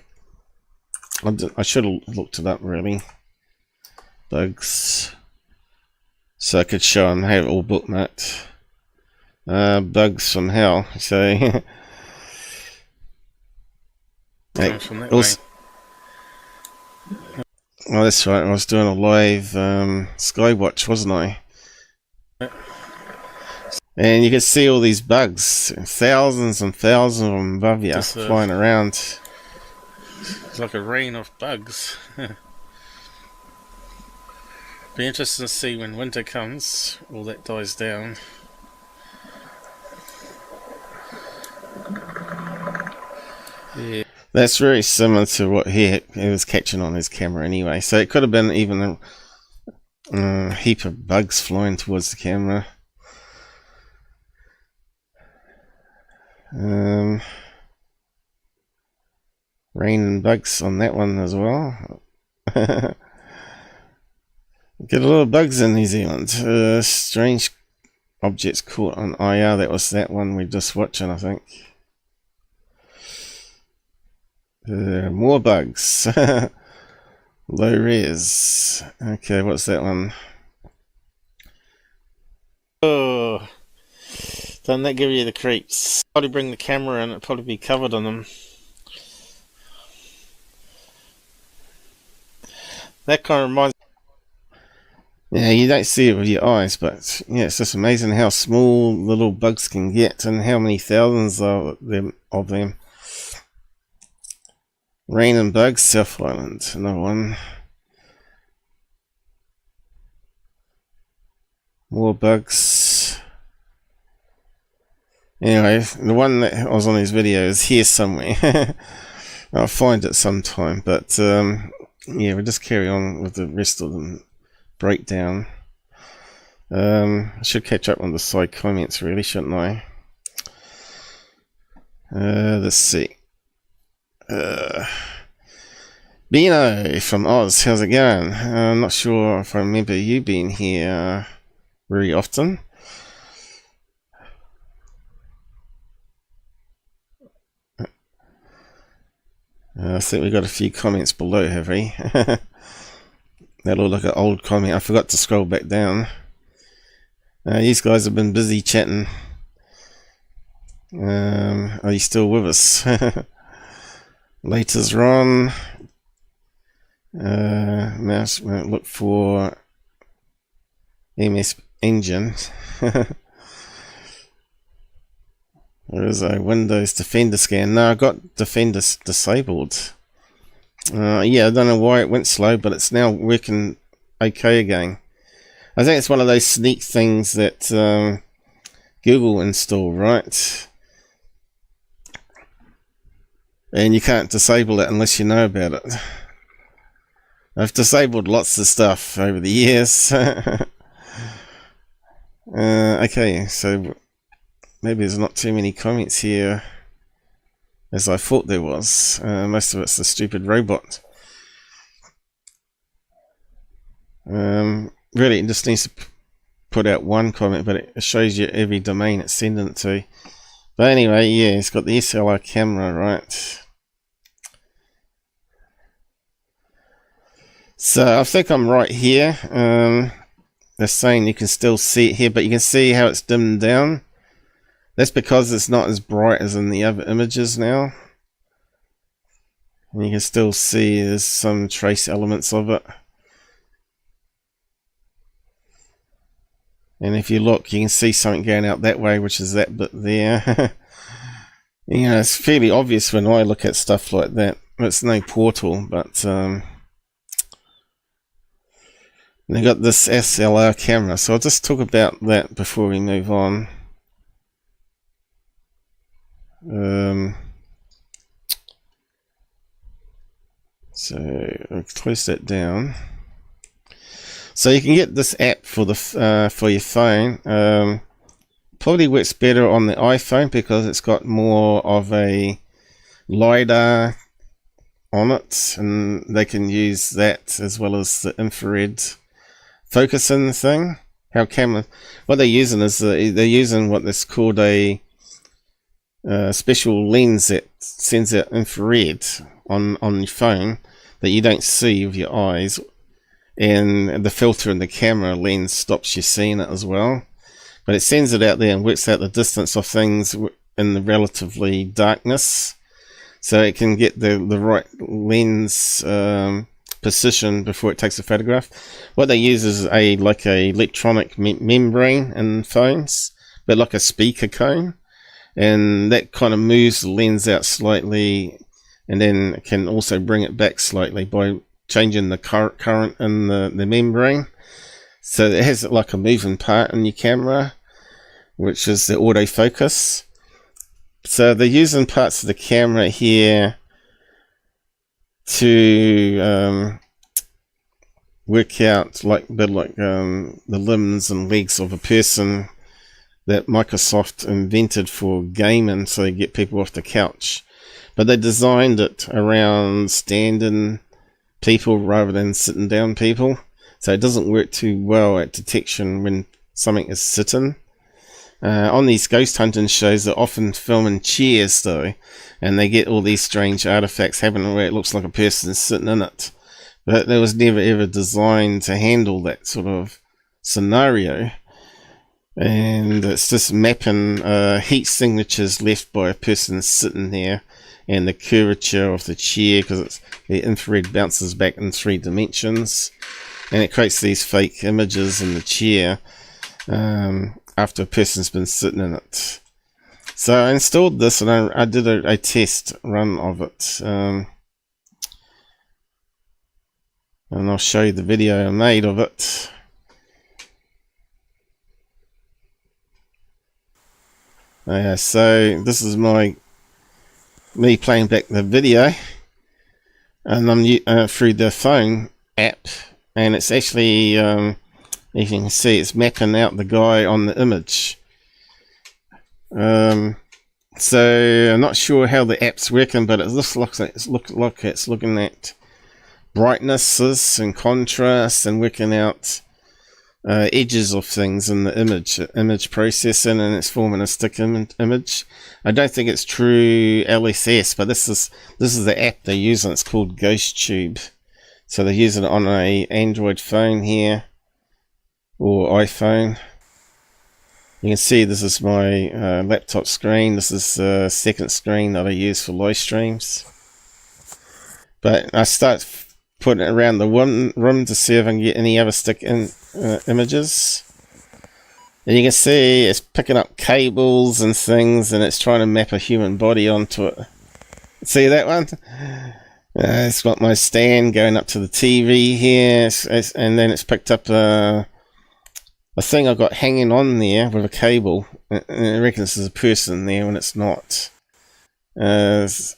I should have looked it up really. Bugs. So I could show him, have it all bookmarked. Bugs from hell. So hey, also, oh, that's right. I was doing a live Skywatch, wasn't I? And you can see all these bugs, thousands and thousands of them above you, flying around. It's like a rain of bugs. Be interesting to see when winter comes, all that dies down. Yeah. That's very similar to what he was catching on his camera anyway. So it could have been even a heap of bugs flying towards the camera. Rain and bugs on that one as well. Get a lot of bugs in New Zealand. Strange objects caught on IR. That was that one we just watching, I think. More bugs. Low res. Okay, what's that one? Oh, doesn't that give you the creeps? Probably bring the camera in, it'd probably be covered on them. That kind of reminds. Yeah, you don't see it with your eyes, but yeah, it's just amazing how small little bugs can get and how many thousands of them. Rain and bugs, South Island, another one. More bugs. Anyway, the one that was on his video is here somewhere. I'll find it sometime, but yeah, we'll just carry on with the rest of them. Breakdown. I should catch up on the side comments really, shouldn't I? Let's see. Bino from Oz, how's it going? I'm not sure if I remember you being here very often. I think we got a few comments below, have we? That looked like an old comment. I forgot to scroll back down. These guys have been busy chatting. Are you still with us? Laters Ron. Mouse look for MS Engine. There is a Windows Defender scan. No, I got Defender disabled. Yeah, I don't know why it went slow, but it's now working okay again. I think it's one of those sneak things that Google installed, right? And you can't disable it unless you know about it. I've disabled lots of stuff over the years. Okay, so maybe there's not too many comments here as I thought there was. Most of it's the stupid robot. Really, it just needs to put out one comment, but it shows you every domain it's sending it to. But anyway, yeah, it's got the SLR camera, right? So I think I'm right here. They're saying you can still see it here, but you can see how it's dimmed down. That's because it's not as bright as in the other images now. And you can still see there's some trace elements of it. And if you look, you can see something going out that way, which is that bit there. You know, it's fairly obvious when I look at stuff like that. It's no portal, but they got this SLR camera. So I'll just talk about that before we move on. So I'll close that down. So you can get this app for the for your phone. Probably works better on the iPhone because it's got more of a LiDAR on it, and they can use that as well as the infrared focusing thing. How camera? What they're using is they're using what is called a special lens that sends out infrared on your phone that you don't see with your eyes. And the filter in the camera lens stops you seeing it as well. But it sends it out there and works out the distance of things in the relatively darkness. So it can get the right lens position before it takes a photograph. What they use is like a electronic membrane in phones, but like a speaker cone. And that kind of moves the lens out slightly and then can also bring it back slightly by changing the current in the membrane. So it has like a moving part in your camera, which is the autofocus. So they're using parts of the camera here to work out the limbs and legs of a person that Microsoft invented for gaming, so they get people off the couch. But they designed it around standing people rather than sitting down people, so it doesn't work too well at detection when something is sitting. On these ghost hunting shows, they're often filming chairs though, and they get all these strange artifacts happening where it looks like a person sitting in it, but it was never ever designed to handle that sort of scenario. And it's just mapping heat signatures left by a person sitting there and the curvature of the chair, because the infrared bounces back in 3 dimensions, and it creates these fake images in the chair after a person's been sitting in it. So I installed this and I did a test run of it, and I'll show you the video I made of it. So this is me playing back the video, and I'm through the phone app, and it's actually you can see it's mapping out the guy on the image. So I'm not sure how the app's working, but it looks like it's looking at brightnesses and contrast and working out edges of things in the image processing, and it's forming a stick image. I don't think it's true LSS, but this is the app they're using. It's called GhostTube. So they're using it on a Android phone here, or iPhone. You can see this is my laptop screen. This is the second screen that I use for live streams. But I start putting it around the room to see if I can get any other stick images. And you can see it's picking up cables and things, and it's trying to map a human body onto it. See that one? It's got my stand going up to the TV here, and then it's picked up a thing I got hanging on there with a cable. And I reckon this is a person there when it's not. So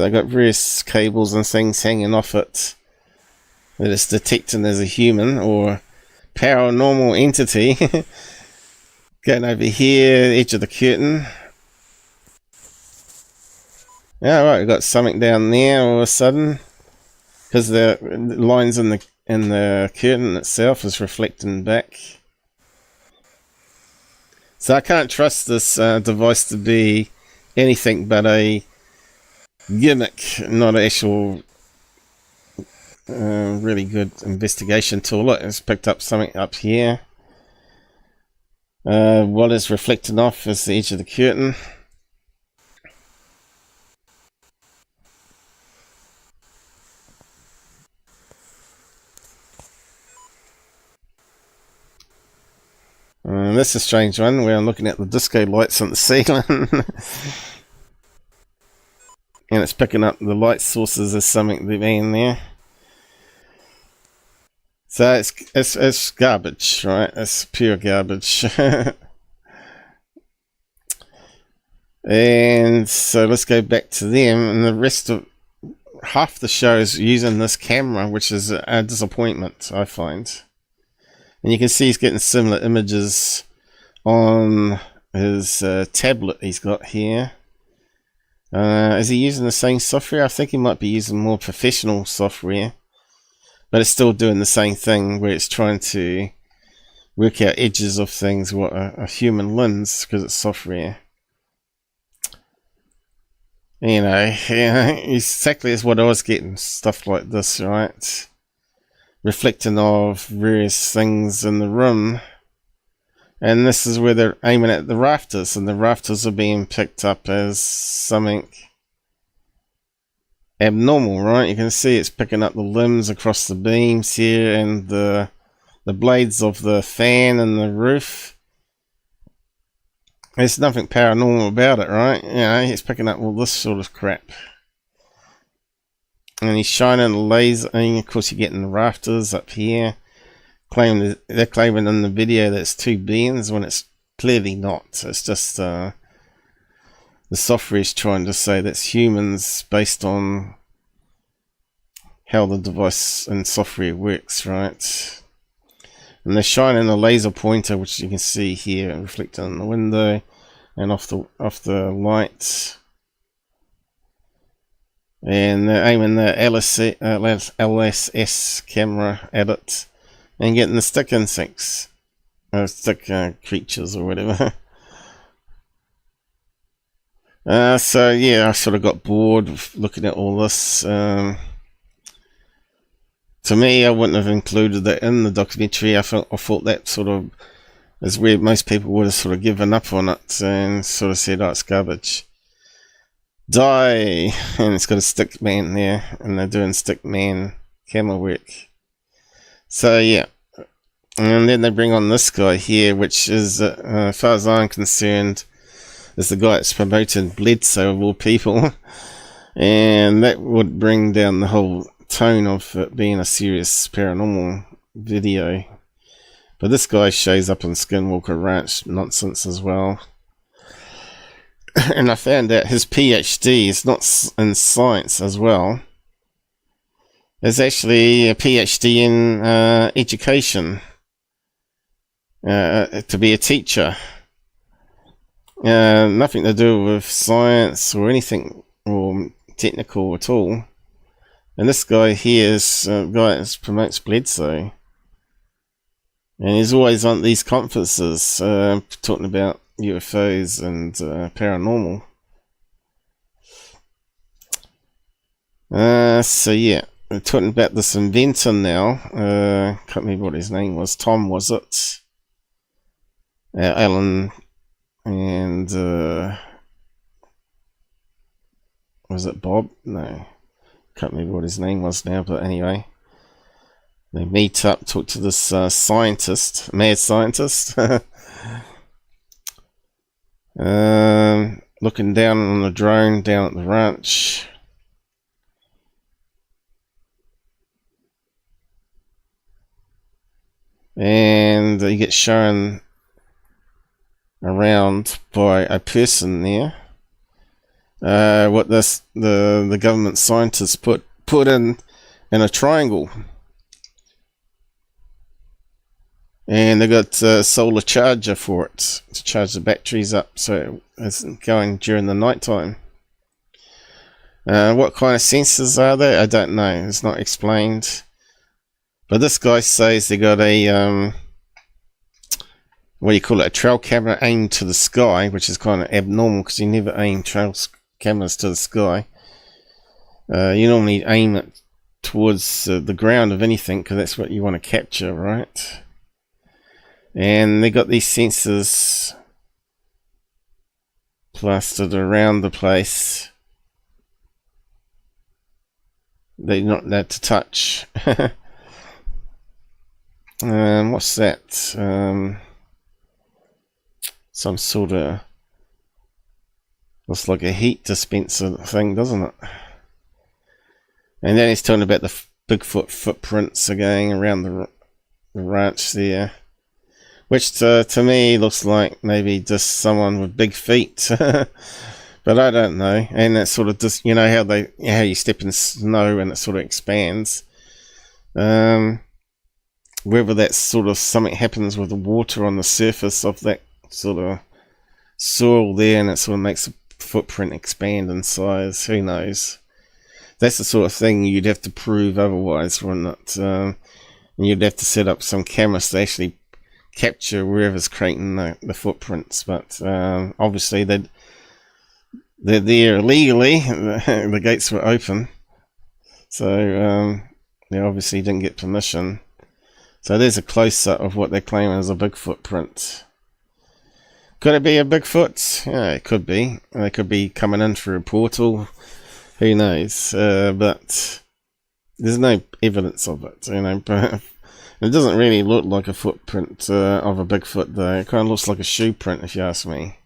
I got various cables and things hanging off it that it's detecting as a human or paranormal entity. Going over here, edge of the curtain. Yeah, right, we've got something down there all of a sudden, because the lines in the curtain itself is reflecting back. So I can't trust this device to be anything but a gimmick, not an actual really good investigation tool. Look, it's picked up something up here. What is reflecting off is the edge of the curtain. This is a strange one where I'm looking at the disco lights on the ceiling. And it's picking up the light sources as something being there. So it's garbage, right? It's pure garbage. And so let's go back to them, and the rest of half the show is using this camera, which is a disappointment, I find. And you can see he's getting similar images on his tablet he's got here. Is he using the same software? I think he might be using more professional software, but it's still doing the same thing where it's trying to work out edges of things what a human lens, because it's software. You know, exactly as what I was getting, stuff like this, right? Reflecting of various things in the room. And this is where they're aiming at the rafters, and the rafters are being picked up as something abnormal, right? You can see it's picking up the limbs across the beams here, and the blades of the fan and the roof. There's nothing paranormal about it, right? You know, he's picking up all this sort of crap. And he's shining a laser, and of course you're getting the rafters up here. They're claiming in the video that it's two beings when it's clearly not. It's just the software is trying to say that's humans based on how the device and software works, right? And they're shining a laser pointer, which you can see here reflected on the window and off the light. And they're aiming the LSS camera at it and getting the stick insects, stick creatures or whatever. So yeah, I sort of got bored of looking at all this. To me, I wouldn't have included that in the documentary. I thought that sort of is where most people would have sort of given up on it and sort of said, oh, it's garbage. Die! And it's got a stick man there, and they're doing stick man camera work. So yeah, and then they bring on this guy here, which is, as far as I'm concerned, is the guy that's promoting Bledsoe of all people. And that would bring down the whole tone of it being a serious paranormal video. But this guy shows up on Skinwalker Ranch nonsense as well. And I found out his PhD is not in science as well. There's actually a PhD in education, to be a teacher. Nothing to do with science or anything or technical at all. And this guy here is a guy that promotes Bledsoe. And he's always on these conferences talking about UFOs and paranormal. So yeah, we're talking about this inventor now. Can't remember what his name was. Tom, was it? Alan, and was it Bob? No, can't remember what his name was now. But anyway, they meet up, talk to this scientist, mad scientist. Looking down on the drone down at the ranch. and he gets shown around by a person there. What the government scientists put in a triangle, and they got a solar charger for it to charge the batteries up, so it's going during the night time. What kind of sensors are they? I don't know. It's not explained. But this guy says they got a what do you call it? A trail camera aimed to the sky, which is kind of abnormal because you never aim trail cameras to the sky. You normally aim it towards the ground of anything because that's what you want to capture, right? And they got these sensors plastered around the place. They're not allowed to touch. What's that? Some sort of, looks like a heat dispenser thing, doesn't it? And then he's talking about the Bigfoot footprints are going around the ranch there, which to me looks like maybe just someone with big feet. But I don't know. And that sort of just, you know how you step in snow and it sort of expands. Whether that sort of something happens with the water on the surface of that sort of soil there, and it sort of makes the footprint expand in size. Who knows? That's the sort of thing you'd have to prove otherwise, wouldn't it? And you'd have to set up some cameras to actually capture wherever's creating the footprints. But obviously they're there illegally. The gates were open, so they obviously didn't get permission. So there's a close-up of what they're claiming is a Bigfoot print. Could it be a Bigfoot? Yeah, it could be. They could be coming in through a portal. Who knows? But there's no evidence of it, you know. But it doesn't really look like a footprint of a Bigfoot, though. It kind of looks like a shoe print, if you ask me.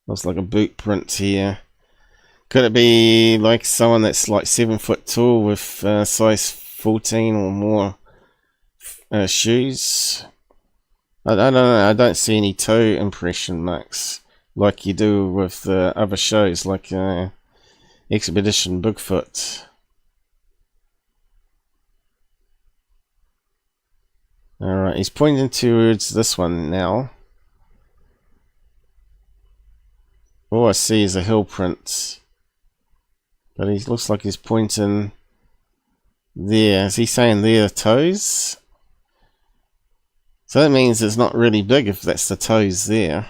Looks like a boot print here. Could it be like someone that's like 7 foot tall with size 14 or more shoes? I don't know. I don't see any toe impression marks like you do with the other shows, like Expedition Bigfoot. Alright, he's pointing towards this one now. All I see is a heel print, but he looks like he's pointing there. Is he saying there are toes? So that means it's not really big if that's the toes there.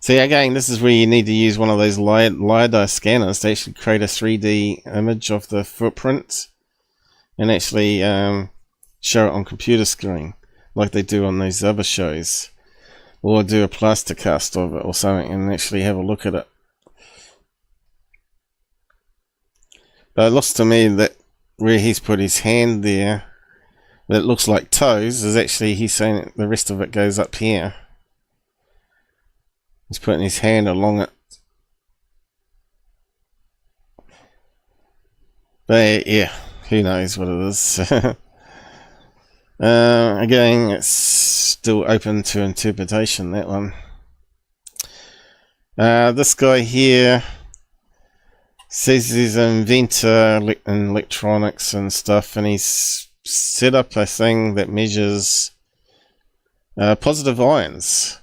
See, again, this is where you need to use one of those LiDAR scanners to actually create a 3D image of the footprint and actually show it on computer screen like they do on those other shows. Or do a plaster cast of it or something and actually have a look at it. But it looks to me that where he's put his hand there, that looks like toes, is actually, he's saying the rest of it goes up here. He's putting his hand along it. But yeah, who knows what it is. Again, it's still open to interpretation, that one. This guy here says he's an inventor in electronics and stuff, and he's set up a thing that measures positive ions.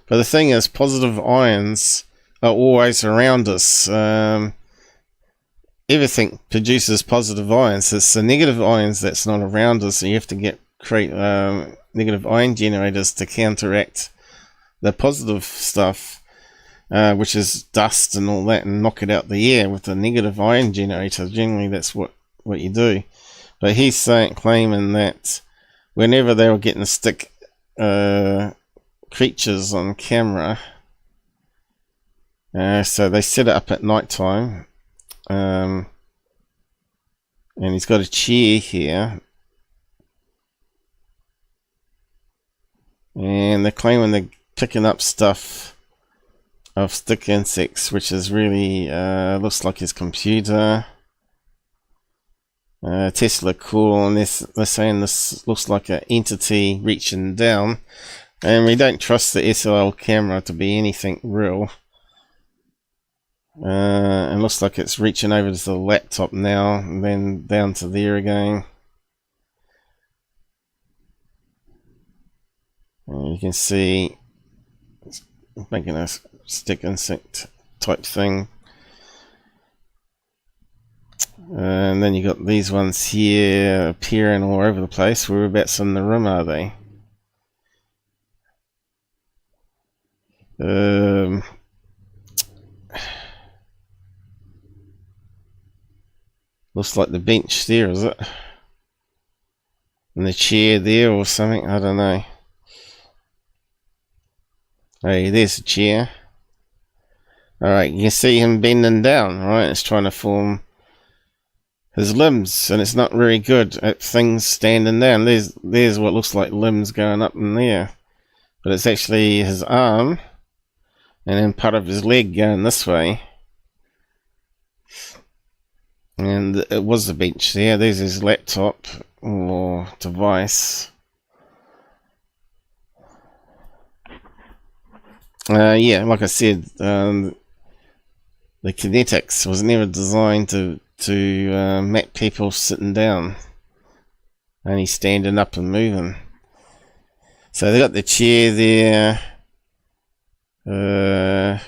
But the thing is, positive ions are always around us. Everything produces positive ions. It's the negative ions that's not around us, so you have to create negative ion generators to counteract the positive stuff, which is dust and all that, and knock it out the air with a negative ion generator. Generally, that's what you do. But he's claiming that whenever they were getting to stick creatures on camera, so they set it up at night time, and he's got a chair here, and they're claiming they're picking up stuff of stick insects, which is really looks like his computer. Tesla cool, and they're saying this looks like an entity reaching down, and we don't trust the SLR camera to be anything real. It looks like it's reaching over to the laptop now, and then down to there again. And you can see it's making a stick insect type thing. And then you got these ones here appearing all over the place. Whereabouts in the room are they? Looks like the bench there, is it? And the chair there or something, I don't know. Hey, there's the chair. Alright, you can see him bending down, right? It's trying to form his limbs, and it's not very good at things standing down. There's what looks like limbs going up in there, but it's actually his arm, and then part of his leg going this way. And it was the bench there. There's his laptop or device. Yeah, like I said, the kinetics was never designed to map people sitting down, only standing up and moving. So they got the chair there.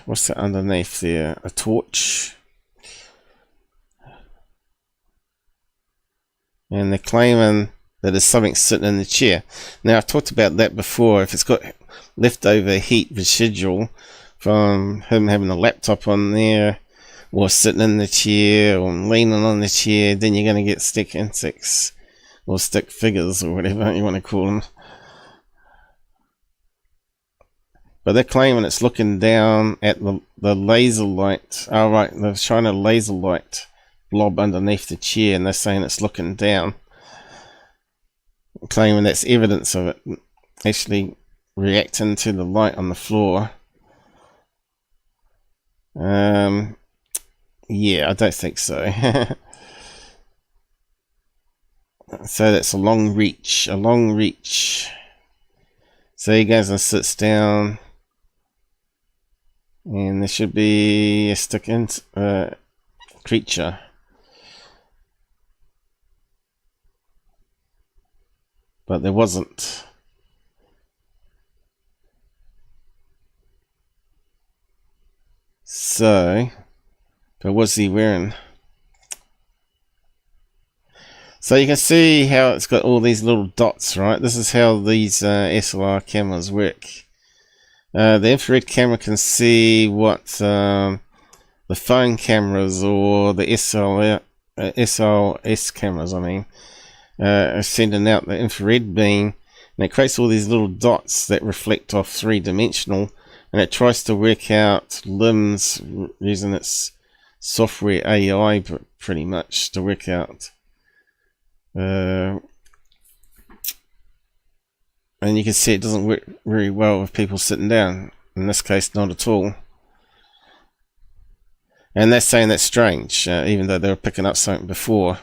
What's that underneath there? A torch. And they're claiming that there's something sitting in the chair. Now, I've talked about that before. If it's got leftover heat residual from him having a laptop on there, or sitting in the chair, or leaning on the chair, then you're going to get stick insects, or stick figures, or whatever you want to call them. But they're claiming it's looking down at the laser light. Oh, right, they're showing a laser light blob underneath the chair, and they're saying it's looking down, claiming that's evidence of it actually reacting to the light on the floor. Yeah, I don't think so. So that's a long reach, So he goes and sits down, and there should be a stick in creature. But there wasn't. So, but what's he wearing? So you can see how it's got all these little dots, right? This is how these SLR cameras work. The infrared camera can see what the phone cameras or the SLS cameras, are sending out the infrared beam, and it creates all these little dots that reflect off three-dimensional, and it tries to work out limbs using its software AI pretty much to work out. And you can see it doesn't work very well with people sitting down. In this case, not at all. And they're saying that's strange, even though they were picking up something before.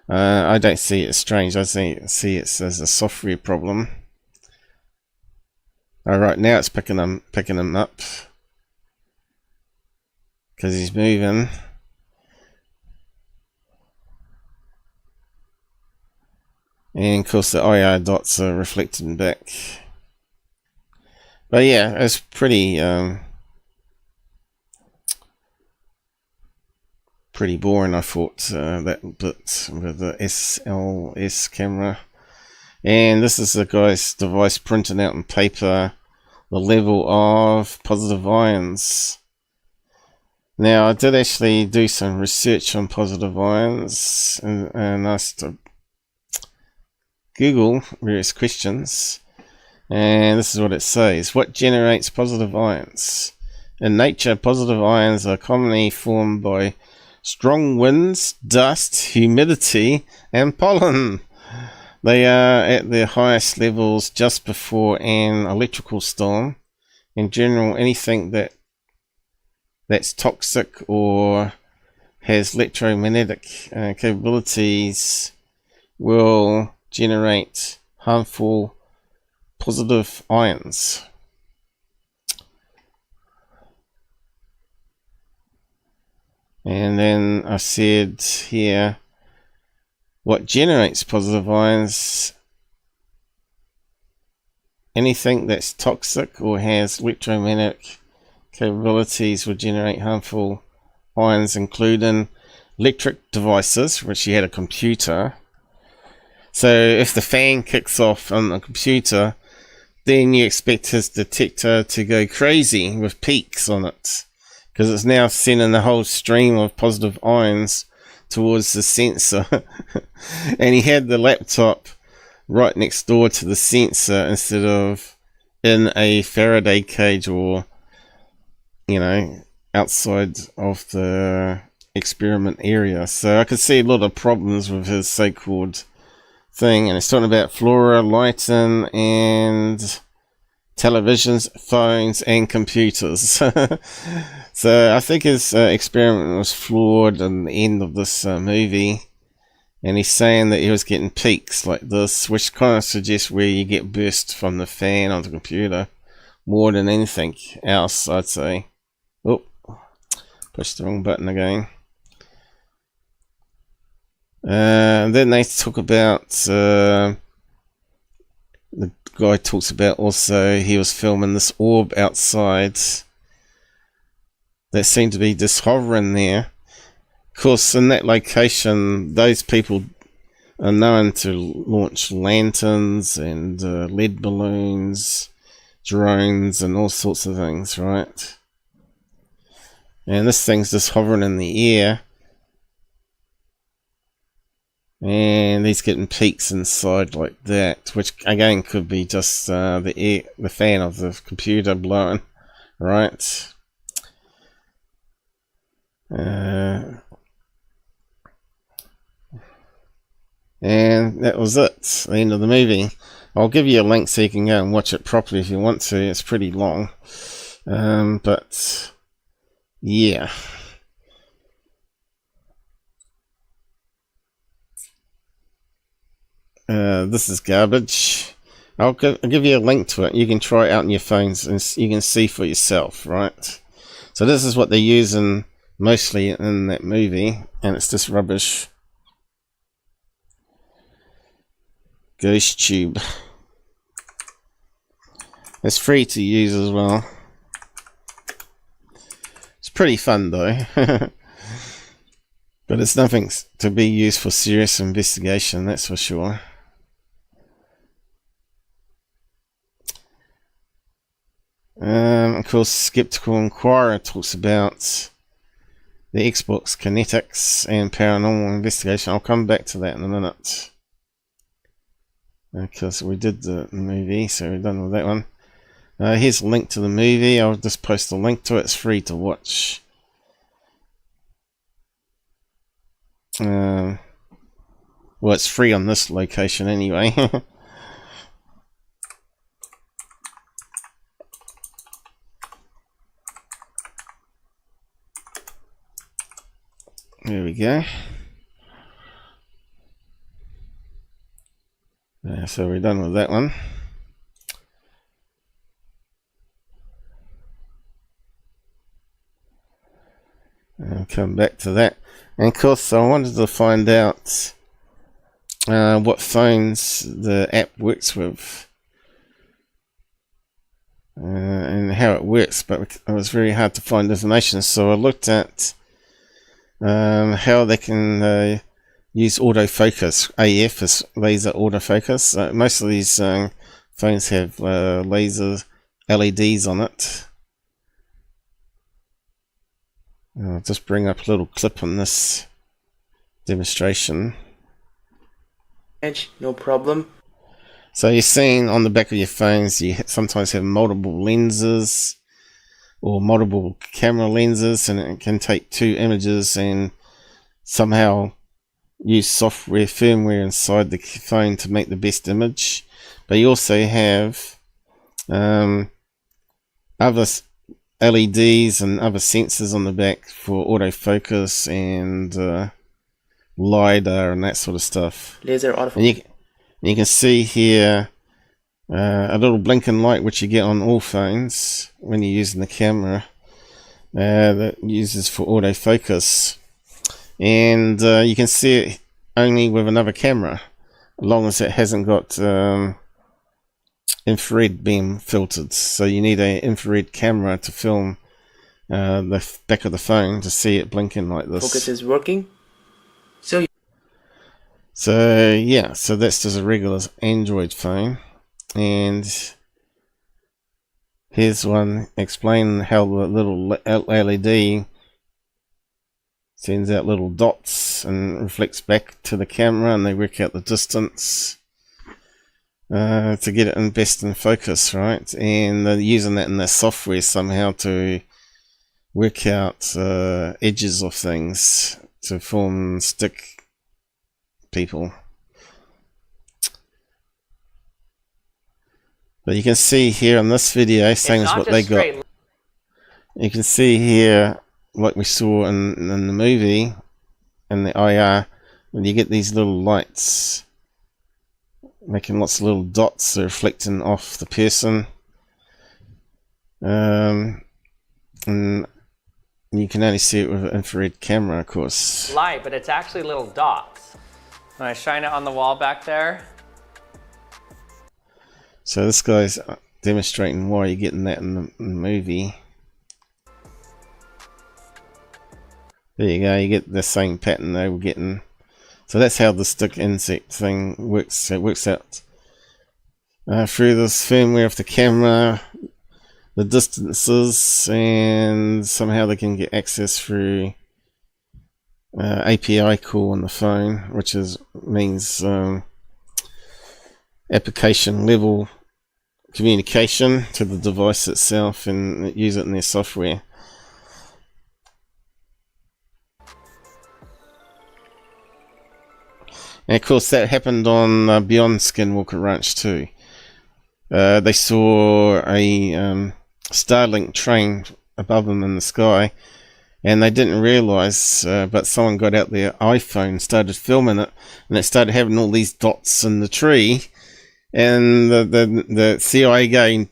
I don't see it as strange. I see it as a software problem. Alright, now it's picking him up because he's moving. And of course the IR dots are reflecting back. But yeah, it's pretty boring, I thought, that bit with the SLS camera. And this is the guy's device printing out on paper the level of positive ions. Now, I did actually do some research on positive ions, and asked Google various questions. And this is what it says. What generates positive ions? In nature, positive ions are commonly formed by strong winds, dust, humidity, and pollen. They are at their highest levels just before an electrical storm. In general, anything that's toxic or has electromagnetic capabilities will generate harmful positive ions. And then I said here, what generates positive ions? Anything that's toxic or has electromagnetic capabilities will generate harmful ions, including electric devices, which he had a computer. So if the fan kicks off on the computer, then you expect his detector to go crazy with peaks on it, because it's now sending the whole stream of positive ions towards the sensor. And he had the laptop right next door to the sensor instead of in a Faraday cage, or, you know, outside of the experiment area. So I could see a lot of problems with his so-called thing. And it's talking about flora, lighting, and televisions, phones, and computers. So I think his experiment was flawed in the end of this movie. And he's saying that he was getting peaks like this, which kind of suggests where you get burst from the fan on the computer more than anything else, I'd say. Oh, pushed the wrong button again. Then they talk about, the guy talks about also he was filming this orb outside that seemed to be just hovering there. Of course, in that location, those people are known to launch lanterns and lead balloons, drones, and all sorts of things, right? And this thing's just hovering in the air. And he's getting peaks inside like that, which again could be just the fan of the computer blowing, right? And that was it, the end of the movie. I'll give you a link so you can go and watch it properly if you want to. It's pretty long, but yeah. This is garbage. I'll give you a link to it. You can try it out on your phones and you can see for yourself, right? So this is what they're using mostly in that movie, and it's just rubbish. Ghost Tube. It's free to use as well. It's pretty fun though. But it's nothing to be used for serious investigation, that's for sure. Of course, Skeptical Inquirer talks about the Xbox kinetics and paranormal investigation. I'll come back to that in a minute. Because we did the movie, so we're done with that one. Here's a link to the movie. I'll just post a link to it. It's free to watch. Well, it's free on this location anyway. There we go. So we're done with that one. I'll come back to that. And of course, I wanted to find out what phones the app works with and how it works, but it was very hard to find information. So I looked at how they can use autofocus. AF is laser autofocus. Most of these phones have laser LEDs on it. I'll just bring up a little clip on this demonstration. No problem. So you're seeing on the back of your phones, you sometimes have multiple lenses or multiple camera lenses, and it can take two images and somehow use software, firmware inside the phone to make the best image. But you also have other LEDs and other sensors on the back for autofocus and LiDAR and that sort of stuff. Laser autofocus. And you can see here a little blinking light which you get on all phones when you're using the camera that uses for autofocus, and you can see it only with another camera as long as it hasn't got infrared beam filtered. So you need an infrared camera to film the back of the phone to see it blinking like this. Focus is working. So yeah, so that's just a regular Android phone, and here's one explaining how the little LED sends out little dots and reflects back to the camera, and they work out the distance to get it best in focus, right? And they're using that in their software somehow to work out edges of things to form stick people. But you can see here in this video, same as what they got. You can see here, like we saw in the movie, in the IR, when you get these little lights making lots of little dots reflecting off the person, and you can only see it with an infrared camera, of course. Light, but it's actually little dots. When I shine it on the wall back there. So this guy's demonstrating why you're getting that in the movie. There you go, you get the same pattern they were getting. So that's how the stick insect thing works. It works out through this firmware of the camera, the distances, and somehow they can get access through API call on the phone, which means application level communication to the device itself, and use it in their software. And of course that happened on Beyond Skinwalker Ranch too. They saw a Starlink train above them in the sky, and they didn't realize, but someone got out their iPhone, started filming it, and it started having all these dots in the tree. And the CIA guy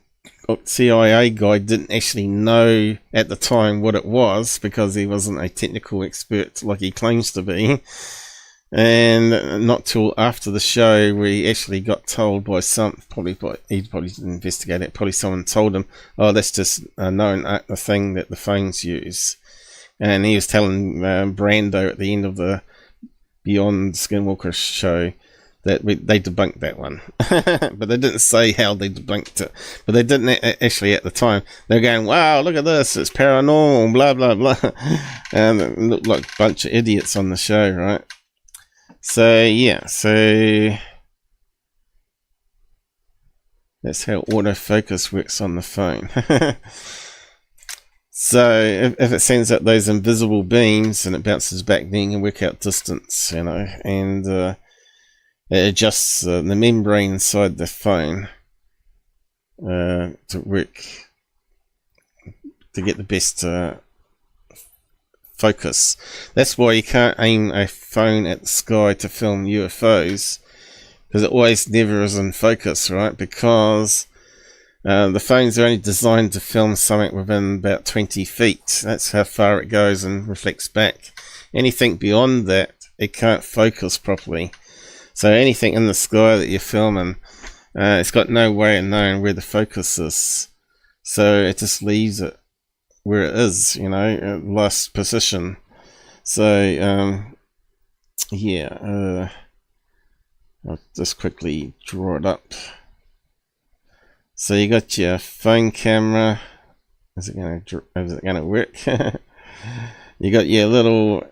didn't actually know at the time what it was, because he wasn't a technical expert like he claims to be. And not till after the show we actually got told by he probably didn't investigate it, probably someone told him, oh, that's just a known the thing that the phones use. And he was telling Brando at the end of the Beyond Skinwalker show that they debunked that one. But they didn't say how they debunked it. But they didn't actually at the time. They were going, wow, look at this, it's paranormal, blah, blah, blah. And it looked like a bunch of idiots on the show, right? So, yeah, so that's how autofocus works on the phone. So if it sends out those invisible beams and it bounces back, then you can work out distance, you know, and it adjusts the membrane inside the phone to work, to get the best focus. That's why you can't aim a phone at the sky to film UFOs, because it always never is in focus, right? Because the phones are only designed to film something within about 20 feet. That's how far it goes and reflects back. Anything beyond that, it can't focus properly. So anything in the sky that you're filming, it's got no way of knowing where the focus is. So it just leaves it where it is, you know, at last position. So, yeah, I'll just quickly draw it up. So you got your phone camera. Is it gonna work? You got your little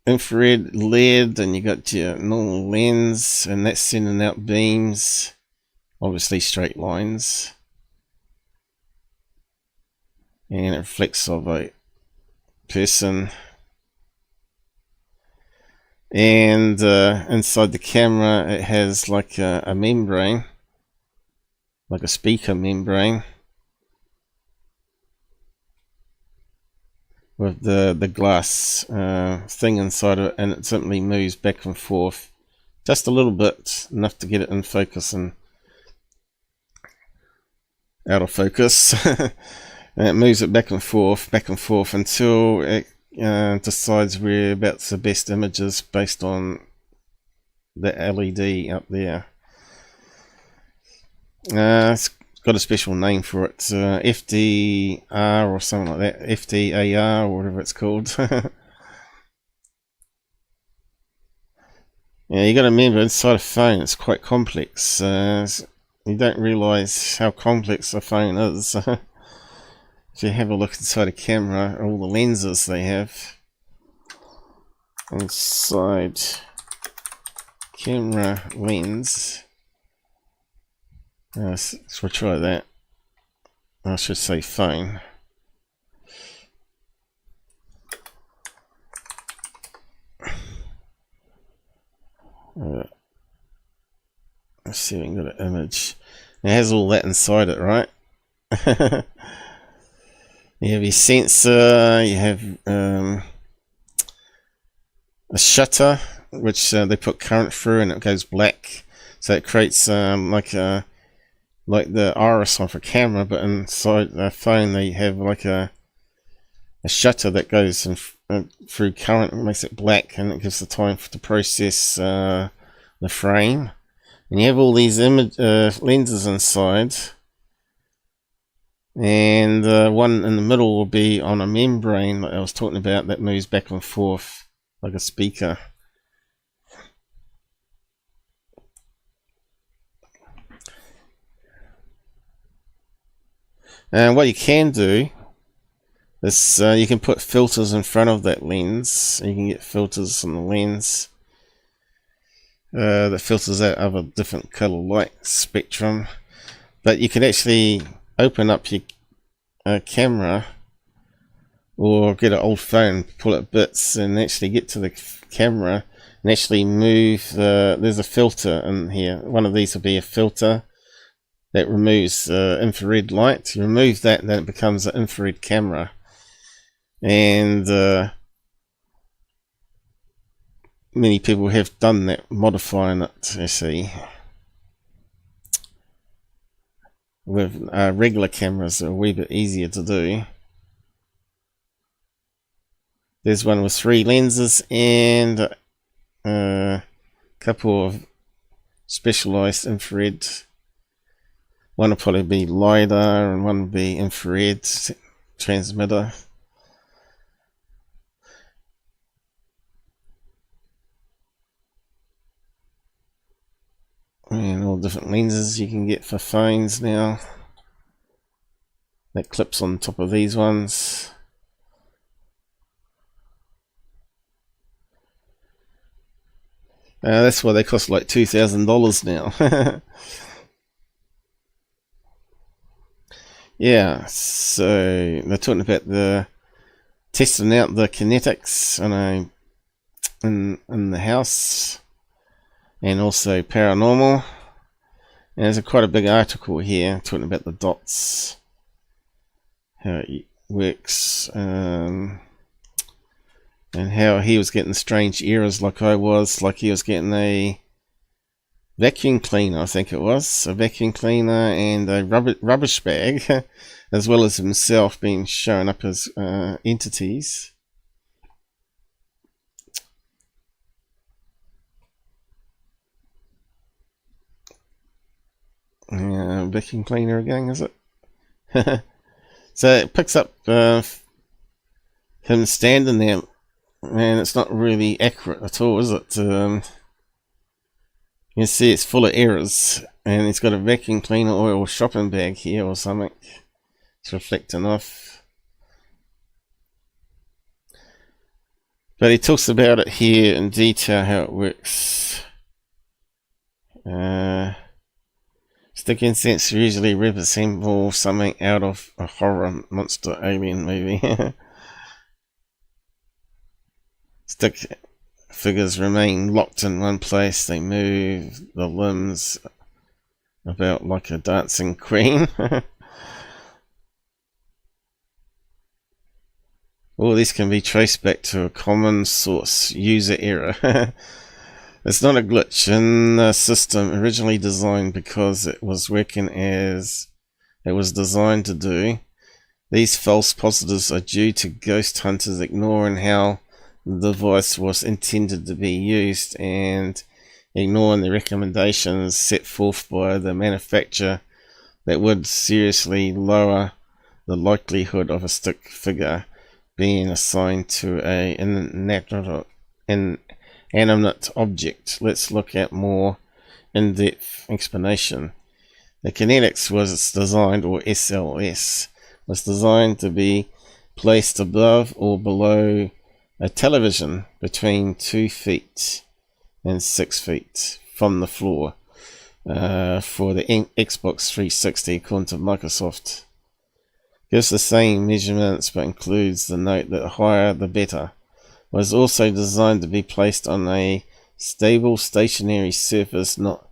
infrared LED, and you got your normal lens, and that's sending out beams, obviously straight lines, and it reflects of a person. And inside the camera it has like a membrane, like a speaker membrane, with the glass thing inside of it, and it simply moves back and forth just a little bit, enough to get it in focus and out of focus. And it moves it back and forth until it decides whereabouts the best images based on the LED up there. It's got a special name for it, FDR or something like that, FDAR or whatever it's called. Yeah, you got to remember, inside a phone it's quite complex. You don't realise how complex a phone is. If you have a look inside a camera, all the lenses they have inside camera lens. So we'll try that. I should say phone. Let's see if we can get an image. It has all that inside it, right? You have your sensor, you have a shutter, which they put current through and it goes black. So it creates like the iris of a camera, but inside the phone they have like a shutter that goes through current and makes it black, and it gives the time to process the frame. And you have all these lenses inside, and one in the middle will be on a membrane that I was talking about that moves back and forth like a speaker. And what you can do is you can put filters in front of that lens. You can get filters on the lens that filters out of a different color light spectrum. But you can actually open up your camera or get an old phone, pull it bits and actually get to the camera and actually move there's a filter in here. One of these will be a filter that removes infrared light. You remove that and then it becomes an infrared camera. And many people have done that, modifying it, you see. With regular cameras, they're a wee bit easier to do. There's one with 3 lenses and a couple of specialized infrared. One will probably be LiDAR and one will be infrared transmitter. And all different lenses you can get for phones now. That clips on top of these ones. That's why they cost like $2,000 now. Yeah, so they're talking about the testing out the kinetics in the house, and also paranormal. And there's quite a big article here talking about the dots, how it works, and how he was getting strange errors like I was, like he was getting a vacuum cleaner, I think it was, a vacuum cleaner and a rubbish bag, as well as himself being shown up as entities. Vacuum cleaner again, is it? So it picks up him standing there, and it's not really accurate at all, is it? You can see it's full of errors, and he's got a vacuum cleaner oil shopping bag here or something. It's reflecting off. But he talks about it here in detail, how it works. Stick incense usually resemble something out of a horror monster alien movie. Stick figures remain locked in one place. They move the limbs about like a dancing queen. All these can be traced back to a common source, user error. It's not a glitch in the system originally designed because it was working as it was designed to do. These false positives are due to ghost hunters ignoring how the device was intended to be used and ignoring the recommendations set forth by the manufacturer that would seriously lower the likelihood of a stick figure being assigned to an inanimate object. Let's look at more in-depth explanation. The kinetics was designed, or SLS, was designed to be placed above or below a television between 2 feet and 6 feet from the floor for the Xbox 360 according to Microsoft. Gives the same measurements but includes the note that the higher the better. Was also designed to be placed on a stable stationary surface, not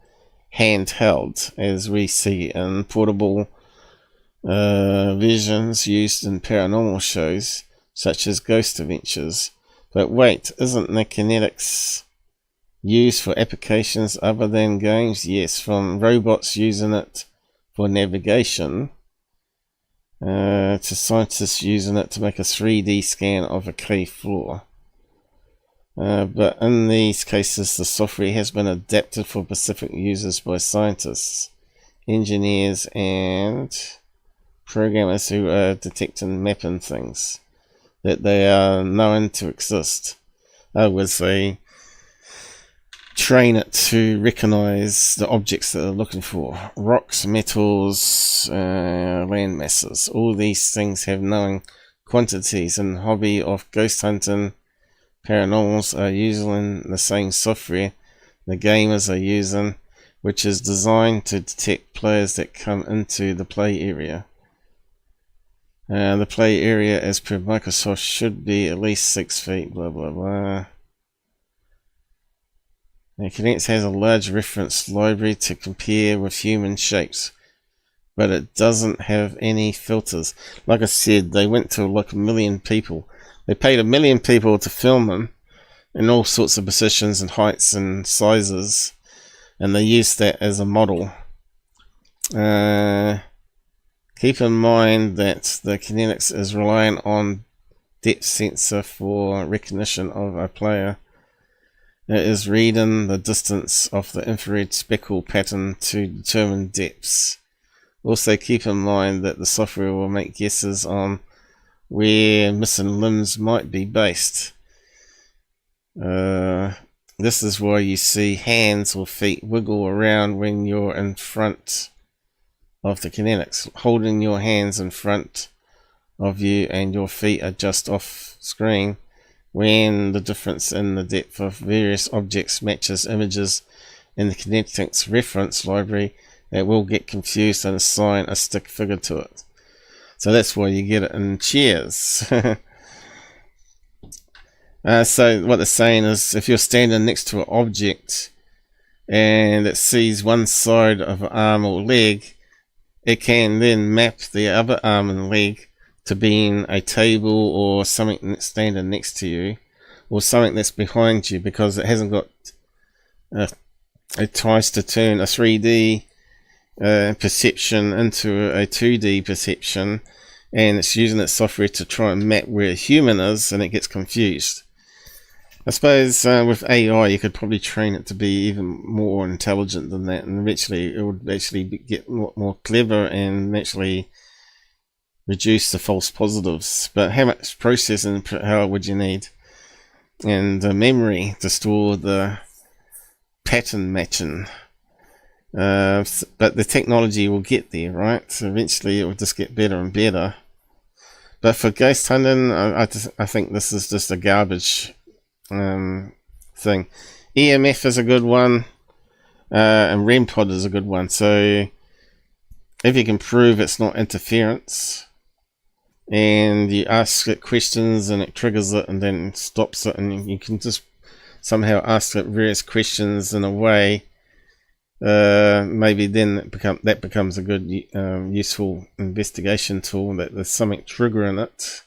handheld, as we see in portable visions used in paranormal shows such as ghost adventures. But wait, isn't the kinetics used for applications other than games? Yes, from robots using it for navigation to scientists using it to make a 3D scan of a cave floor. But in these cases, the software has been adapted for specific uses by scientists, engineers, and programmers who are detecting mapping things that they are known to exist. Otherwise, they train it to recognize the objects that they're looking for. Rocks, metals, land masses. All these things have known quantities, and the hobby of ghost hunting paranormals are using the same software the gamers are using, which is designed to detect players that come into the play area. The play area, as per Microsoft, should be at least 6 feet, blah blah blah. Kinetics has a large reference library to compare with human shapes, but it doesn't have any filters. Like I said, they went to like 1 million people. They paid 1 million people to film them in all sorts of positions and heights and sizes, and they used that as a model. Keep in mind that the kinetics is reliant on depth sensor for recognition of a player. It is reading the distance of the infrared speckle pattern to determine depths. Also keep in mind that the software will make guesses on where missing limbs might be based. This is why you see hands or feet wiggle around when you're in front of the kinetics. Holding your hands in front of you and your feet are just off screen when the difference in the depth of various objects matches images in the kinetics reference library that will get confused and assign a stick figure to it. So that's why you get it in chairs. So what they're saying is, if you're standing next to an object and it sees one side of an arm or leg, it can then map the other arm and leg to being a table or something that's standing next to you, or something that's behind you, because it hasn't got it tries to turn a 3D perception into a 2D perception, and it's using its software to try and map where a human is, and it gets confused. I suppose with AI you could probably train it to be even more intelligent than that, and eventually it would actually get a lot more clever and actually reduce the false positives. But how much processing power would you need, and memory to store the pattern matching? But the technology will get there, right? So eventually it will just get better and better. But for ghost hunting, I think this is just a garbage thing. EMF is a good one, and REM pod is a good one. So if you can prove it's not interference, and you ask it questions and it triggers it and then stops it, and you can just somehow ask it various questions in a way, maybe then that becomes a good useful investigation tool, that there's something triggering it.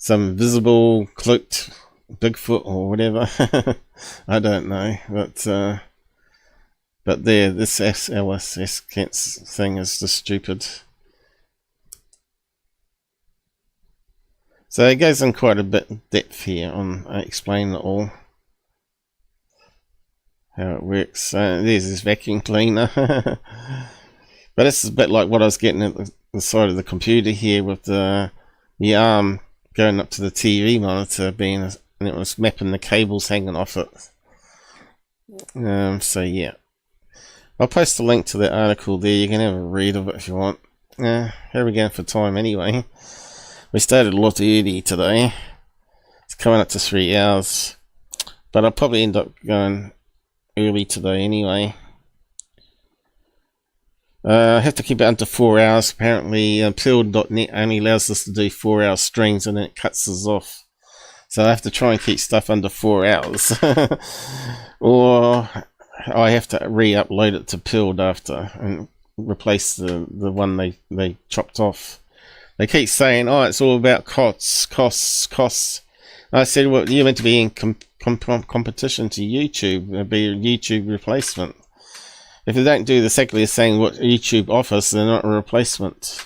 some visible cloaked Bigfoot or whatever. I don't know, but there, this SLS thing is just stupid. So it goes in quite a bit of depth here on explaining it all, how it works. There's this vacuum cleaner. But this is a bit like what I was getting at the side of the computer here, with the arm going up to the TV monitor and it was mapping the cables hanging off it. So yeah, I'll post a link to that article there. You can have a read of it if you want. Here we go for time anyway. We started a lot early today. It's coming up to 3 hours, but I'll probably end up going early today anyway. I have to keep it under 4 hours. Apparently, Pilled.net only allows us to do 4-hour streams, and then it cuts us off. So I have to try and keep stuff under 4 hours, or I have to re-upload it to Pilled after and replace the one they chopped off. They keep saying, "Oh, it's all about costs." I said, "Well, you're meant to be in competition to YouTube. It'd be a YouTube replacement. If they don't do exactly the same what YouTube offers, they're not a replacement."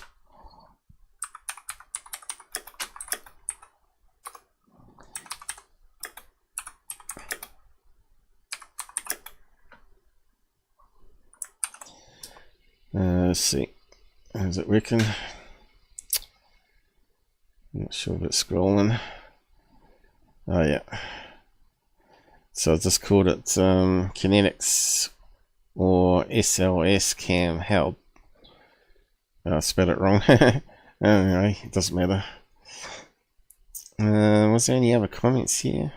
Let's see. Is it working? Not sure if it's scrolling. Oh yeah. So I just called it kinetics or SLS cam help. I spelled it wrong. Anyway, it doesn't matter. Was there any other comments here?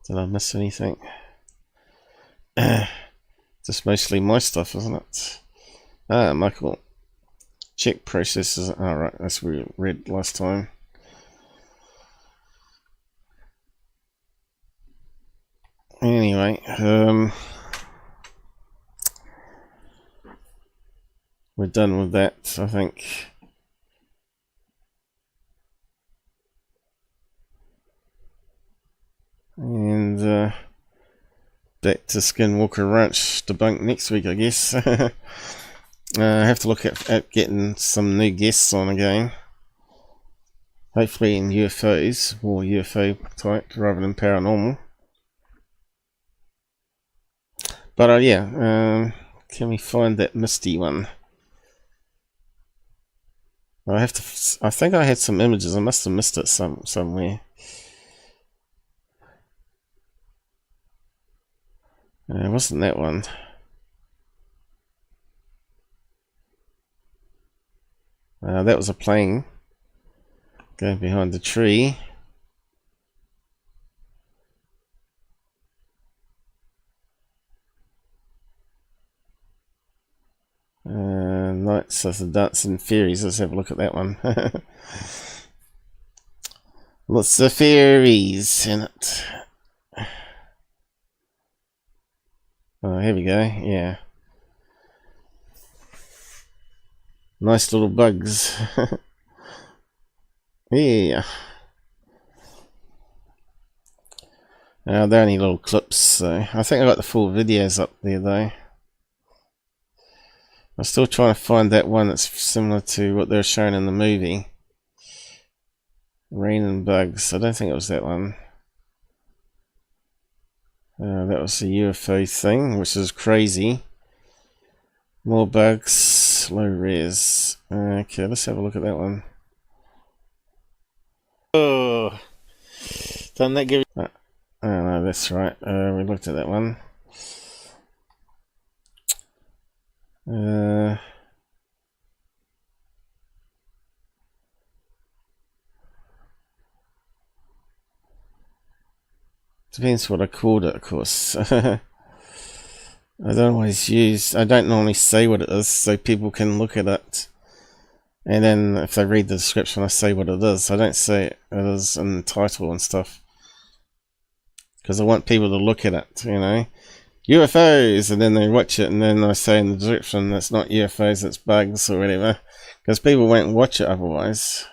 Did I miss anything? Just mostly my stuff, isn't it? Michael. Check processes. Alright, that's what we read last time. Anyway, we're done with that, I think. And back to Skinwalker Ranch debunk next week, I guess. I have to look at getting some new guests on again. Hopefully in UFOs, or UFO type rather than paranormal. But yeah, can we find that misty one? I think I had some images. I must have missed it somewhere. It wasn't that one. That was a plane going behind the tree. Knights of the Dancing Fairies. Let's have a look at that one. Lots of fairies in it. Oh, here we go. Yeah. Nice little bugs. Yeah. They're only little clips, so I think I got the full videos up there though. I'm still trying to find that one that's similar to what they're showing in the movie. Rain and Bugs. I don't think it was that one. That was the UFO thing, which is crazy. More bugs, low res. Okay, let's have a look at that one. Oh, doesn't that give you... Oh no, that's right. We looked at that one. Depends what I called it, of course. I don't normally say what it is, so people can look at it. And then if they read the description, I say what it is. I don't say it is in the title and stuff. Because I want people to look at it, you know. UFOs, and then they watch it, and then I say in the description that's not UFOs, it's bugs or whatever. Because people won't watch it otherwise.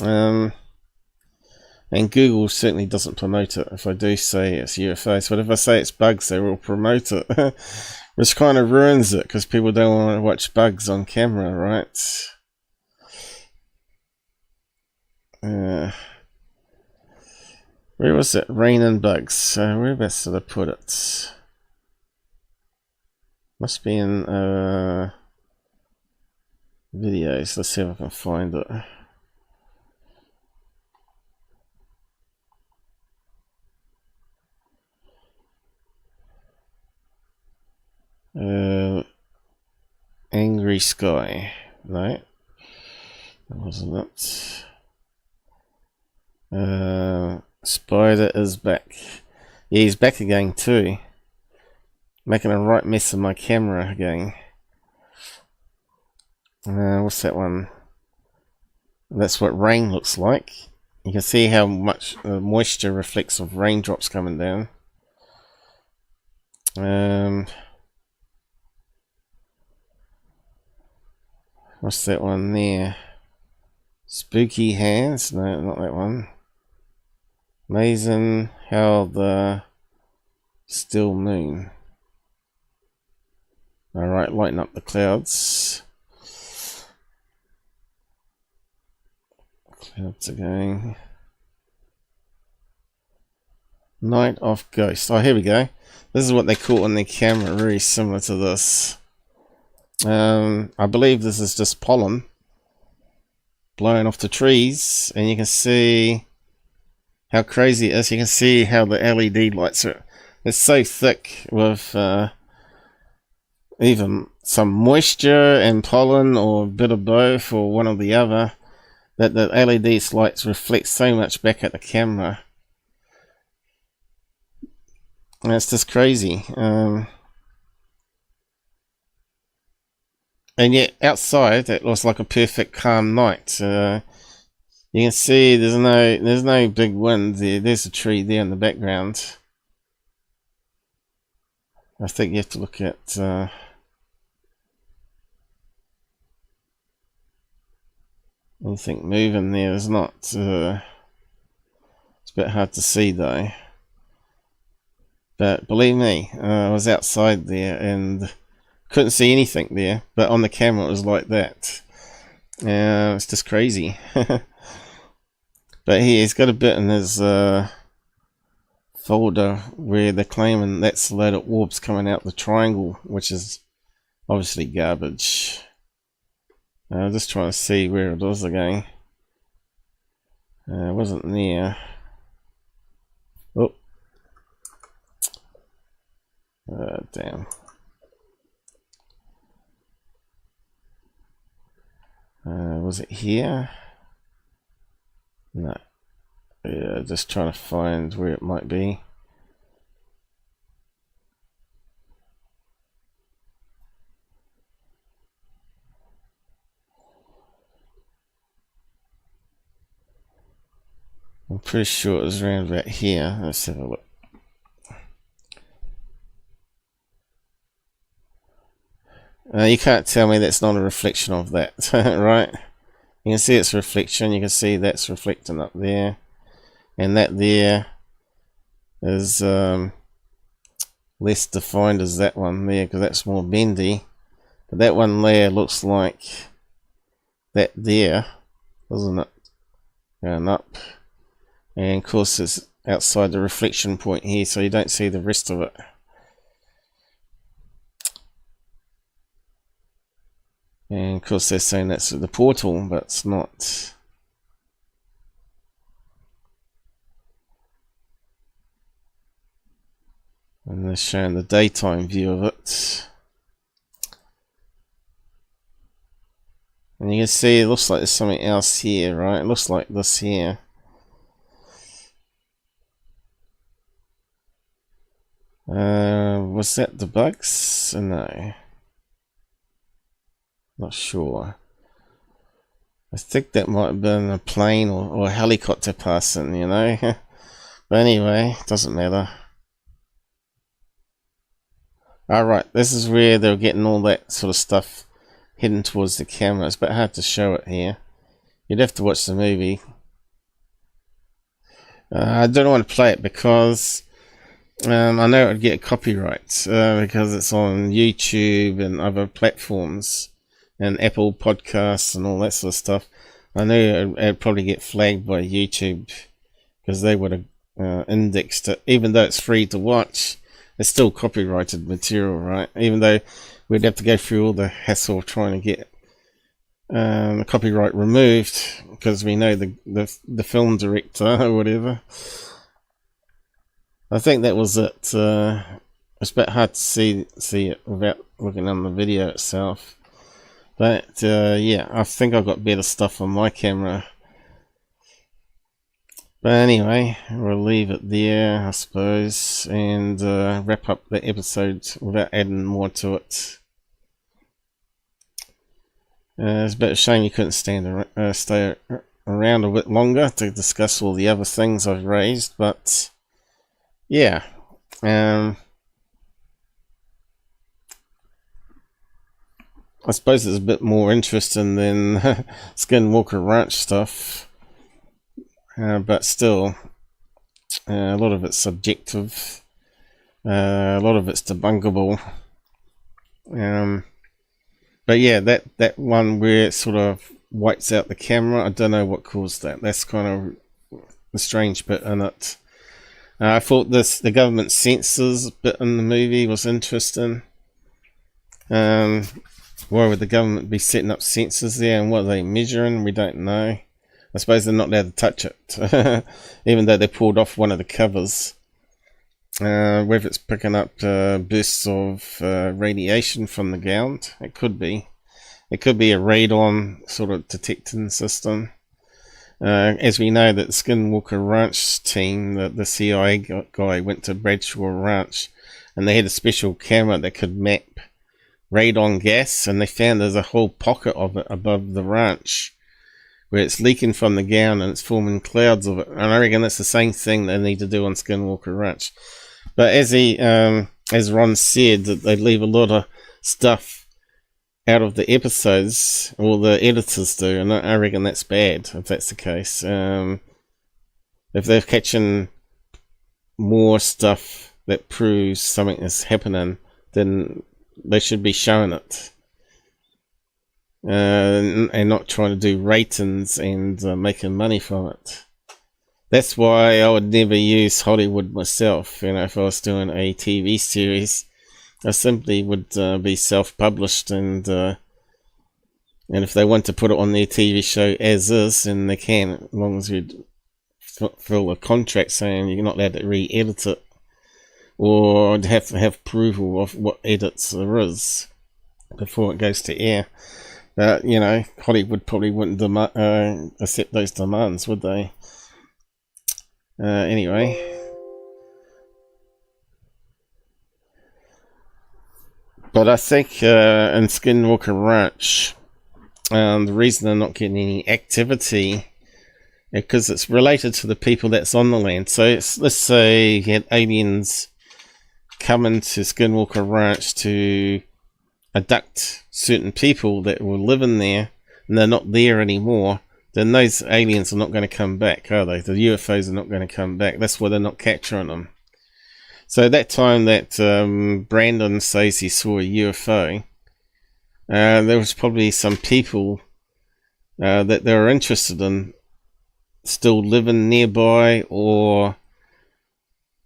And Google certainly doesn't promote it if I do say it's UFOs, but if I say it's bugs, they will promote it. Which kind of ruins it, because people don't want to watch bugs on camera, right? Where was it? Rain and bugs. Whereabouts did I put it? Must be in videos. Let's see if I can find it. Angry Sky. No, that wasn't it. Spider is back. Yeah, he's back again too. Making a right mess of my camera again. What's that one? That's what rain looks like. You can see how much moisture reflects off raindrops coming down. What's that one there? Spooky hands? No, not that one. Amazing how the still moon. Alright, lighten up the clouds. Clouds again. Night of Ghost. Oh, here we go. This is what they caught on their camera, very similar to this. I believe this is just pollen blowing off the trees, and you can see how crazy it is. You can see how the LED lights are. It's so thick with even some moisture and pollen, or a bit of both, or one or the other, that the LED lights reflect so much back at the camera. And it's just crazy. And yet outside it looks like a perfect calm night. You can see there's no big wind there. There's a tree there in the background. I think you have to look at anything moving there. There's not. It's a bit hard to see though. But believe me, I was outside there and couldn't see anything there, but on the camera it was like that. It's just crazy. But he's got a bit in his folder where they're claiming that's a load of orbs coming out the triangle, which is obviously garbage. I'm just trying to see where it was again. It wasn't there. Oh. Damn. Was it here? No. Yeah, just trying to find where it might be. I'm pretty sure it was around about here. Let's have a look. You can't tell me that's not a reflection of that, right? You can see its reflection. You can see that's reflecting up there, and that there is less defined as that one there, because that's more bendy. But that one there looks like that there, doesn't it? Going up, and of course it's outside the reflection point here, so you don't see the rest of it. And of course they're saying that's the portal, but it's not. And they're showing the daytime view of it. And you can see it looks like there's something else here, right? It looks like this here. Was that the bugs? No. Not sure. I think that might have been a plane or a helicopter passing, you know. But anyway, doesn't matter. Alright, this is where they're getting all that sort of stuff hidden towards the camera. It's a bit hard to show it here. You'd have to watch the movie. I don't want to play it because I know it would get copyright because it's on YouTube and other platforms and Apple Podcasts and all that sort of stuff. I know it'd probably get flagged by YouTube because they would have indexed it. Even though it's free to watch, it's still copyrighted material, right? Even though we'd have to go through all the hassle of trying to get the copyright removed because we know the film director or whatever. I think that was it. It's a bit hard to see it without looking on the video itself. But yeah, I think I've got better stuff on my camera. But anyway, we'll leave it there, I suppose, and wrap up the episode without adding more to it. It's a bit of a shame you couldn't stay around a bit longer to discuss all the other things I've raised, but yeah. I suppose it's a bit more interesting than Skinwalker Ranch stuff, but still, a lot of it's subjective, a lot of it's debunkable. But yeah, that one where it sort of whites out the camera, I don't know what caused that. That's kind of the strange bit in it. I thought the government sensors bit in the movie was interesting. Why would the government be setting up sensors there, and what are they measuring? We don't know. I suppose they're not allowed to touch it, even though they pulled off one of the covers. Whether it's picking up bursts of radiation from the ground, it could be. It could be a radon sort of detecting system. As we know that the Skinwalker Ranch team, the CIA guy went to Bradshaw Ranch, and they had a special camera that could map radon gas, and they found there's a whole pocket of it above the ranch where it's leaking from the ground and it's forming clouds of it. And I reckon that's the same thing they need to do on Skinwalker Ranch. But as Ron said, that they leave a lot of stuff out of the episodes, or the editors do, and I reckon that's bad if that's the case. If they're catching more stuff that proves something is happening, then they should be showing it, and not trying to do ratings and making money from it. That's why I would never use Hollywood myself. You know, if I was doing a TV series, I simply would be self-published, and if they want to put it on their TV show as is, then they can, as long as you fill a contract saying you're not allowed to re-edit it, or have to have approval of what edits there is before it goes to air. You know, Hollywood probably wouldn't accept those demands, would they? Anyway. But I think in Skinwalker Ranch, the reason they're not getting any activity because it's related to the people that's on the land. So let's say you had aliens coming to Skinwalker Ranch to abduct certain people that were living there, and they're not there anymore, then those aliens are not going to come back, are they? The UFOs are not going to come back. That's why they're not capturing them. So that time that Brandon says he saw a UFO, there was probably some people that they were interested in still living nearby or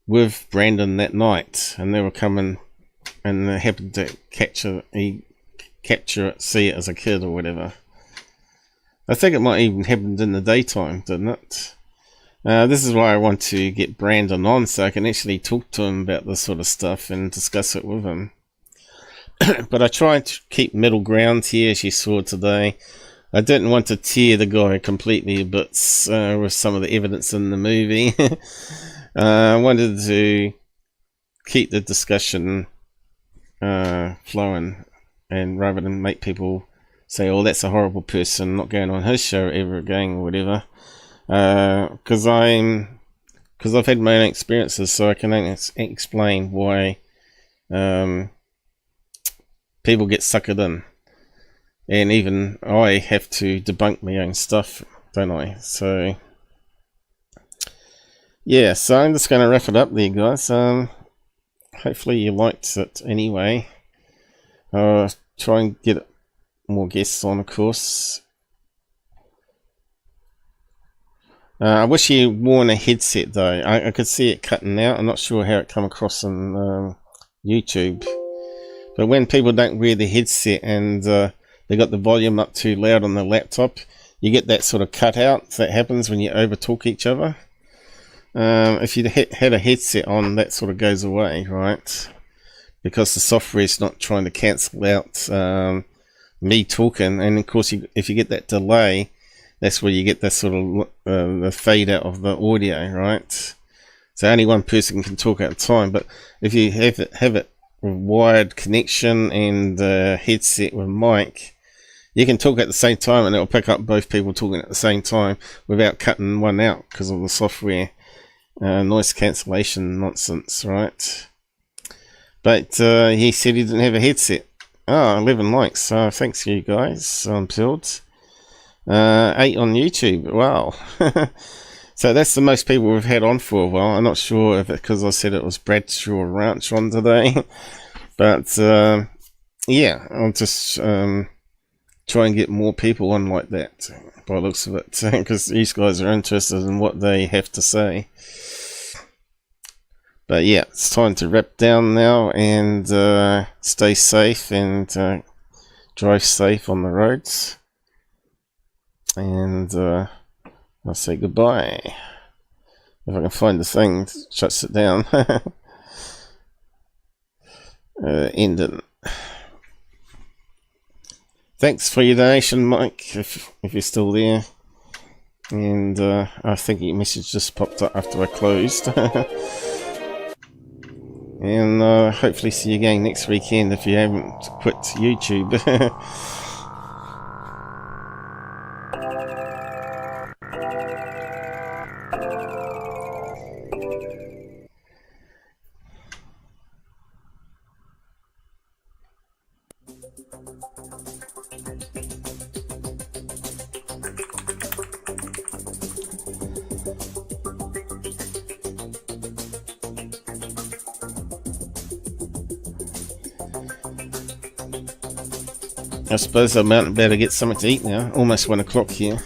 with Brandon that night, and they were coming, and they happened to capture it, see it as a kid or whatever. I think it might even happened in the daytime, didn't it? This is why I want to get Brandon on, so I can actually talk to him about this sort of stuff and discuss it with him. But I tried to keep middle ground here, as you saw today. I didn't want to tear the guy completely to bits with some of the evidence in the movie. I wanted to keep the discussion flowing, and rather than make people say, oh, that's a horrible person, not going on his show ever again or whatever. Because I've had my own experiences, so I can explain why people get suckered in. and even I have to debunk my own stuff, don't I? So yeah, so I'm just going to wrap it up there, guys. Hopefully you liked it anyway. Try and get more guests on, of course. I wish you worn a headset though. I could see it cutting out. I'm not sure how it come across on YouTube. But when people don't wear the headset and they got the volume up too loud on the laptop, you get that sort of cutout that happens when you over talk each other. If you had a headset on, that sort of goes away, right? Because the software is not trying to cancel out me talking, and of course if you get that delay, that's where you get that sort of the fade out of the audio, right? So only one person can talk at a time. But if you have it with wired connection and headset with mic, you can talk at the same time, and it'll pick up both people talking at the same time without cutting one out because of the software noise cancellation nonsense, right? But he said he didn't have a headset. 11 likes. Thanks you guys. I'm filled. 8 on YouTube. Wow. So that's the most people we've had on for a while. I'm not sure if it because I said it was Bradshaw Ranch on today. But yeah, I'll just try and get more people on like that by the looks of it, because these guys are interested in what they have to say. But yeah, it's time to wrap down now and stay safe and drive safe on the roads. And I'll say goodbye. If I can find the thing that shuts it down. Ending. Thanks for your donation, Mike, if you're still there. And I think your message just popped up after I closed. And hopefully see you again next weekend if you haven't quit YouTube. I suppose I'm about to get something to eat now. Almost 1 o'clock here.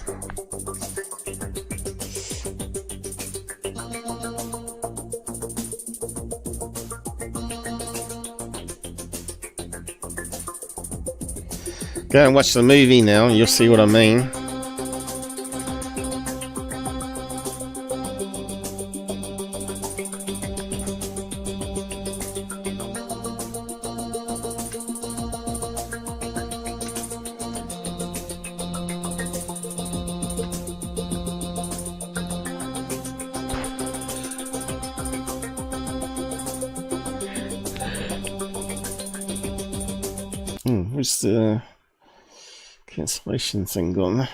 Go and watch the movie now, and you'll see what I mean. Where's the cancellation thing gone?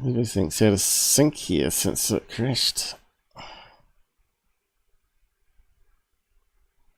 Everything's out of sync here since it crashed.